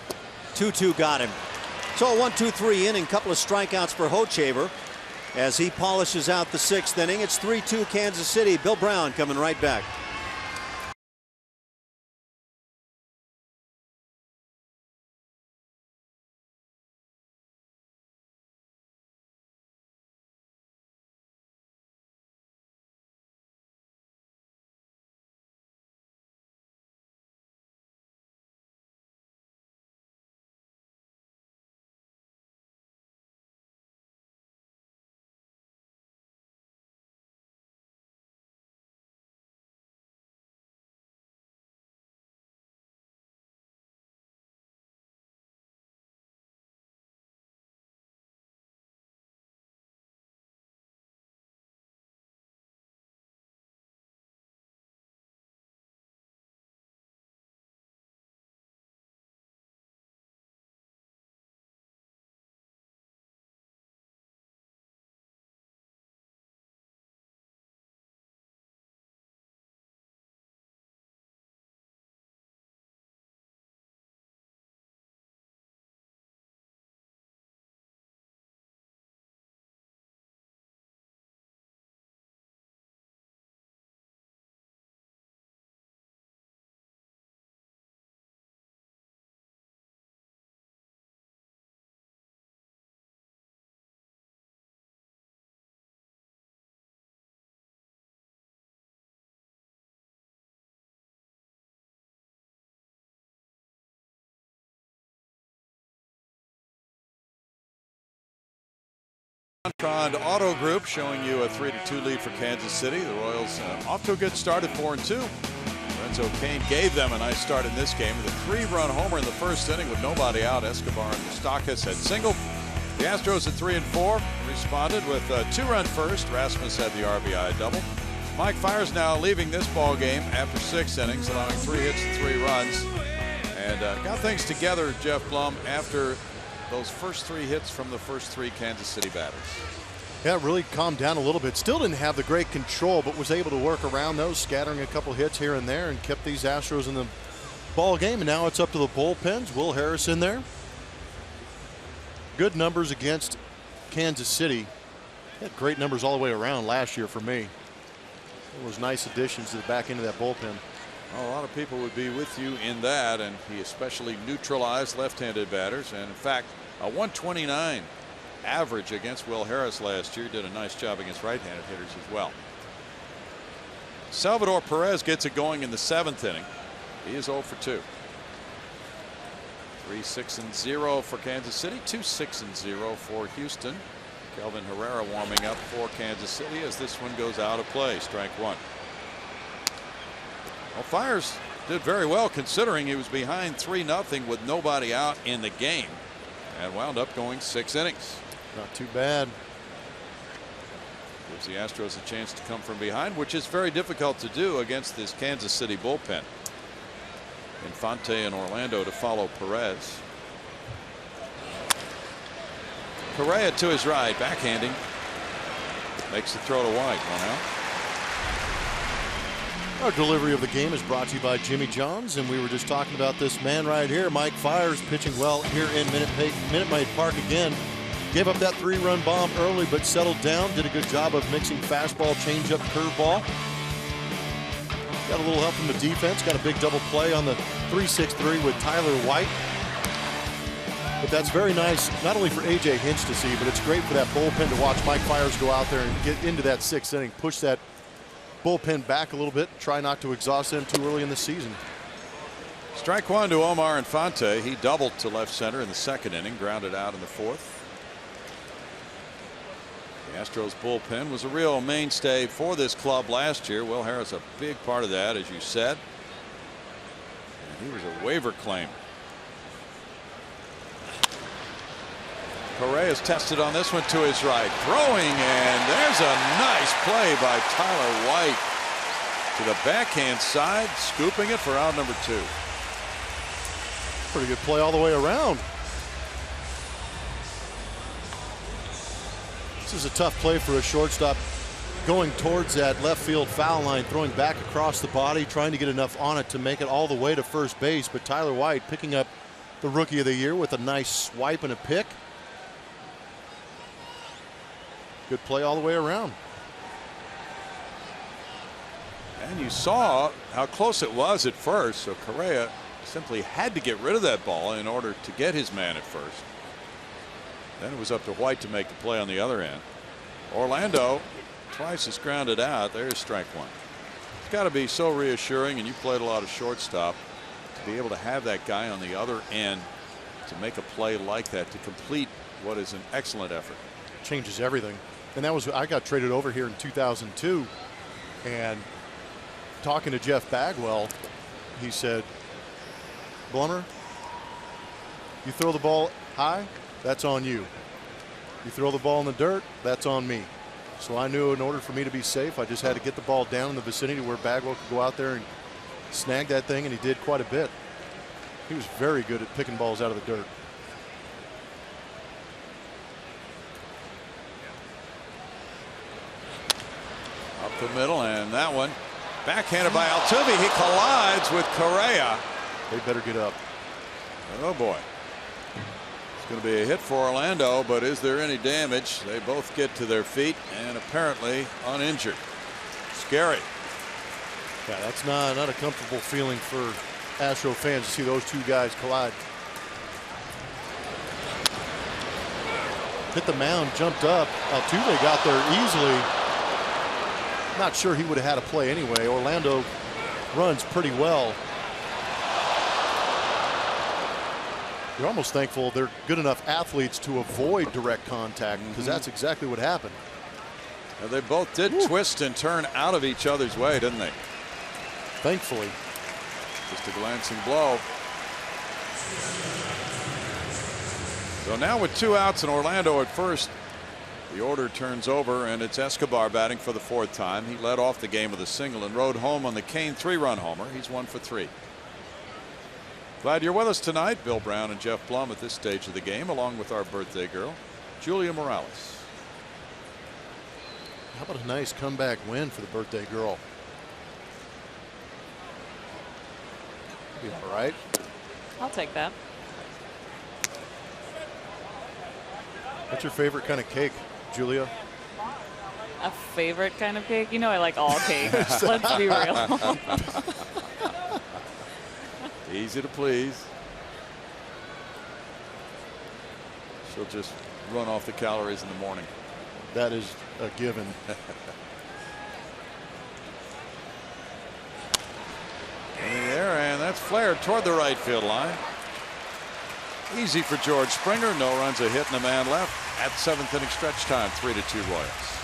2-2 got him. So a 1-2-3 inning, couple of strikeouts for Hochevar as he polishes out the 6th inning. It's 3-2 Kansas City. Bill Brown coming right back. Tron Auto Group showing you a 3-2 lead for Kansas City. The Royals off to a good start at 4-2. Lorenzo Cain gave them a nice start in this game with a 3-run homer in the first inning with nobody out. Escobar and Moustakas had singled. The Astros at 3-4 responded with a 2-run first. Rasmus had the RBI double. Mike Fiers now leaving this ball game after 6 innings, allowing 3 hits and 3 runs, and got things together, Jeff Blum, after those first 3 hits from the first 3 Kansas City batters. Yeah, really calmed down a little bit. Still didn't have the great control, but was able to work around those, scattering a couple hits here and there, and kept these Astros in the ball game. And now it's up to the bullpens. Will Harris in there. Good numbers against Kansas City. Had great numbers all the way around last year for me. It was nice additions to the back end of that bullpen. Well, a lot of people would be with you in that, and he especially neutralized left-handed batters. And in fact, a 129 average against Will Harris last year. Did a nice job against right-handed hitters as well. Salvador Perez gets it going in the 7th inning. He is 0 for 2. 3-6-0 for Kansas City, 2-6-0 for Houston. Kelvin Herrera warming up for Kansas City as this one goes out of play. Strike 1. Well, Fiers did very well considering he was behind 3-0 with nobody out in the game and wound up going 6 innings. Not too bad. Gives the Astros a chance to come from behind, which is very difficult to do against this Kansas City bullpen. Infante and Orlando to follow Perez. Correa to his right, backhanding. Makes the throw to White. 1 out. Our delivery of the game is brought to you by Jimmy John's, and we were just talking about this man right here, Mike Fiers, pitching well here in Minute Maid Park again. Gave up that 3-run bomb early, but settled down. Did a good job of mixing fastball, changeup, curveball. Got a little help from the defense. Got a big double play on the 3-6-3 with Tyler White. But that's very nice, not only for A.J. Hinch to see, but it's great for that bullpen to watch Mike Fiers go out there and get into that 6th inning, push that bullpen back a little bit, try not to exhaust them too early in the season. Strike 1 to Omar Infante. He doubled to left center in the 2nd inning, grounded out in the 4th. The Astros bullpen was a real mainstay for this club last year. Will Harris a big part of that, as you said. And he was a waiver claim. Correa's tested on this one to his right, throwing, and there's a nice play by Tyler White to the backhand side, scooping it for out number 2. Pretty good play all the way around. This is a tough play for a shortstop, going towards that left field foul line, throwing back across the body, trying to get enough on it to make it all the way to first base. But Tyler White picking up the Rookie of the Year with a nice swipe and a pick. Good play all the way around. And you saw how close it was at first, so Correa simply had to get rid of that ball in order to get his man at first. Then it was up to White to make the play on the other end. Orlando twice is grounded out. There's strike 1. It's got to be so reassuring, and you played a lot of shortstop, to be able to have that guy on the other end to make a play like that, to complete what is an excellent effort. Changes everything. And that was, I got traded over here in 2002, and talking to Jeff Bagwell, he said, Blummer, you throw the ball high, that's on you. You throw the ball in the dirt, that's on me. So I knew in order for me to be safe, I just had to get the ball down in the vicinity where Bagwell could go out there and snag that thing, and he did quite a bit. He was very good at picking balls out of the dirt. Up the middle, and that one backhanded by Altuve. He collides with Correa. They better get up. Oh boy. It's going to be a hit for Orlando, but is there any damage? They both get to their feet and apparently uninjured. Scary. Yeah, that's not a comfortable feeling for Astro fans to see those two guys collide. Hit the mound, jumped up. Altuve got there easily. Not sure he would have had a play anyway. Orlando runs pretty well. You're almost thankful they're good enough athletes to avoid direct contact, because that's exactly what happened. Now, they both did twist and turn out of each other's way, didn't they? Thankfully. Just a glancing blow. So now with 2 outs and Orlando at first, the order turns over, and it's Escobar batting for the 4th time. He led off the game with a single and rode home on the Kane 3-run homer. He's 1 for 3. Glad you're with us tonight. Bill Brown and Jeff Blum at this stage of the game, along with our birthday girl, Julia Morales. How about a nice comeback win for the birthday girl? Be all right. I'll take that. What's your favorite kind of cake, Julia? A favorite kind of cake? You know I like all cake. Let's be real. Easy to please. She'll just run off the calories in the morning. That is a given. In the air, and that's flared toward the right field line. Easy for George Springer. No runs, a hit, and a man left at 7th inning stretch time. 3-2 Royals.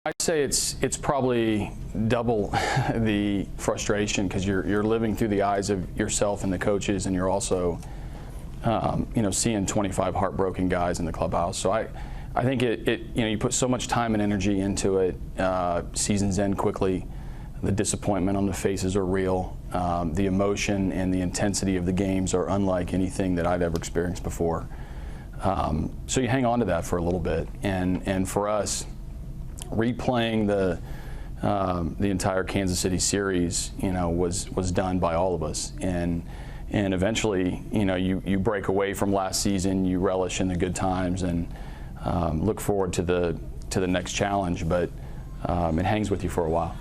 I'd say it's probably double the frustration, because you're living through the eyes of yourself and the coaches, and you're also seeing 25 heartbroken guys in the clubhouse. So I think you put so much time and energy into it. Seasons end quickly. The disappointment on the faces are real. The emotion and the intensity of the games are unlike anything that I'd ever experienced before. So you hang on to that for a little bit, and for us, replaying the entire Kansas City series, was done by all of us, and eventually, you break away from last season, you relish in the good times, and look forward to the next challenge, but it hangs with you for a while.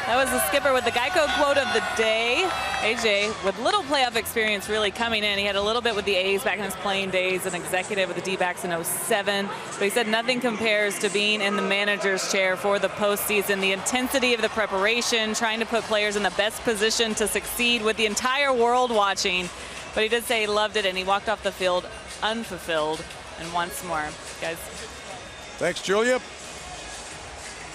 That was the skipper with the Geico quote of the day. AJ, with little playoff experience really coming in. He had a little bit with the A's back in his playing days, an executive with the D-backs in 07. But he said nothing compares to being in the manager's chair for the postseason. The intensity of the preparation, trying to put players in the best position to succeed with the entire world watching. But he did say he loved it, and he walked off the field unfulfilled. And once more, guys. Thanks, Julia.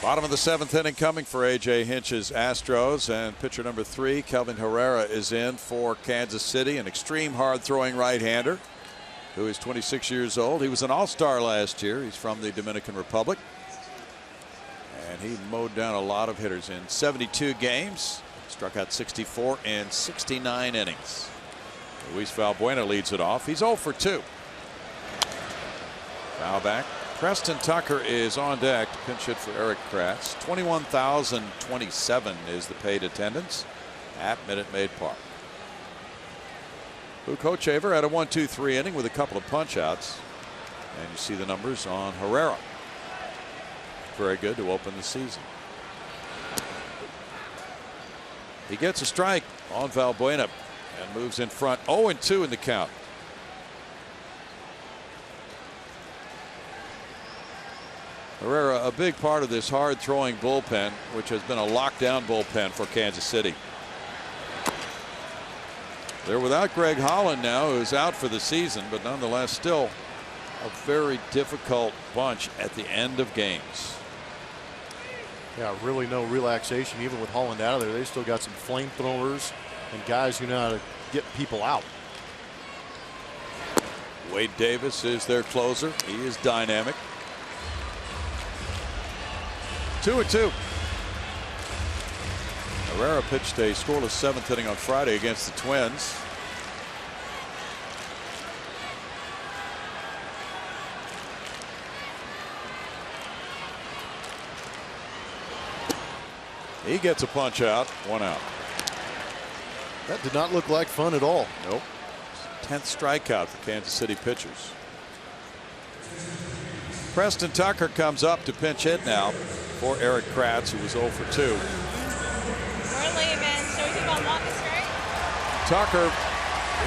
Bottom of the 7th inning coming for A.J. Hinch's Astros, and pitcher number 3, Kelvin Herrera, is in for Kansas City, an extreme hard-throwing right-hander who is 26 years old. He was an all-star last year. He's from the Dominican Republic, and he mowed down a lot of hitters in 72 games. Struck out 64 in 69 innings. Luis Valbuena leads it off. He's 0 for 2. Foul back. Preston Tucker is on deck to pinch hit for Eric Kratz. 21,027 is the paid attendance at Minute Maid Park. Luke Hochevar had a 1-2-3 inning with a couple of punch outs, and you see the numbers on Herrera. Very good to open the season. He gets a strike on Valbuena, And moves in front. 0-2 in the count. Herrera, a big part of this hard throwing bullpen, which has been a lockdown bullpen for Kansas City. They're without Greg Holland now, who's out for the season, but nonetheless still a very difficult bunch at the end of games. Yeah, really no relaxation. Even with Holland out of there, they still got some flamethrowers and guys who know how to get people out. Wade Davis is their closer. He is dynamic. 2-2. Herrera pitched a scoreless 7th inning on Friday against the Twins. He gets a punch out, 1 out. That did not look like fun at all. Nope. 10th strikeout for Kansas City pitchers. Preston Tucker comes up to pinch hit now for Eric Kratz, who was 0 for 2. We're leaving. So we keep on walking straight? Tucker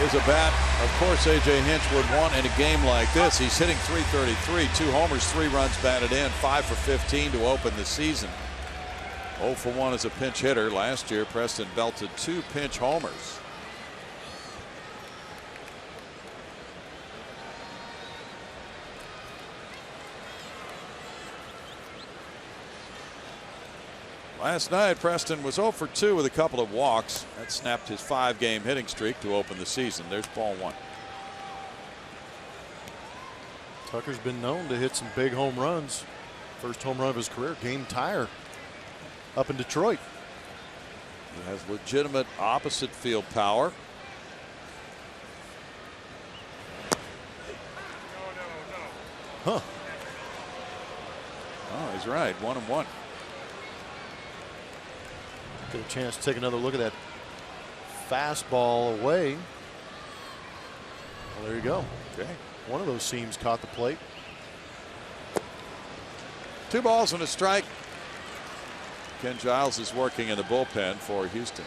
is a bat, of course, A.J. Hinch would want in a game like this. He's hitting .333, 2 homers, 3 runs batted in, 5 for 15 to open the season. 0 for 1 as a pinch hitter. Last year, Preston belted 2 pinch homers. Last night, Preston was 0 for 2 with a couple of walks. That snapped his 5-game hitting streak to open the season. There's ball 1. Tucker's been known to hit some big home runs. First home run of his career, game tire up in Detroit. He has legitimate opposite field power. Huh. Oh, he's right. 1-1. Get a chance to take another look at that fastball away. Well, there you go. Okay. One of those seams caught the plate. 2 balls and a strike. Ken Giles is working in the bullpen for Houston.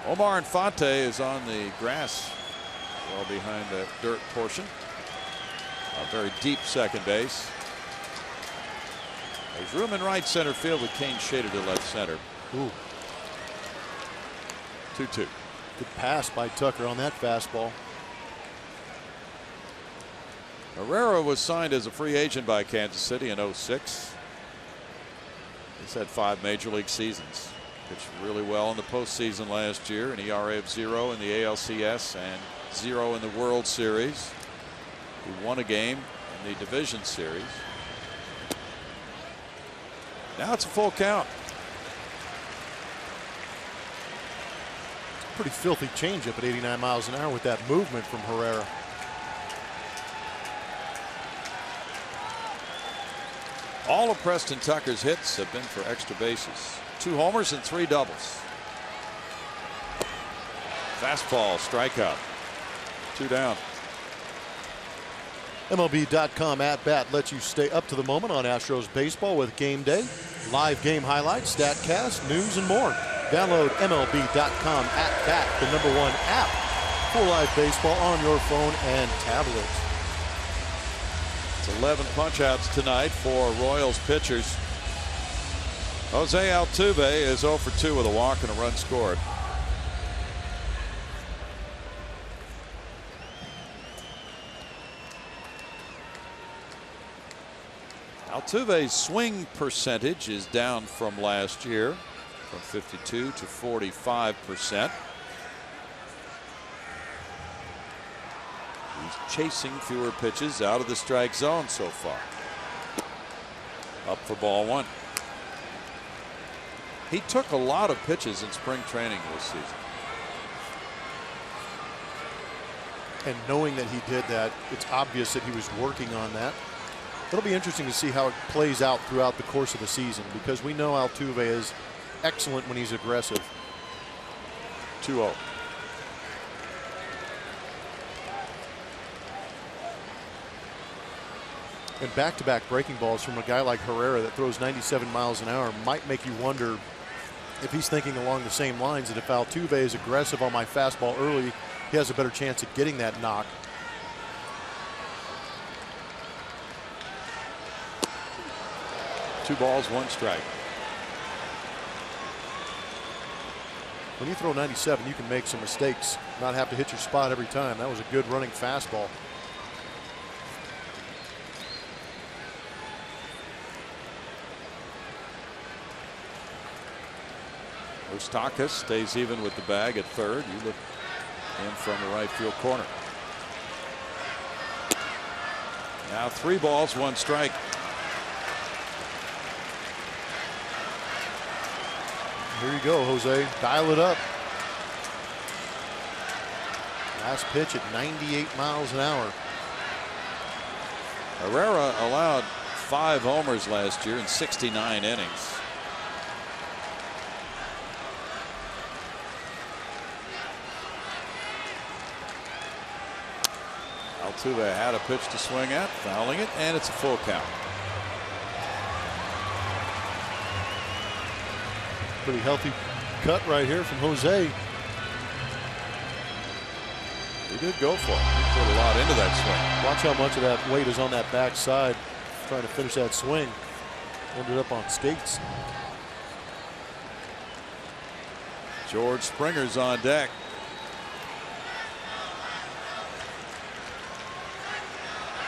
Omar Infante is on the grass, well behind the dirt portion. A very deep second base. There's room in right center field with Kane shaded to left center. Ooh. 2-2. Good pass by Tucker on that fastball. Herrera was signed as a free agent by Kansas City in 06. He's had 5 major league seasons. Pitched really well in the postseason last year, an ERA of 0 in the ALCS and 0 in the World Series. He won a game in the division series. Now it's a full count. Pretty filthy changeup at 89 miles an hour with that movement from Herrera. All of Preston Tucker's hits have been for extra bases. 2 homers and 3 doubles. Fastball, strikeout. 2 down. MLB.com at bat lets you stay up to the moment on Astros baseball with game day, live game highlights, StatCast, news, and more. Download MLB.com at bat, the #1 app for live baseball on your phone and tablets. It's 11 punch-outs tonight for Royals pitchers. Jose Altuve is 0 for 2 with a walk and a run scored. Altuve's swing percentage is down from last year, from 52 to 45%. He's chasing fewer pitches out of the strike zone so far. Up for ball 1. He took a lot of pitches in spring training this season. And knowing that he did that, it's obvious that he was working on that. It'll be interesting to see how it plays out throughout the course of the season, because we know Altuve is excellent when he's aggressive. 2-0. And back-to-back breaking balls from a guy like Herrera that throws 97 miles an hour might make you wonder if he's thinking along the same lines, that if Altuve is aggressive on my fastball early, he has a better chance of getting that knock. Two balls, one strike. When you throw 97, you can make some mistakes, not have to hit your spot every time. That was a good running fastball. Moustakas stays even with the bag at third. You look in from the right field corner. Now 3 balls, 1 strike. Here you go, Jose. Dial it up. Last pitch at 98 miles an hour. Herrera allowed 5 homers last year in 69 innings. Altuve had a pitch to swing at, fouling it, and it's a full count. Pretty healthy cut right here from Jose. He did go for it. He put a lot into that swing. Watch how much of that weight is on that backside, trying to finish that swing. Ended up on skates. George Springer's on deck.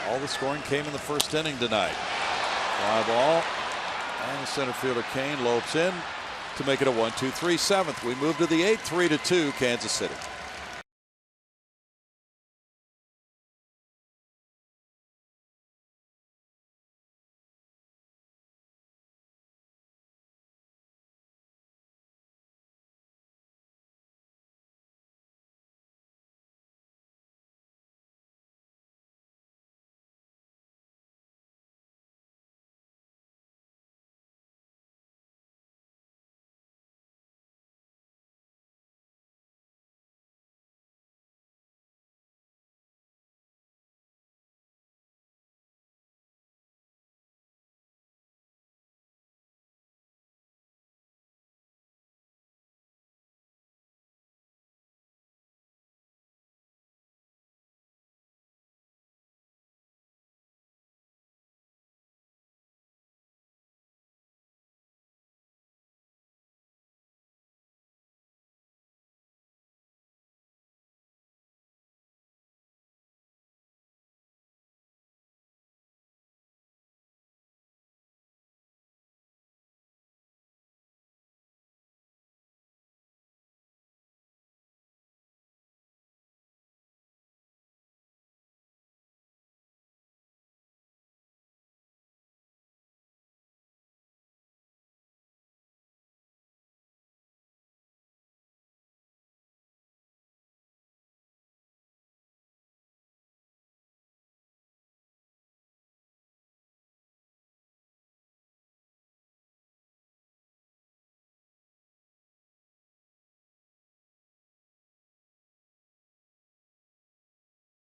All the scoring came in the first inning tonight. Fly ball, and the center fielder Kane lopes in to make it a 1-2-3 7th. We move to the 8th, 3-2 Kansas City.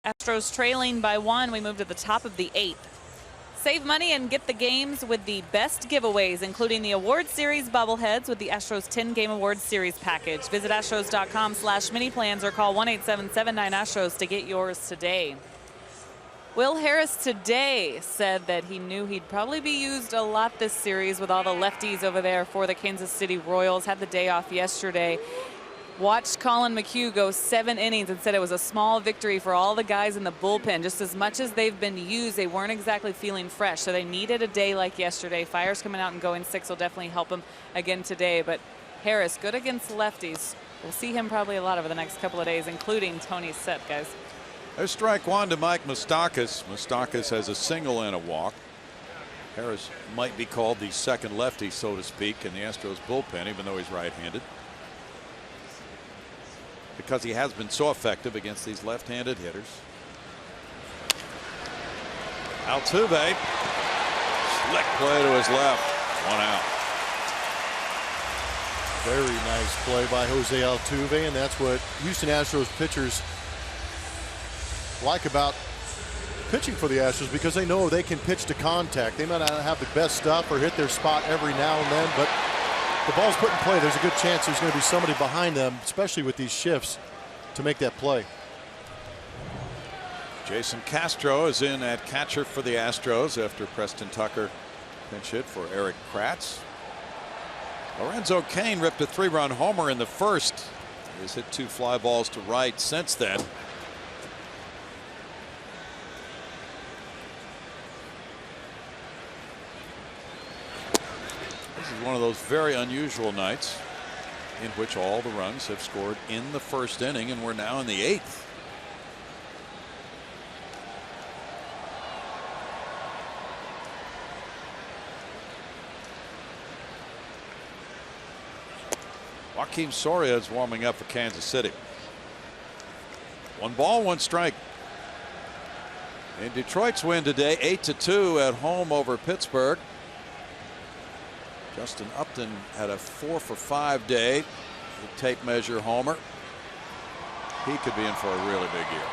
Astros trailing by 1. We move to the top of the 8th. Save money and get the games with the best giveaways, including the Award Series bobbleheads with the Astros 10-game Award Series package. Visit astros.com/mini-plans or call 1-877-9-ASTROS to get yours today. Will Harris today said that he knew he'd probably be used a lot this series with all the lefties over there for the Kansas City Royals. Had the day off yesterday. Watched Colin McHugh go 7 innings and said it was a small victory for all the guys in the bullpen. Just as much as they've been used, they weren't exactly feeling fresh. So they needed a day like yesterday. Fiers coming out and going 6 will definitely help him again today. But Harris, good against lefties. We'll see him probably a lot over the next couple of days, including Tony Sett, guys. There's strike 1 to Mike Moustakas. Moustakas has a single and a walk. Harris might be called the second lefty, so to speak, in the Astros bullpen, even though he's right-handed, because he has been so effective against these left-handed hitters. Altuve, slick play to his left, 1 out. Very nice play by Jose Altuve, and that's what Houston Astros pitchers like about pitching for the Astros because they know they can pitch to contact. They might not have the best stuff or hit their spot every now and then, but the ball's put in play. There's a good chance there's going to be somebody behind them, especially with these shifts, to make that play. Jason Castro is in at catcher for the Astros after Preston Tucker pinch hit for Eric Kratz. Lorenzo Cain ripped a 3-run homer in the first. He's hit 2 fly balls to right since then. This is one of those very unusual nights in which all the runs have scored in the first inning, and we're now in the 8th. Joakim Soria is warming up for Kansas City. 1 ball, 1 strike. In Detroit's win today, 8-2 at home over Pittsburgh. Justin Upton had a 4-for-5 day. The tape measure homer. He could be in for a really big year.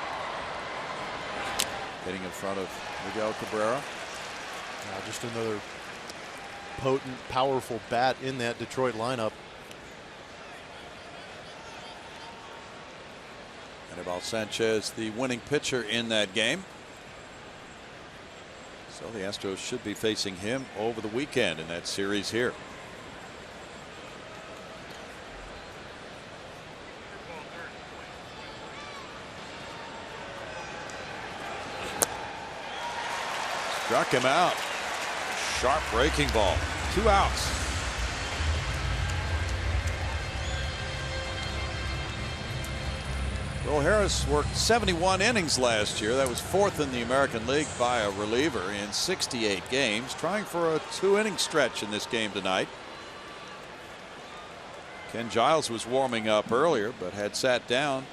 Hitting in front of Miguel Cabrera. Just another potent, powerful bat in that Detroit lineup. Anibal Sanchez, the winning pitcher in that game. So the Astros should be facing him over the weekend in that series here. Struck him out. Sharp breaking ball. 2 outs. Will Harris worked 71 innings last year. That was 4th in the American League by a reliever in 68 games. Trying for a 2-inning stretch in this game tonight. Ken Giles was warming up earlier but had sat down.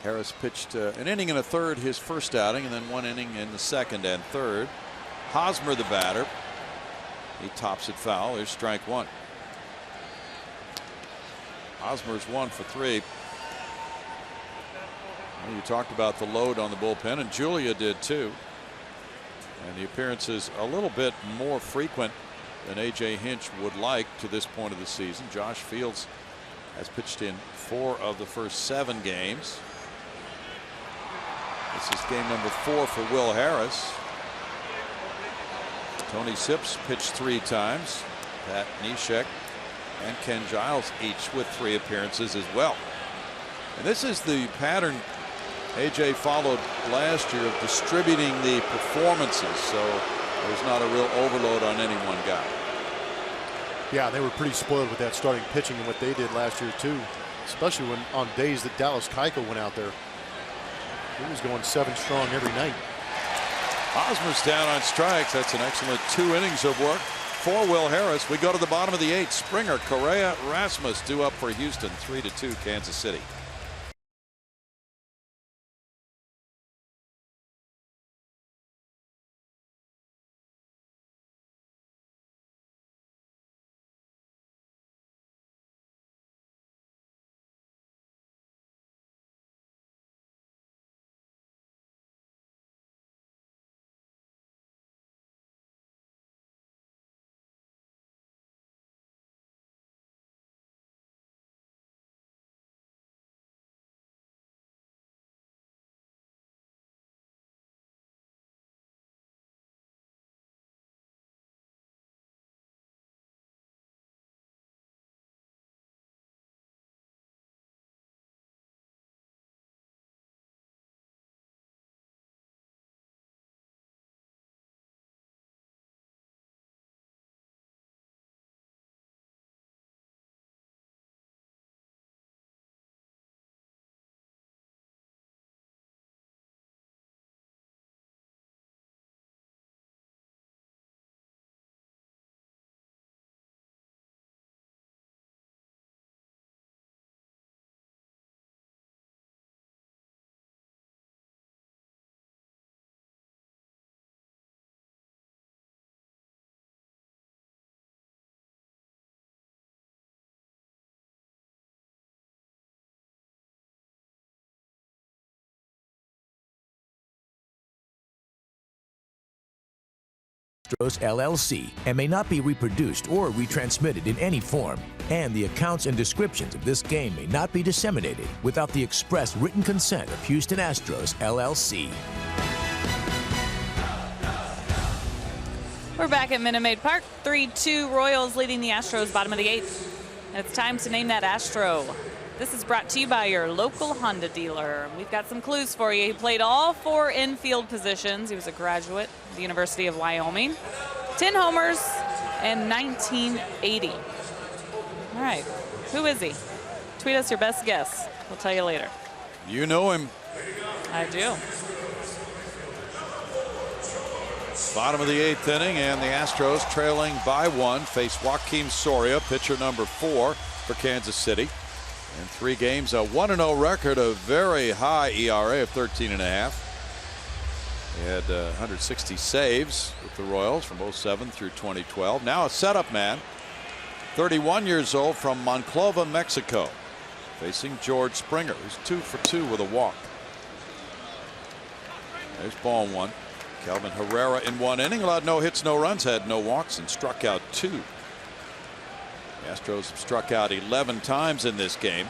Harris pitched an inning and a third his first outing, and then 1 inning in the second and third. Hosmer the batter. He tops it foul. There's strike 1. Hosmer's 1 for 3. Well, you talked about the load on the bullpen, and Julia did too. And the appearances a little bit more frequent than A.J. Hinch would like to this point of the season. Josh Fields has pitched in 4 of the first 7 games. This is game number 4 for Will Harris. Tony Sips pitched 3 times. Pat Neshek and Ken Giles each with 3 appearances as well. And this is the pattern AJ followed last year of distributing the performances, so there's not a real overload on any one guy. Yeah, they were pretty spoiled with that starting pitching and what they did last year too, especially when on days that Dallas Keuchel went out there. He was going 7 strong every night. Hosmer's down on strikes. That's an excellent 2 innings of work for Will Harris. We go to the bottom of the 8th. Springer, Correa, Rasmus due up for Houston. 3-2 Kansas City. Astros LLC and may not be reproduced or retransmitted in any form. And the accounts and descriptions of this game may not be disseminated without the express written consent of Houston Astros LLC. We're back at Minute Maid Park. 3-2 Royals leading the Astros, bottom of the 8th. And it's time to name that Astro. This is brought to you by your local Honda dealer. We've got some clues for you. He played all 4 infield positions. He was a graduate of the University of Wyoming. 10 homers in 1980. All right, who is he? Tweet us your best guess. We'll tell you later. You know him. I do. Bottom of the 8th inning, and the Astros trailing by 1 face Joakim Soria, pitcher number 4 for Kansas City. In 3 games, a 1-0 record, a very high ERA of 13.5. He had 160 saves with the Royals from 07 through 2012. Now a setup man, 31 years old, from Monclova, Mexico, facing George Springer, who's 2 for 2 with a walk. There's ball 1. Kelvin Herrera in 1 inning, allowed no hits, no runs, had no walks, and struck out 2. The Astros have struck out 11 times in this game.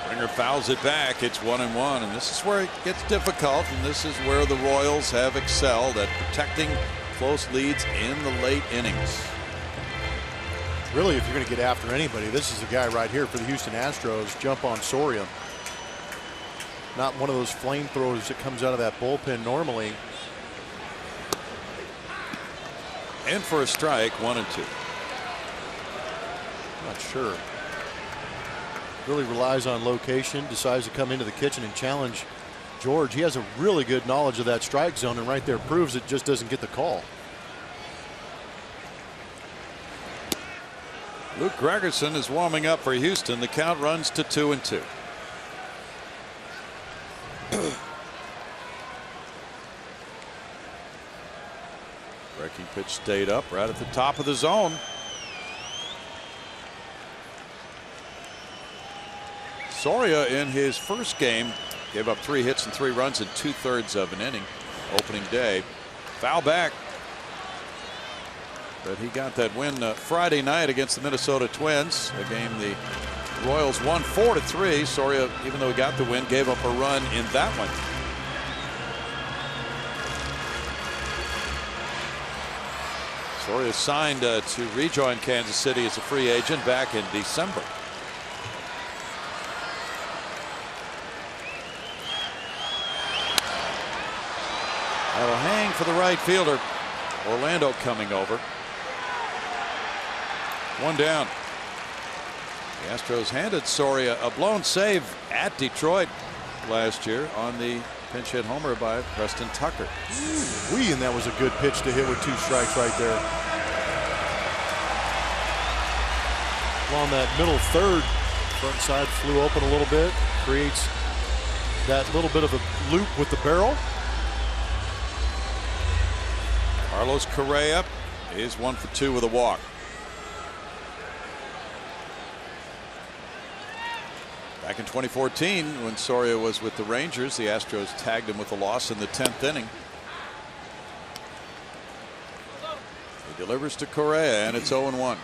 Springer fouls it back. It's 1-1, and this is where it gets difficult, and this is where the Royals have excelled at protecting close leads in the late innings. Really, if you're going to get after anybody, this is the guy right here for the Houston Astros. Jump on Soria. Not one of those flamethrowers that comes out of that bullpen normally. And for a strike, 1-2. Not sure. Really relies on location, decides to come into the kitchen and challenge George. He has a really good knowledge of that strike zone, and right there proves it just doesn't get the call. Luke Gregerson is warming up for Houston. The count runs to 2-2. Breaking pitch stayed up right at the top of the zone. Soria in his first game gave up 3 hits and 3 runs in 2/3 of an inning opening day. Foul back. But he got that win Friday night against the Minnesota Twins, a game the Royals won 4-3. Soria, even though he got the win, gave up a run in that one. Soria signed to rejoin Kansas City as a free agent back in December. That'll hang for the right fielder. Orlando coming over. 1 down. The Astros handed Soria a blown save at Detroit last year on the pinch hit homer by Preston Tucker. And that was a good pitch to hit with 2 strikes right there. Along that middle third, front side flew open a little bit, creates that little bit of a loop with the barrel. Carlos Correa is 1 for 2 with a walk. Back in 2014, when Soria was with the Rangers, the Astros tagged him with a loss in the 10th inning. He delivers to Correa, and it's 0-1.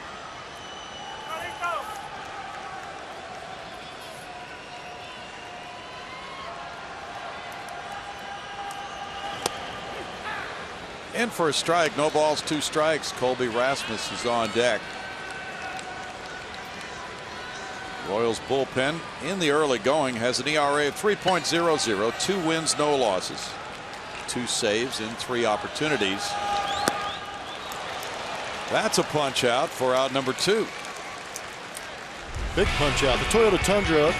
In for a strike, no balls, 2 strikes. Colby Rasmus is on deck. Royals bullpen in the early going has an ERA of 3.00, 2 wins, no losses, 2 saves in 3 opportunities. That's a punch out for out number 2. Big punch out. The Toyota Tundra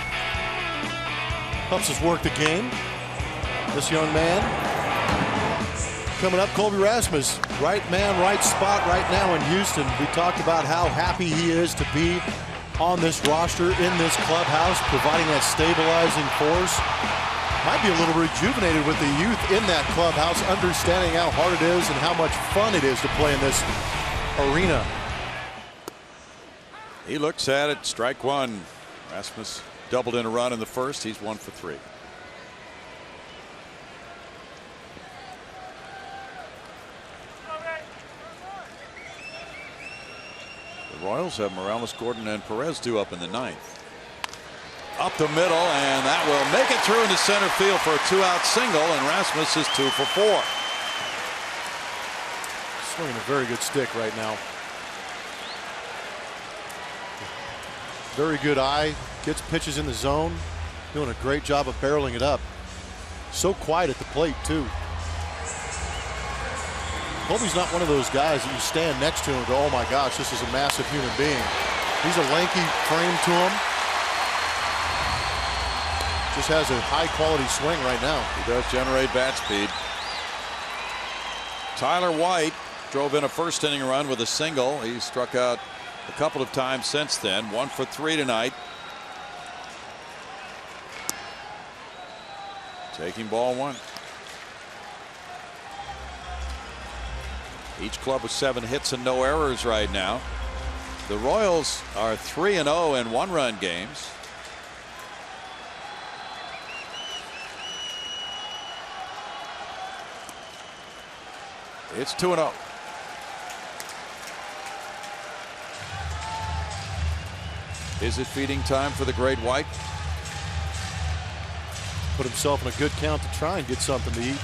helps us work the game. This young man coming up, Colby Rasmus, right man, right spot right now in Houston. We talked about how happy he is to be on this roster, in this clubhouse, providing that stabilizing force. Might be a little rejuvenated with the youth in that clubhouse, understanding how hard it is and how much fun it is to play in this arena. He looks at it, strike 1. Rasmus doubled in a run in the first. He's 1 for 3. Royals have Morales, Gordon, and Perez due up in the ninth. Up the middle, and that will make it through into center field for a 2-out single, and Rasmus is 2 for 4. Swinging a very good stick right now. Very good eye, gets pitches in the zone, doing a great job of barreling it up. So quiet at the plate too. Colby's not one of those guys that you stand next to him and go, oh my gosh, this is a massive human being. He's a lanky frame to him. Just has a high quality swing right now. He does generate bat speed. Tyler White drove in a first inning run with a single. He struck out a couple of times since then. 1 for 3 tonight. Taking ball 1. Each club with 7 hits and no errors right now. The Royals are 3-0 in one-run games. It's 2-0. Is it feeding time for the Great White? Put himself in a good count to try and get something to eat.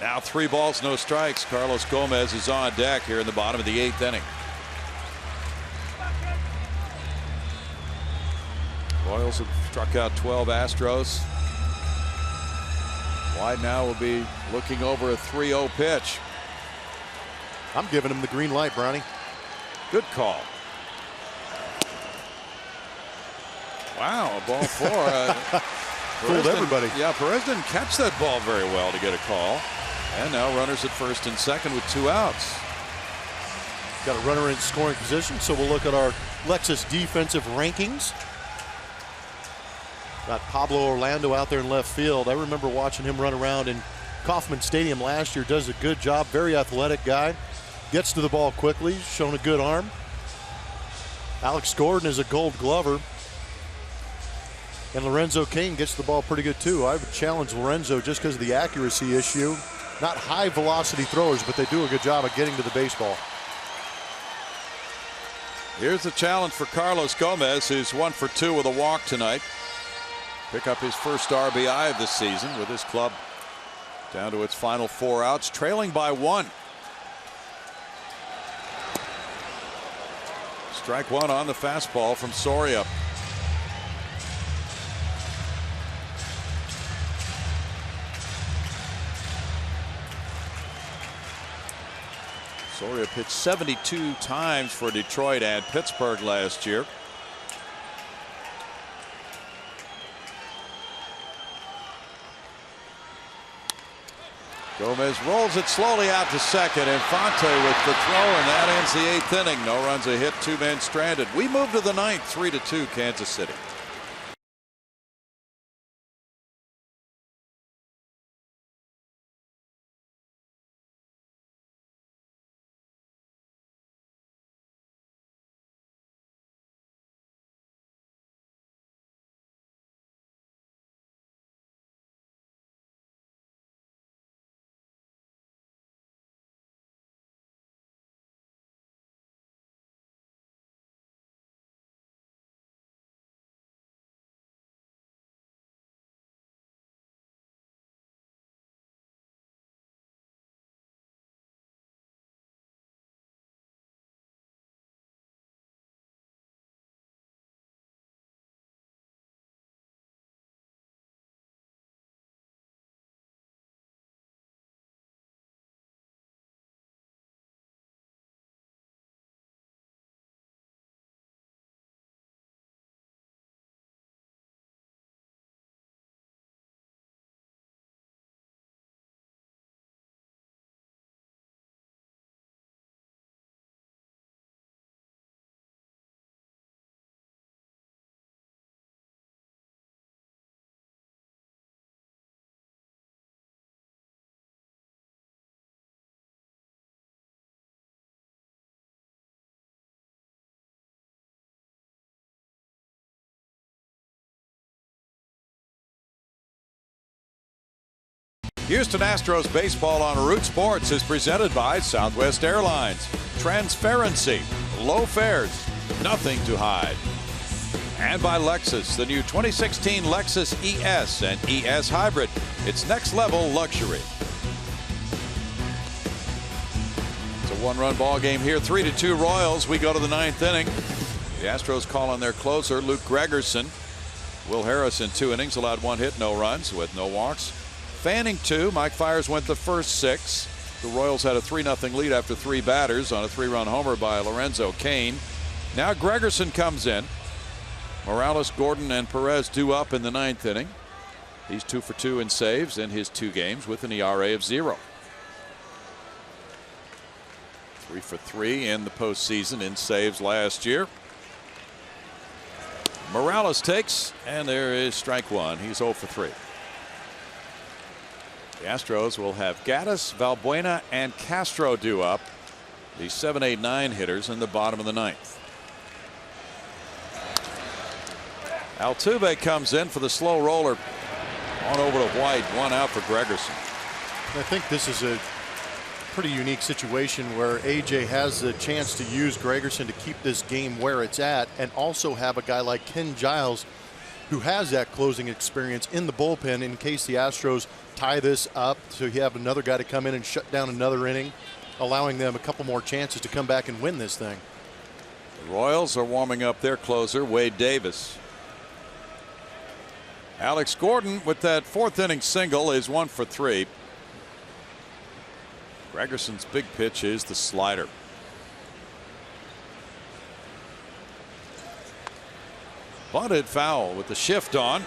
Now 3 balls, no strikes. Carlos Gomez is on deck here in the bottom of the 8th inning. Royals have struck out 12 Astros. White now will be looking over a 3-0 pitch. I'm giving him the green light, Brownie. Good call. Wow, a ball 4. Fooled everybody. Yeah, Perez didn't catch that ball very well to get a call. And now runners at first and second with 2 outs. Got a runner in scoring position, so we'll look at our Lexus defensive rankings. Got Pablo Orlando out there in left field. I remember watching him run around in Kauffman Stadium last year. Does a good job. Very athletic guy. Gets to the ball quickly. Shown a good arm. Alex Gordon is a Gold Glover. And Lorenzo Cain gets the ball pretty good too. I would challenge Lorenzo just because of the accuracy issue. Not high velocity throwers, but they do a good job of getting to the baseball. Here's the challenge for Carlos Gomez, who's 1 for 2 with a walk tonight. Pick up his first RBI of the season with his club down to its final 4 outs, trailing by 1. Strike 1 on the fastball from Soria. Soria pitched 72 times for Detroit and Pittsburgh last year. Gomez rolls it slowly out to second, and Fonte with the throw, and that ends the 8th inning. No runs, a hit, 2 men stranded. We move to the 9th, 3-2 Kansas City. Houston Astros baseball on Root Sports is presented by Southwest Airlines. Transparency, low fares, nothing to hide. And by Lexus, the new 2016 Lexus ES and ES Hybrid. It's next level luxury. It's a one-run ball game here, 3-2 Royals. We go to the 9th inning. The Astros call on their closer, Luke Gregerson. Will Harris in 2 innings allowed 1 hit, no runs with no walks. Fanning 2. Mike Fiers went the first 6. The Royals had a 3-0 lead after 3 batters on a 3-run homer by Lorenzo Cain. Now Gregerson comes in. Morales, Gordon, and Perez due up in the 9th inning. He's 2 for 2 in saves in his 2 games with an ERA of 0. 3 for 3 in the postseason in saves last year. Morales takes, and there is strike 1. He's 0 for 3. The Astros will have Gaddis, Valbuena, and Castro due up. The 7, 8, 9 hitters in the bottom of the 9th. Altuve comes in for the slow roller. On over to White. 1 out for Gregerson. I think this is a pretty unique situation where AJ has the chance to use Gregerson to keep this game where it's at, and also have a guy like Ken Giles who has that closing experience in the bullpen in case the Astros tie this up. So you have another guy to come in and shut down another inning, allowing them a couple more chances to come back and win this thing. The Royals are warming up their closer, Wade Davis. Alex Gordon with that 4th inning single is 1 for 3. Gregerson's big pitch is the slider. Bunted foul with the shift on.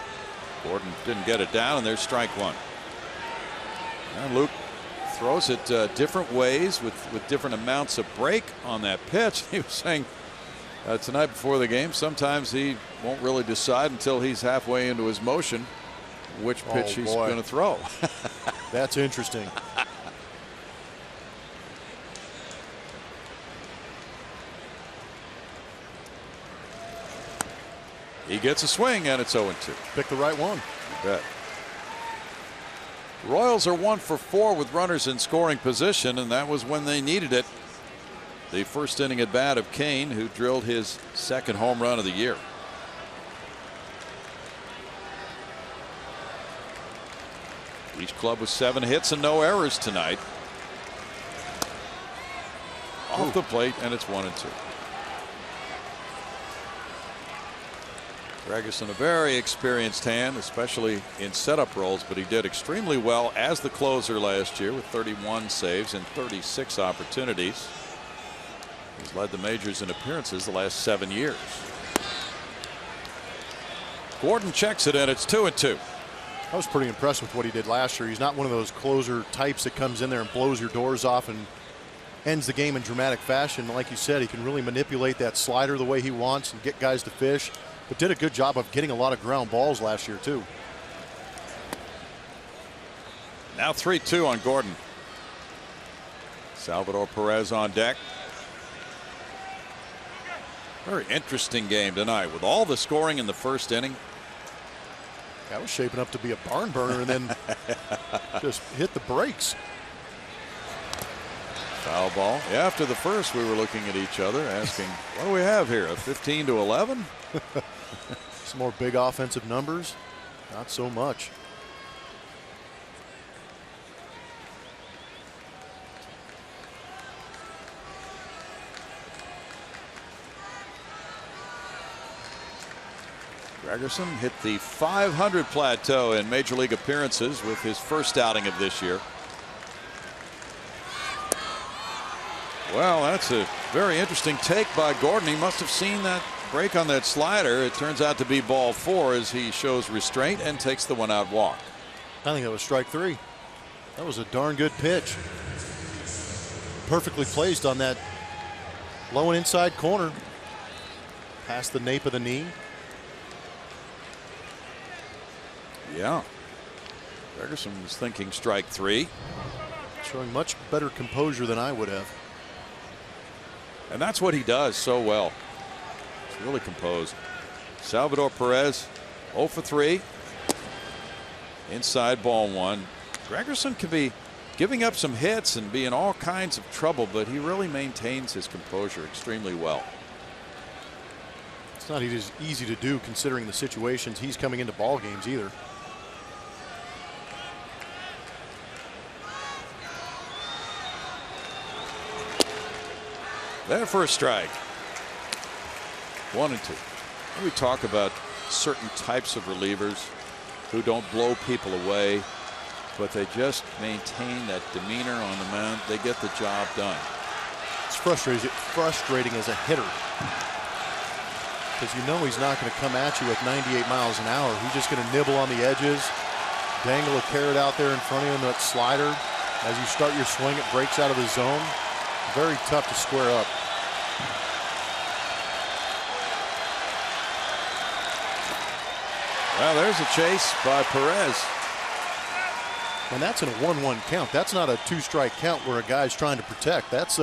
Gordon didn't get it down, and there's strike 1. And Luke throws it different ways with different amounts of break on that pitch. He was saying tonight before the game, sometimes he won't really decide until he's halfway into his motion which pitch he's going to throw. That's interesting. He gets a swing, and it's 0-2. Pick the right one. You bet. The Royals are 1 for 4 with runners in scoring position, and that was when they needed it. The first inning at bat of Cain, who drilled his 2nd home run of the year. Each club with 7 hits and no errors tonight. Off the plate, and it's 1-2. Gregerson, a very experienced hand, especially in setup roles, but he did extremely well as the closer last year with 31 saves and 36 opportunities. He's led the majors in appearances the last 7 years. Gordon checks it in. It's 2-2. I was pretty impressed with what he did last year. He's not one of those closer types that comes in there and blows your doors off and ends the game in dramatic fashion. Like you said, he can really manipulate that slider the way he wants and get guys to fish, but did a good job of getting a lot of ground balls last year too. Now 3-2 on Gordon. Salvador Perez on deck. Very interesting game tonight with all the scoring in the first inning. That was shaping up to be a barn burner, and then just hit the brakes. Foul ball. Yeah, after the first, we were looking at each other asking, what do we have here, a 15-11? Some more big offensive numbers. Not so much. Gregerson hit the 500 plateau in major league appearances with his first outing of this year. Well, that's a very interesting take by Gordon. He must have seen that break on that slider. It turns out to be ball 4 as he shows restraint and takes the 1-out walk. I think that was strike 3. That was a darn good pitch. Perfectly placed on that low and inside corner. Past the nape of the knee. Yeah. Gregerson was thinking strike 3. Showing much better composure than I would have. And that's what he does so well. He's really composed. Salvador Perez 0 for 3. Inside ball 1. Gregerson can be giving up some hits and be in all kinds of trouble, but he really maintains his composure extremely well. It's not easy to do considering the situations he's coming into ball games either. There for a strike. 1 and 2. We talk about certain types of relievers who don't blow people away, but they just maintain that demeanor on the mound. They get the job done. It's frustrating as a hitter because you know he's not going to come at you at 98 miles an hour. He's just going to nibble on the edges, dangle a carrot out there in front of him, that slider. As you start your swing, it breaks out of the zone. Very tough to square up. Well, there's a chase by Perez. And that's in a 1-1 count. That's not a 2-strike count where a guy's trying to protect. That's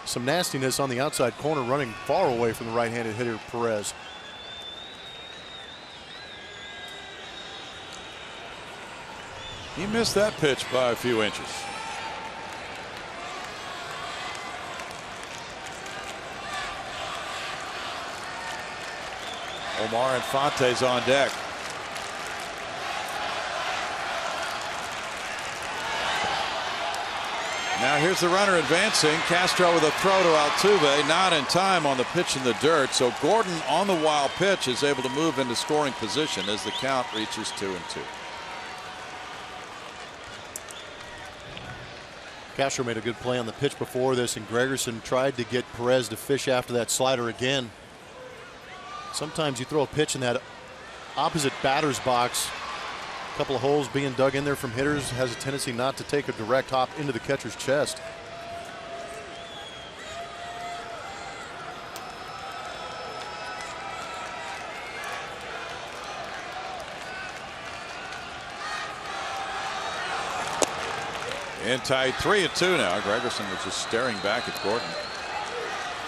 some nastiness on the outside corner, running far away from the right-handed hitter Perez. He missed that pitch by a few inches. Omar Infante's on deck. Now here's the runner advancing. Castro with a throw to Altuve, not in time on the pitch in the dirt. So Gordon on the wild pitch is able to move into scoring position as the count reaches 2-2. Castro made a good play on the pitch before this, and Gregerson tried to get Perez to fish after that slider again. Sometimes you throw a pitch in that opposite batter's box, a couple of holes being dug in there from hitters, has a tendency not to take a direct hop into the catcher's chest. In tied 3-2 now. Gregerson was just staring back at Gordon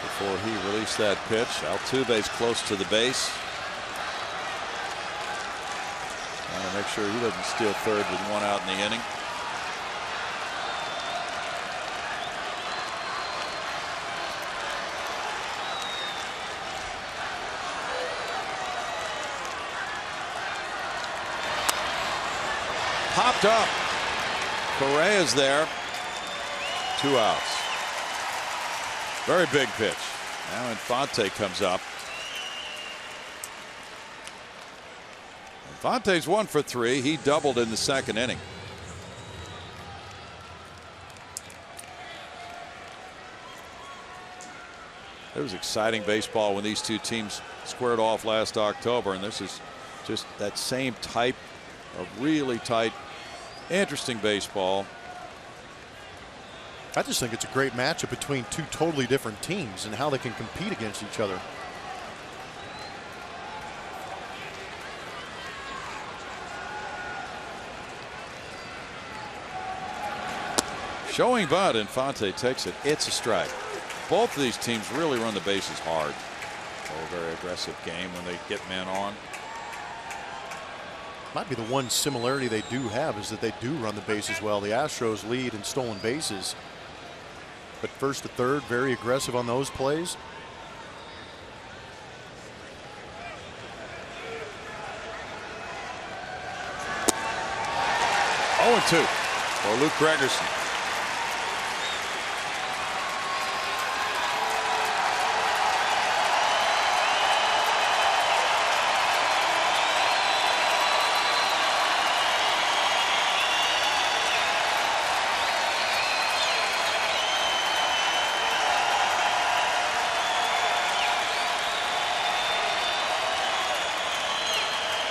before he released that pitch. Altuve's close to the base. Trying to make sure he doesn't steal third with 1 out in the inning. Popped up. Correa's there. 2 outs. Very big pitch. Now Infante comes up. Infante's 1 for 3. He doubled in the second inning. It was exciting baseball when these two teams squared off last October, and this is just that same type of really tight, interesting baseball. I just think it's a great matchup between two totally different teams and how they can compete against each other. Showing bunt, Infante takes it. It's a strike. Both of these teams really run the bases hard. A very aggressive game when they get men on. Might be the one similarity they do have is that they do run the bases well. The Astros lead in stolen bases, but first to third, very aggressive on those plays. Oh, 2 for Luke Gregerson.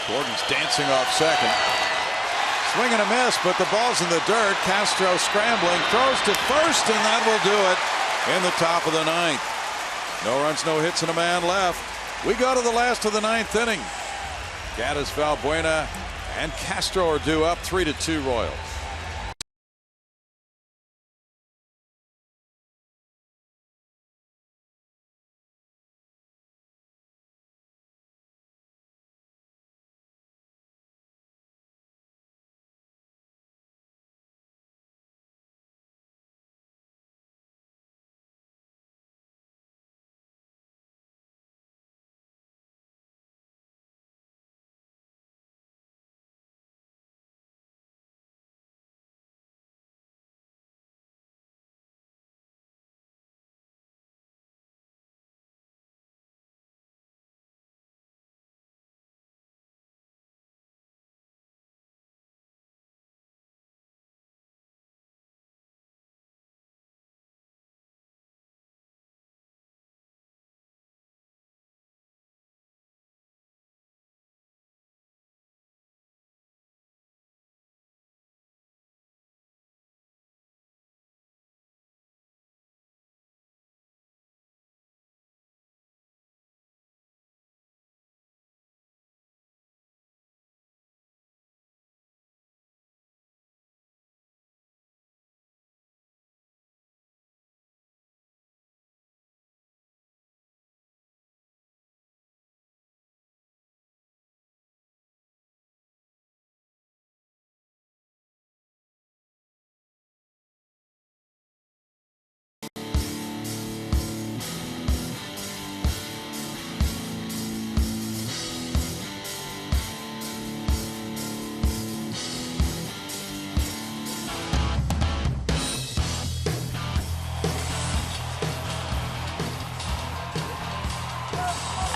Gordon's dancing off second. Swing and a miss, but the ball's in the dirt. Castro scrambling, throws to first, and that will do it in the top of the 9th. No runs, no hits, and a man left. We go to the last of the 9th inning. Gaddis, Valbuena, and Castro are due up 3-2 Royals.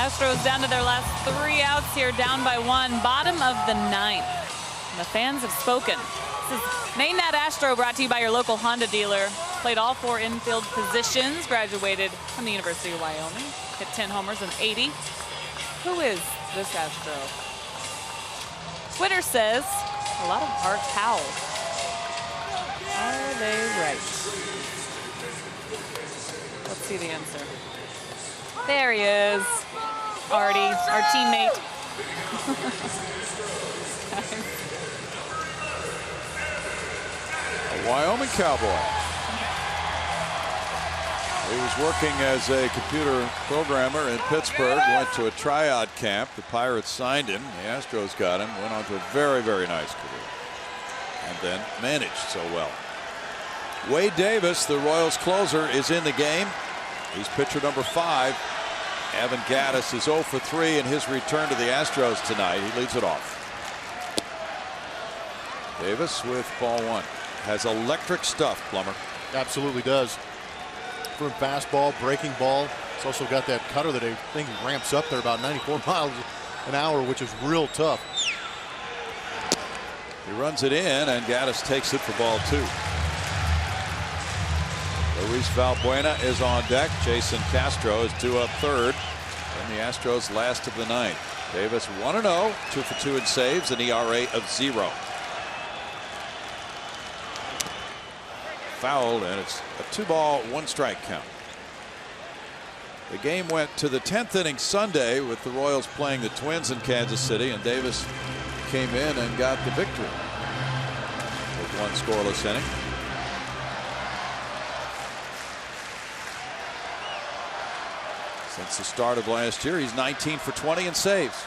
Astros down to their last 3 outs here, down by 1, bottom of the 9th. And the fans have spoken. This is Name That Astro, brought to you by your local Honda dealer. Played all 4 infield positions, graduated from the University of Wyoming, hit 10 homers and 80. Who is this Astro? Twitter says a lot of Art Powell. Are they right? Let's see the answer. There he is. Artie, our teammate. A Wyoming Cowboy. He was working as a computer programmer in Pittsburgh, went to a tryout camp. The Pirates signed him. The Astros got him, went on to a very, very nice career, and then managed so well. Wade Davis, the Royals closer, is in the game. He's pitcher number 5. Evan Gattis is 0 for 3 in his return to the Astros tonight. He leads it off. Davis with ball 1. Has electric stuff, Plummer. Absolutely does. From fastball, breaking ball. It's also got that cutter that I think ramps up there about 94 miles an hour, which is real tough. He runs it in, and Gattis takes it for ball 2. Luis Valbuena is on deck. Jason Castro is due up third. And the Astros last of the 9th. Davis 1-0, 2 for 2 in saves, an ERA of 0. Fouled, and it's a 2-ball, 1-strike count. The game went to the 10th inning Sunday with the Royals playing the Twins in Kansas City, and Davis came in and got the victory with 1 scoreless inning. Since the start of last year, he's 19 for 20 in saves.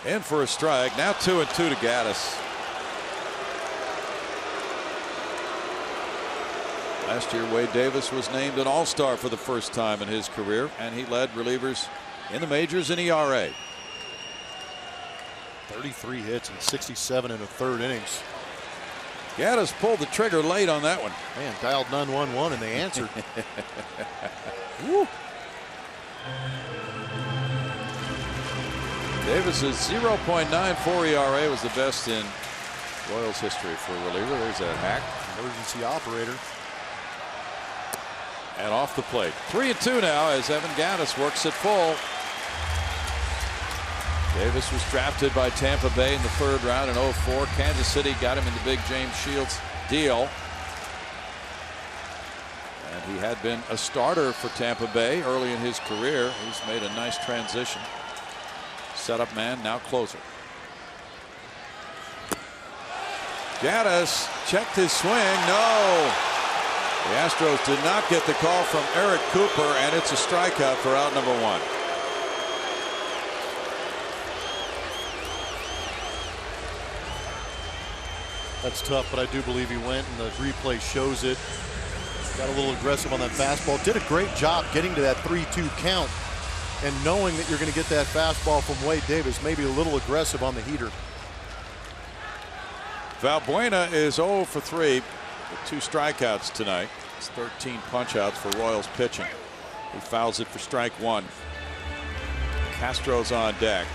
In for a strike. Now 2-2 to Gattis. Last year, Wade Davis was named an All-Star for the first time in his career, and he led relievers in the majors in ERA. 33 hits and 67 in the 3rd innings. Gattis pulled the trigger late on that one. Man, dialed 911 and they answered. Woo. Davis's 0.94 ERA was the best in Royals history for a reliever. There's that hack. Emergency operator. And off the plate. 3-2 now as Evan Gattis works it full. Davis was drafted by Tampa Bay in the 3rd round in 2004. Kansas City got him in the big James Shields deal. And he had been a starter for Tampa Bay early in his career. He's made a nice transition. Setup man, now closer. Gattis checked his swing. No. The Astros did not get the call from Eric Cooper, and it's a strikeout for out number 1. That's tough, but I do believe he went, and the replay shows it. Got a little aggressive on that fastball. Did a great job getting to that 3-2 count and knowing that you're going to get that fastball from Wade Davis. Maybe a little aggressive on the heater. Valbuena is 0 for 3 with 2 strikeouts tonight. It's 13 punch-outs for Royals pitching. He fouls it for strike 1. Castro's on deck.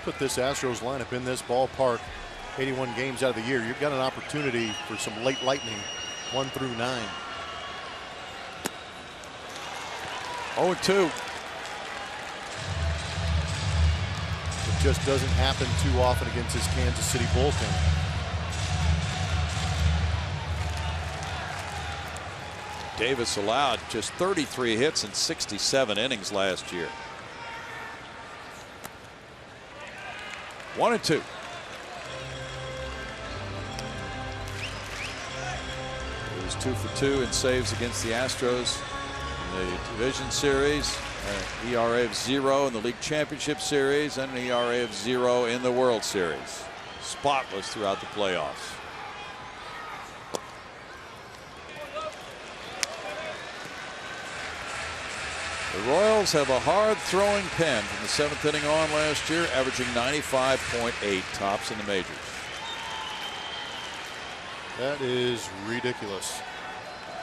Put this Astros lineup in this ballpark 81 games out of the year. You've got an opportunity for some late lightning 1 through 9. 0-2. It just doesn't happen too often against this Kansas City bullpen. Davis allowed just 33 hits in 67 innings last year. 1-2. He was 2 for 2 in saves against the Astros in the division series, an ERA of 0 in the league championship series, and an ERA of 0 in the World Series. Spotless throughout the playoffs. The Royals have a hard throwing pen from the 7th inning on last year, averaging 95.8 tops in the majors. That is ridiculous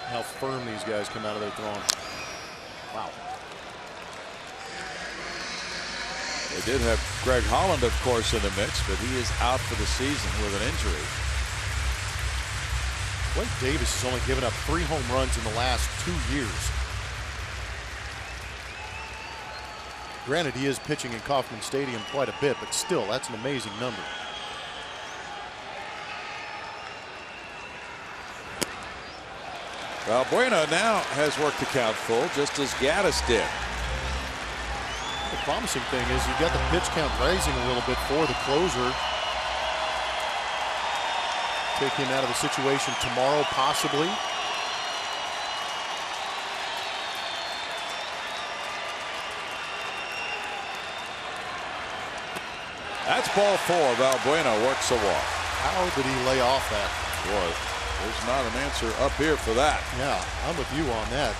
how firm these guys come out of their throwing. Wow. They did have Greg Holland, of course, in the mix, but he is out for the season with an injury. Wade Davis has only given up 3 home runs in the last 2 years. Granted, he is pitching in Kauffman Stadium quite a bit, but still, that's an amazing number. Valbuena now has worked the count full, just as Gaddis did. The promising thing is you've got the pitch count rising a little bit for the closer. Take him out of the situation tomorrow, possibly. That's ball 4. Valbuena works a walk. How did he lay off that? Boy, there's not an answer up here for that. Yeah, I'm with you on that.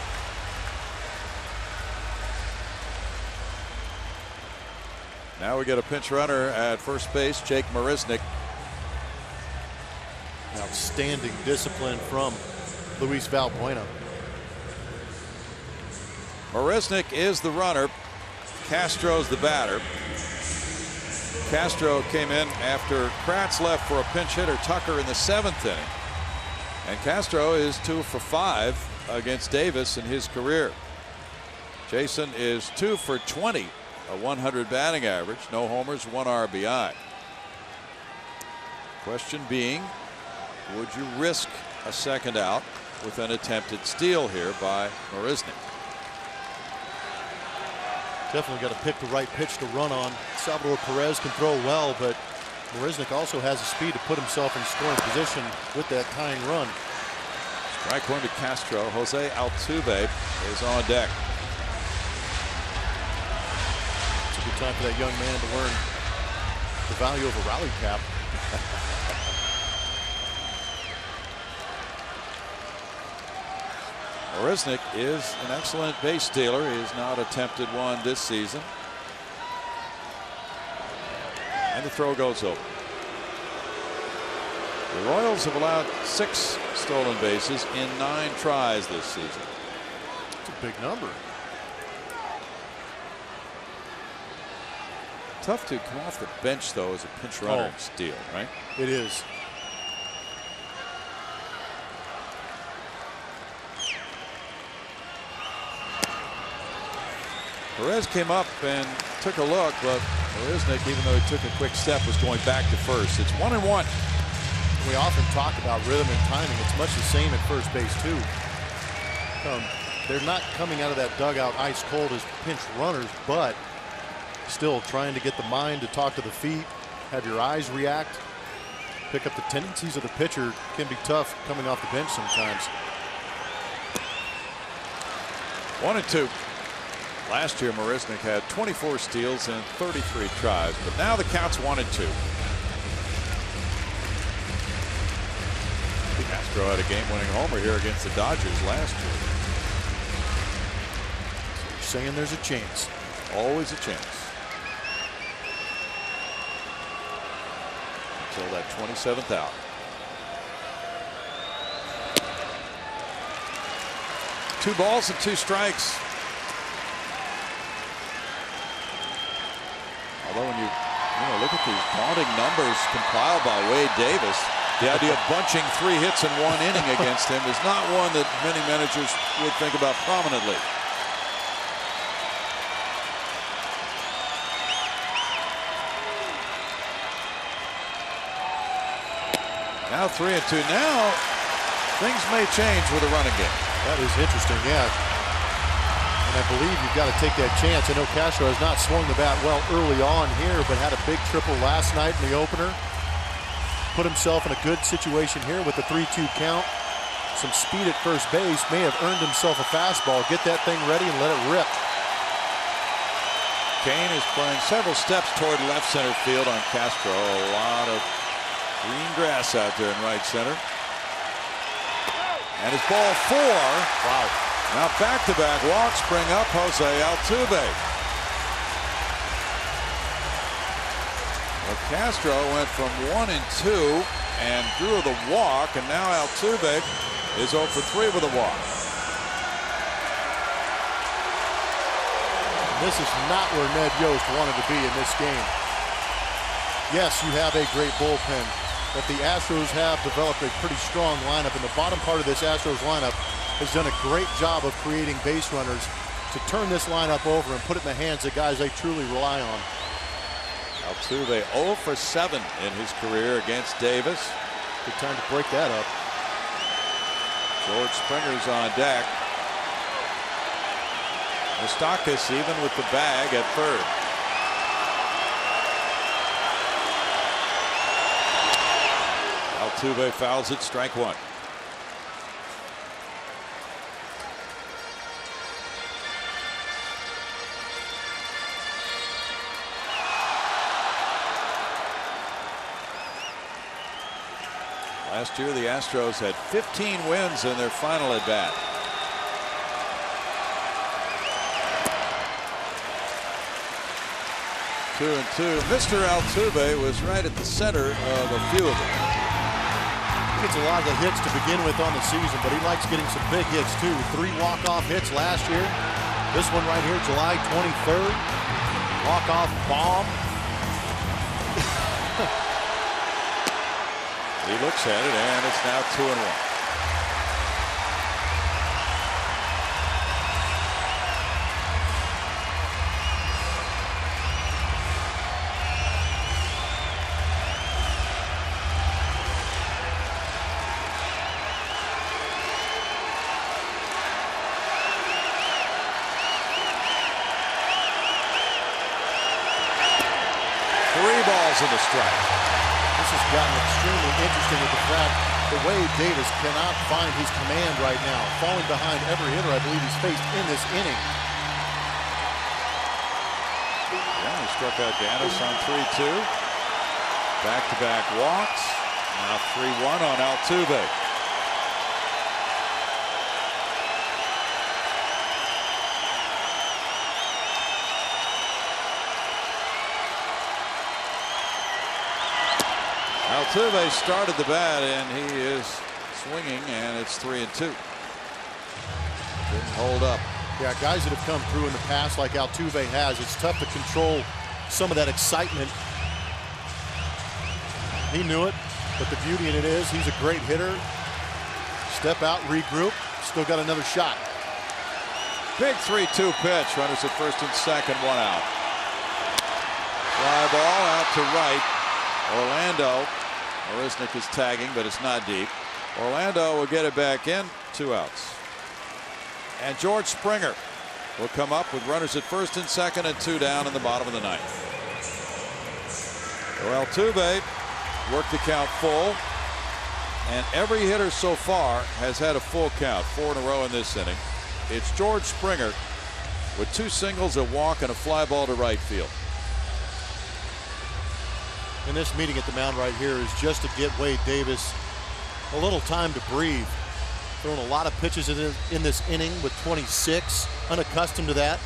Now we get a pinch runner at first base, Jake Marisnick. Outstanding discipline from Luis Valbuena. Marisnick is the runner. Castro's the batter. Castro came in after Kratz left for a pinch hitter, Tucker, in the 7th inning. And Castro is 2 for 5 against Davis in his career. Jason is 2 for 20, a 100 batting average, no homers, 1 RBI. Question being, would you risk a second out with an attempted steal here by Marisnick? Definitely got to pick the right pitch to run on. Salvador Perez can throw well, but Marisnick also has the speed to put himself in scoring position with that tying run. Strike 1 to Castro. Jose Altuve is on deck. It's a good time for that young man to learn the value of a rally cap. Marisnick is an excellent base stealer. He has not attempted one this season. And the throw goes over. The Royals have allowed 6 stolen bases in 9 tries this season. That's a big number. Tough to come off the bench, though, as a pinch runner and steal, right? It is. Perez came up and took a look, but Marisnick, even though he took a quick step, was going back to first. It's 1-1. We often talk about rhythm and timing. It's much the same at first base, too. They're not coming out of that dugout ice cold as pinch runners, but still trying to get the mind to talk to the feet, have your eyes react, pick up the tendencies of the pitcher. Can be tough coming off the bench sometimes. 1-2. Last year, Marisnick had 24 steals in 33 tries, but now the count's 1-2. Castro had a game-winning homer here against the Dodgers last year. So you're saying there's a chance. Always a chance. Until that 27th out. Two balls and 2 strikes. Although when you look at these daunting numbers compiled by Wade Davis, the idea of bunching 3 hits in 1 inning against him is not one that many managers would think about prominently. Now 3-2. Now things may change with a running game. That is interesting, yeah. And I believe you've got to take that chance. I know Castro has not swung the bat well early on here, but had a big triple last night in the opener. Put himself in a good situation here with the 3-2 count. Some speed at first base, may have earned himself a fastball. Get that thing ready and let it rip. Kane is playing several steps toward left center field on Castro. A lot of green grass out there in right center. And it's ball 4. Wow. Now back-to-back walks bring up Jose Altuve. Well, Castro went from 1-2 and drew the walk, and now Altuve is 0 for 3 with a walk. This is not where Ned Yost wanted to be in this game. Yes, you have a great bullpen, but the Astros have developed a pretty strong lineup, and the bottom part of this Astros lineup has done a great job of creating base runners to turn this lineup over and put it in the hands of guys they truly rely on. Altuve 0 for 7 in his career against Davis. Good time to break that up. George Springer's on deck. Moustakas even with the bag at third. Altuve fouls it, strike one. Last year, the Astros had 15 wins in their final at bat. Two and two. Mr. Altuve was right at the center of a few of them. He gets a lot of the hits to begin with on the season, but he likes getting some big hits too. 3 walk-off hits last year. This one right here, July 23rd. Walk-off bomb. He looks at it, and it's now 2-1. In the strike. This has gotten extremely interesting with the fact that Wade Davis cannot find his command right now, falling behind every hitter I believe he's faced in this inning. Yeah, he struck out Ganis on 3-2. Back-to-back walks. Now 3-1 on Altuve. Altuve started the bat, and he is swinging, and it's 3-2. Didn't hold up. Yeah, guys that have come through in the past like Altuve has, it's tough to control some of that excitement. He knew it, but the beauty in it is he's a great hitter. Step out, regroup, still got another shot. Big 3-2 pitch. Runners at first and second, 1 out. Fly ball out to right. Orlando. Marisnick is tagging, but it's not deep. Orlando will get it back in, 2 outs. And George Springer will come up with runners at first and second and 2 down in the bottom of the 9th. So Altuve worked the count full, and every hitter so far has had a full count, 4 in a row in this inning. It's George Springer with 2 singles, a walk, and a fly ball to right field. And this meeting at the mound right here is just to get Wade Davis a little time to breathe. Throwing a lot of pitches in this inning with 26, unaccustomed to that.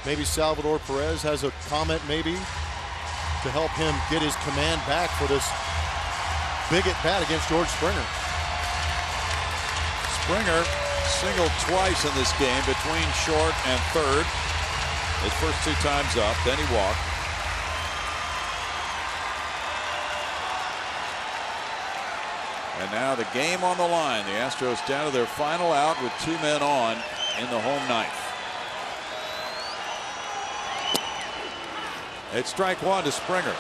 Maybe Salvador Perez has a comment maybe to help him get his command back for this big at bat against George Springer. Springer singled twice in this game between short and third. His first 2 times up, then he walked. And now the game on the line. The Astros down to their final out with 2 men on in the home 9th. It's strike 1 to Springer.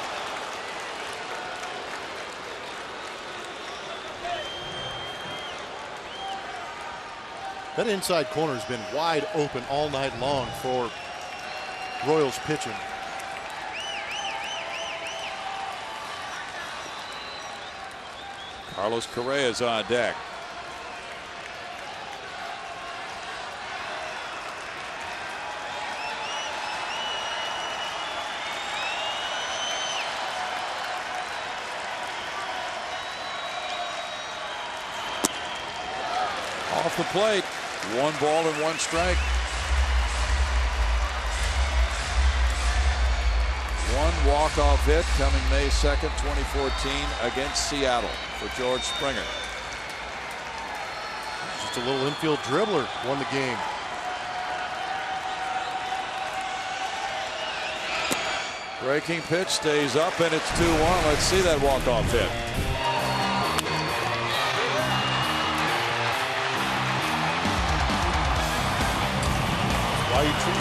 That inside corner has been wide open all night long for Royals pitching. Carlos Correa is on deck. Off the plate, 1 ball and 1 strike. One walk-off hit coming May 2nd, 2014 against Seattle for George Springer. Just a little infield dribbler won the game. Breaking pitch stays up, and it's 2-1. Let's see that walk-off hit.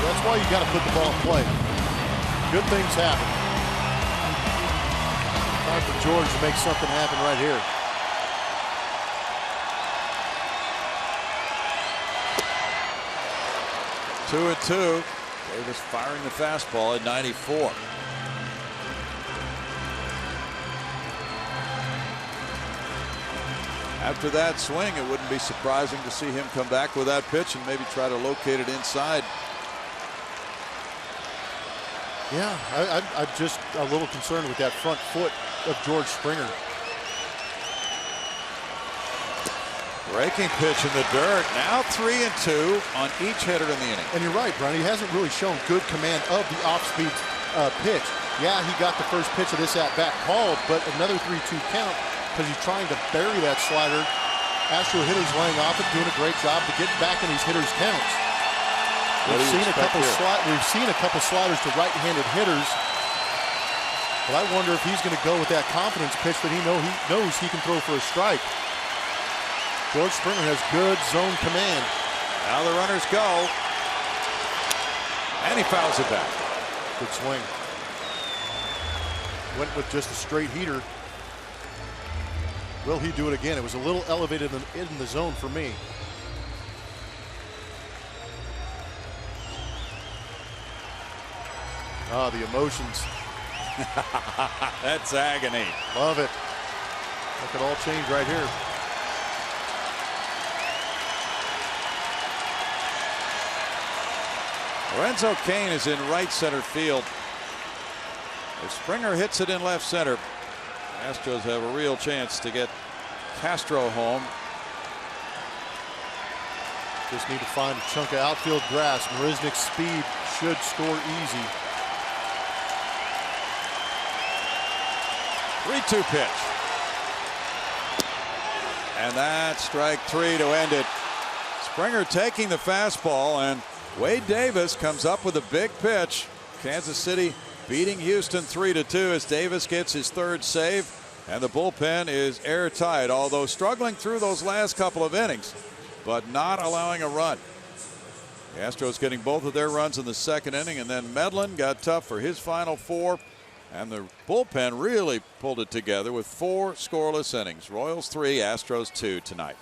That's why you got to put the ball in play. Good things happen. Time for George to make something happen right here. Two and two. Davis firing the fastball at 94. After that swing, it wouldn't be surprising to see him come back with that pitch and maybe try to locate it inside. Yeah, I'm just a little concerned with that front foot of George Springer. Breaking pitch in the dirt. Now 3 and 2 on each hitter in the inning. And you're right, Brian. He hasn't really shown good command of the off-speed pitch. Yeah, he got the first pitch of this at-bat called, but another 3-2 count because he's trying to bury that slider. Astro hitters laying off it, doing a great job to get back in these hitters' counts. We've seen a couple sliders to right-handed hitters, but I wonder if he's going to go with that confidence pitch that he knows he can throw for a strike. George Springer has good zone command. Now the runners go, and he fouls it back. Good swing. Went with just a straight heater. Will he do it again? It was a little elevated in the zone for me. Ah, the emotions. That's agony. Love it. That could all change right here. Lorenzo Cain is in right center field. If Springer hits it in left center, Astros have a real chance to get Castro home. Just need to find a chunk of outfield grass. Marisnik's speed should score easy. 3-2 pitch. And that's strike 3 to end it. Springer taking the fastball, and Wade Davis comes up with a big pitch. Kansas City beating Houston 3-2 as Davis gets his third save, and the bullpen is airtight, although struggling through those last couple of innings, but not allowing a run. The Astros getting both of their runs in the second inning, and then Medlin got tough for his final 4, and the bullpen really pulled it together with 4 scoreless innings. Royals 3, Astros 2 tonight.